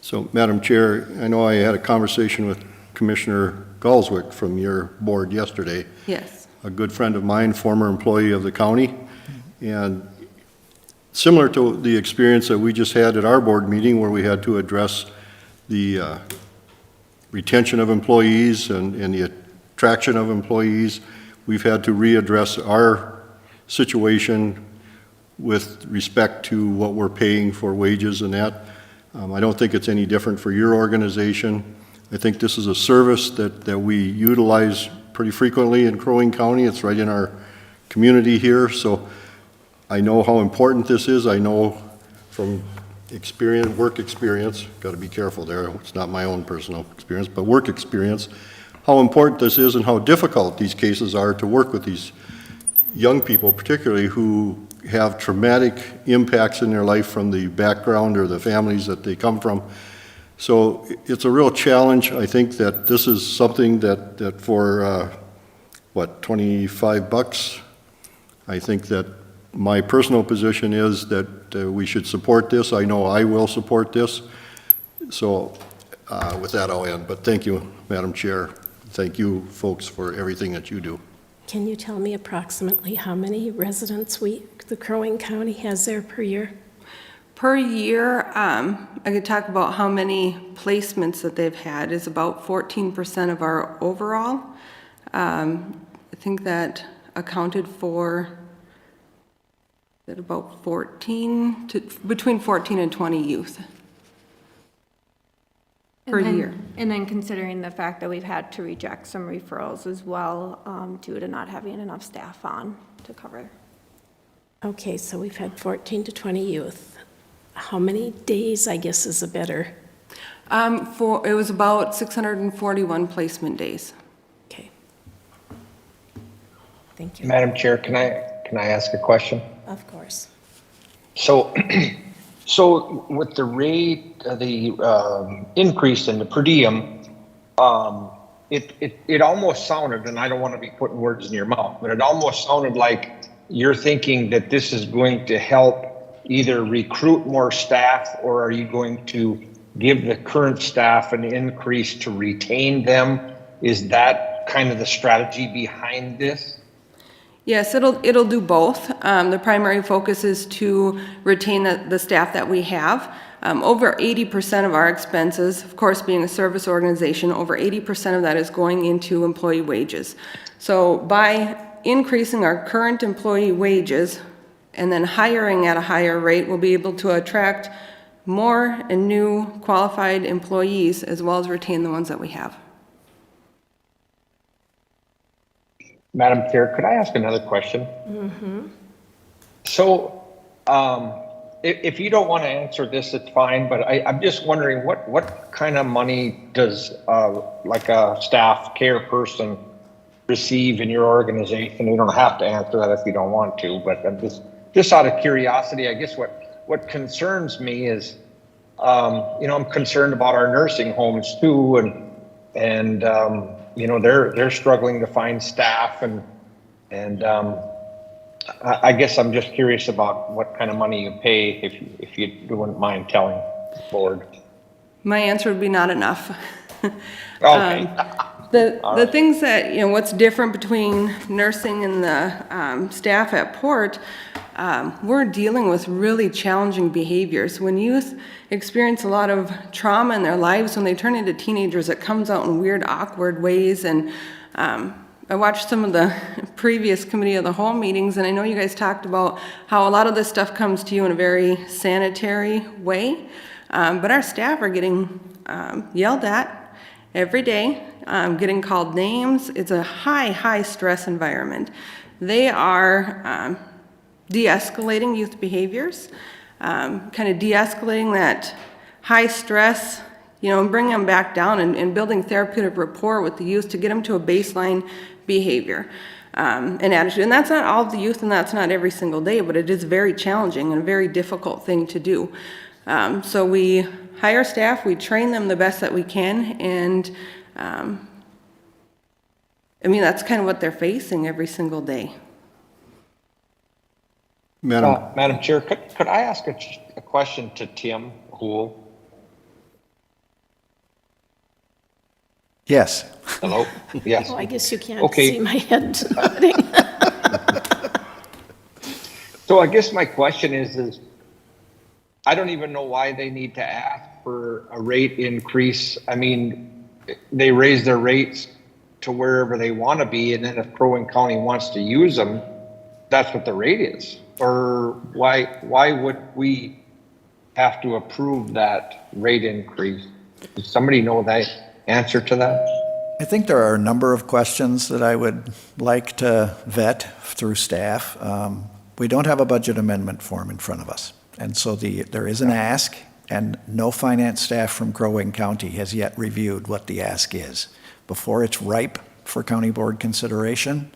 So, Madam Chair, I know I had a conversation with Commissioner Galswick from your board yesterday. Yes. A good friend of mine, former employee of the county, and similar to the experience that we just had at our board meeting where we had to address the retention of employees and the attraction of employees, we've had to readdress our situation with respect to what we're paying for wages and that. I don't think it's any different for your organization. I think this is a service that we utilize pretty frequently in Crow Wing County. It's right in our community here, so I know how important this is. I know from experience, work experience, got to be careful there, it's not my own personal experience, but work experience, how important this is and how difficult these cases are to work with these young people, particularly who have traumatic impacts in their life from the background or the families that they come from. So it's a real challenge. I think that this is something that for, $25? I think that my personal position is that we should support this. I know I will support this. So with that, I'll end. But thank you, Madam Chair. Thank you, folks, for everything that you do. Can you tell me approximately how many residents the Crow Wing County has there per year? Per year, I could talk about how many placements that they've had is about 14% of our overall. I think that accounted for about between 14 and 20 youth per year. And then considering the fact that we've had to reject some referrals as well, due to not having enough staff on to cover. Okay, so we've had 14 to 20 youth. How many days, I guess, is a better? It was about 641 placement days. Okay. Thank you. Madam Chair, can I ask a question? Of course. So, so with the rate, the increase in the per diem, it almost sounded, and I don't want to be putting words in your mouth, but it almost sounded like you're thinking that this is going to help either recruit more staff, or are you going to give the current staff an increase to retain them? Is that kind of the strategy behind this? Yes, it'll do both. The primary focus is to retain the staff that we have. Over 80% of our expenses, of course, being a service organization, over 80% of that is going into employee wages. So by increasing our current employee wages and then hiring at a higher rate, we'll be able to attract more and new qualified employees as well as retain the ones that we have. Madam Chair, could I ask another question? Mm-hmm. So, if you don't want to answer this, it's fine, but I'm just wondering what kind of money does like a staff care person receive in your organization? You don't have to answer that if you don't want to, but I'm just out of curiosity, I guess what concerns me is, I'm concerned about our nursing homes too, and they're struggling to find staff, and I guess I'm just curious about what kind of money you pay, if you wouldn't mind telling the board. My answer would be not enough. Okay. The things that, what's different between nursing and the staff at Port, we're dealing with really challenging behaviors. When youth experience a lot of trauma in their lives, when they turn into teenagers, it comes out in weird, awkward ways. And I watched some of the previous committee of the whole meetings, and I know you guys talked about how a lot of this stuff comes to you in a very sanitary way. But our staff are getting yelled at every day, getting called names. It's a high stress environment. They are de-escalating youth behaviors, kind of de-escalating that high stress, and bringing them back down and building therapeutic rapport with the youth to get them to a baseline behavior and attitude. And that's not all of the youth, and that's not every single day, but it is very challenging and a very difficult thing to do. So we hire staff, we train them the best that we can, and that's kind of what they're facing every single day. Madam Chair, could I ask a question to Tim Houle? Yes. Hello? Yes. Oh, I guess you can't Okay. see my head nodding. So I guess my question is I don't even know why they need to ask for a rate increase. I mean, they raise their rates to wherever they want to be, and then if Crow Wing County wants to use them, that's what the rate is. Or why would we have to approve that rate increase? Does somebody know the answer to that? I think there are a number of questions that I would like to vet through staff. We don't have a budget amendment form in front of us. And so there is an ask, and no finance staff from Crow Wing County has yet reviewed what the ask is. Before it's ripe for county board consideration,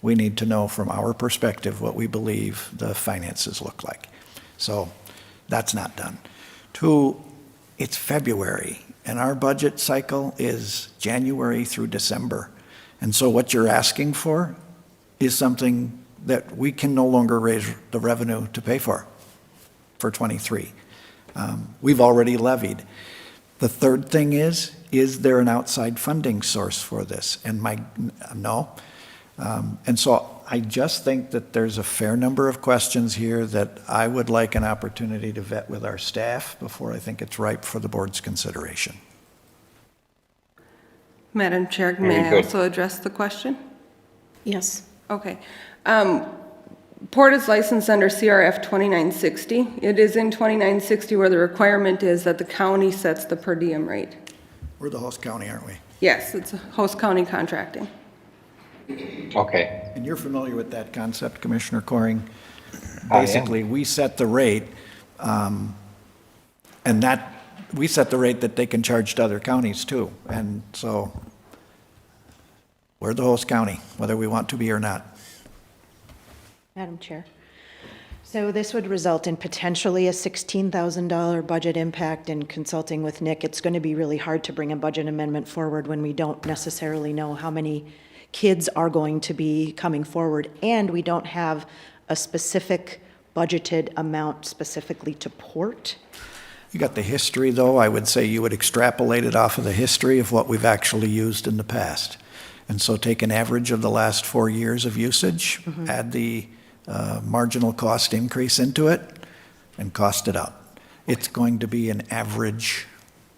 we need to know from our perspective what we believe the finances look like. So that's not done. Two, it's February, and our budget cycle is January through December. And so what you're asking for is something that we can no longer raise the revenue to pay for 23. We've already levied. The third thing is there an outside funding source for this? And no. And so I just think that there's a fair number of questions here that I would like an opportunity to vet with our staff before I think it's ripe for the board's consideration. Madam Chair, may I also address the question? Yes. Okay. Port is licensed under CRF 2960. It is in 2960 where the requirement is that the county sets the per diem rate. We're the host county, aren't we? Yes, it's host county contracting. Okay. And you're familiar with that concept, Commissioner Coring? I am. Basically, we set the rate, and we set the rate that they can charge to other counties too. And so we're the host county, whether we want to be or not. Madam Chair. So this would result in potentially a $16,000 budget impact. In consulting with Nick, it's going to be really hard to bring a budget amendment forward when we don't necessarily know how many kids are going to be coming forward, and we don't have a specific budgeted amount specifically to Port. You got the history, though. I would say you would extrapolate it off of the history of what we've actually used in the past. And so take an average of the last 4 years of usage, add the marginal cost increase into it, and cost it out. It's going to be an average,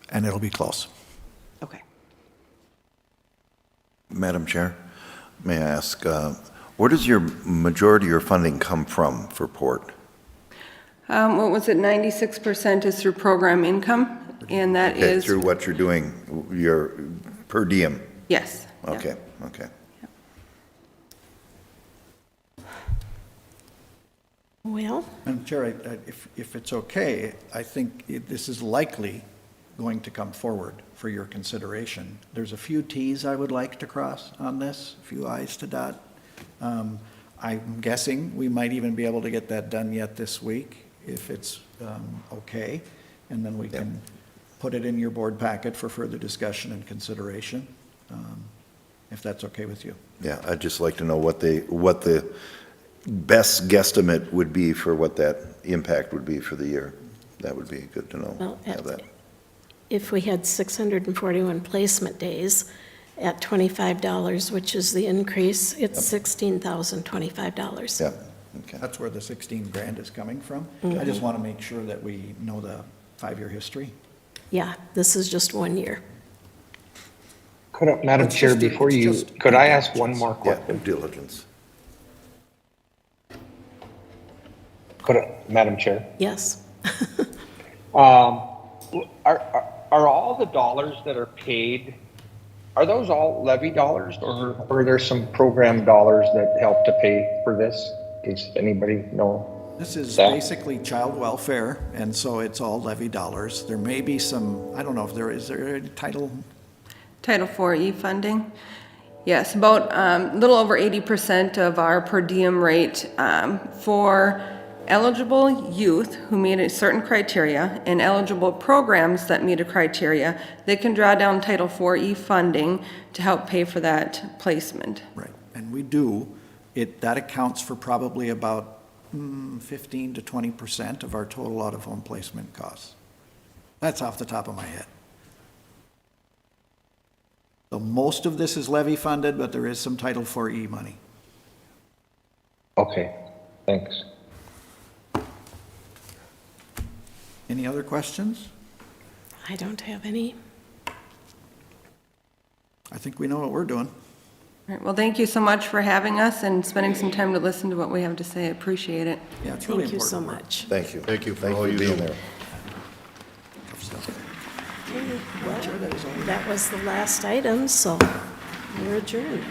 and it'll be close. Okay. Madam Chair, may I ask, where does your majority of your funding come from for Port? What was it, 96% is through program income, and that Okay, is... through what you're doing, your per diem? Yes. yeah. Okay, okay. Well, Madam Chair, if it's okay, I think this is likely going to come forward for your consideration. There's a few Ts I would like to cross on this, a few Is to dot. I'm guessing we might even be able to get that done yet this week, if it's okay. And then we can put it in your board packet for further discussion and consideration, if that's okay with you. Yeah, I'd just like to know what the best guesstimate would be for what that impact would be for the year. That would be good to know. Well, Have that. if we had 641 placement days at $25, which is the increase, it's $16,025. Yeah, okay. That's where the 16 grand is coming from. Mhm. I just want to make sure that we know the 5-year history. Yeah, this is just 1 year. Madam Chair, before could I ask one more Yeah, question? due diligence. Madam Chair? Yes. Are all the dollars that are paid, are those all levy dollars, or are there some program dollars that help to pay for this? Does anybody know? This is that? basically child welfare, and so it's all levy dollars. There may be some, I don't know if is there a title? Title IV-E funding? Yes, about a little over 80% of our per diem rate for eligible youth who meet a certain criteria and eligible programs that meet a criteria, they can draw down Title IV-E funding to help pay for that placement. Right, and we do. That accounts for probably about 15 to 20% of our total out-of-home placement costs. That's off the top of my head. So most of this is levy funded, but there is some Title IV-E money. Okay, thanks. Any other questions? I don't have any. I think we know what we're doing. All right, well, thank you so much for having us and spending some time to listen to what we have to say. I appreciate it. Yeah, it's really Thank you so important. much. Thank you. Thank you for Thank all you you for being do. there. Well, that was the last item, so we're adjourned.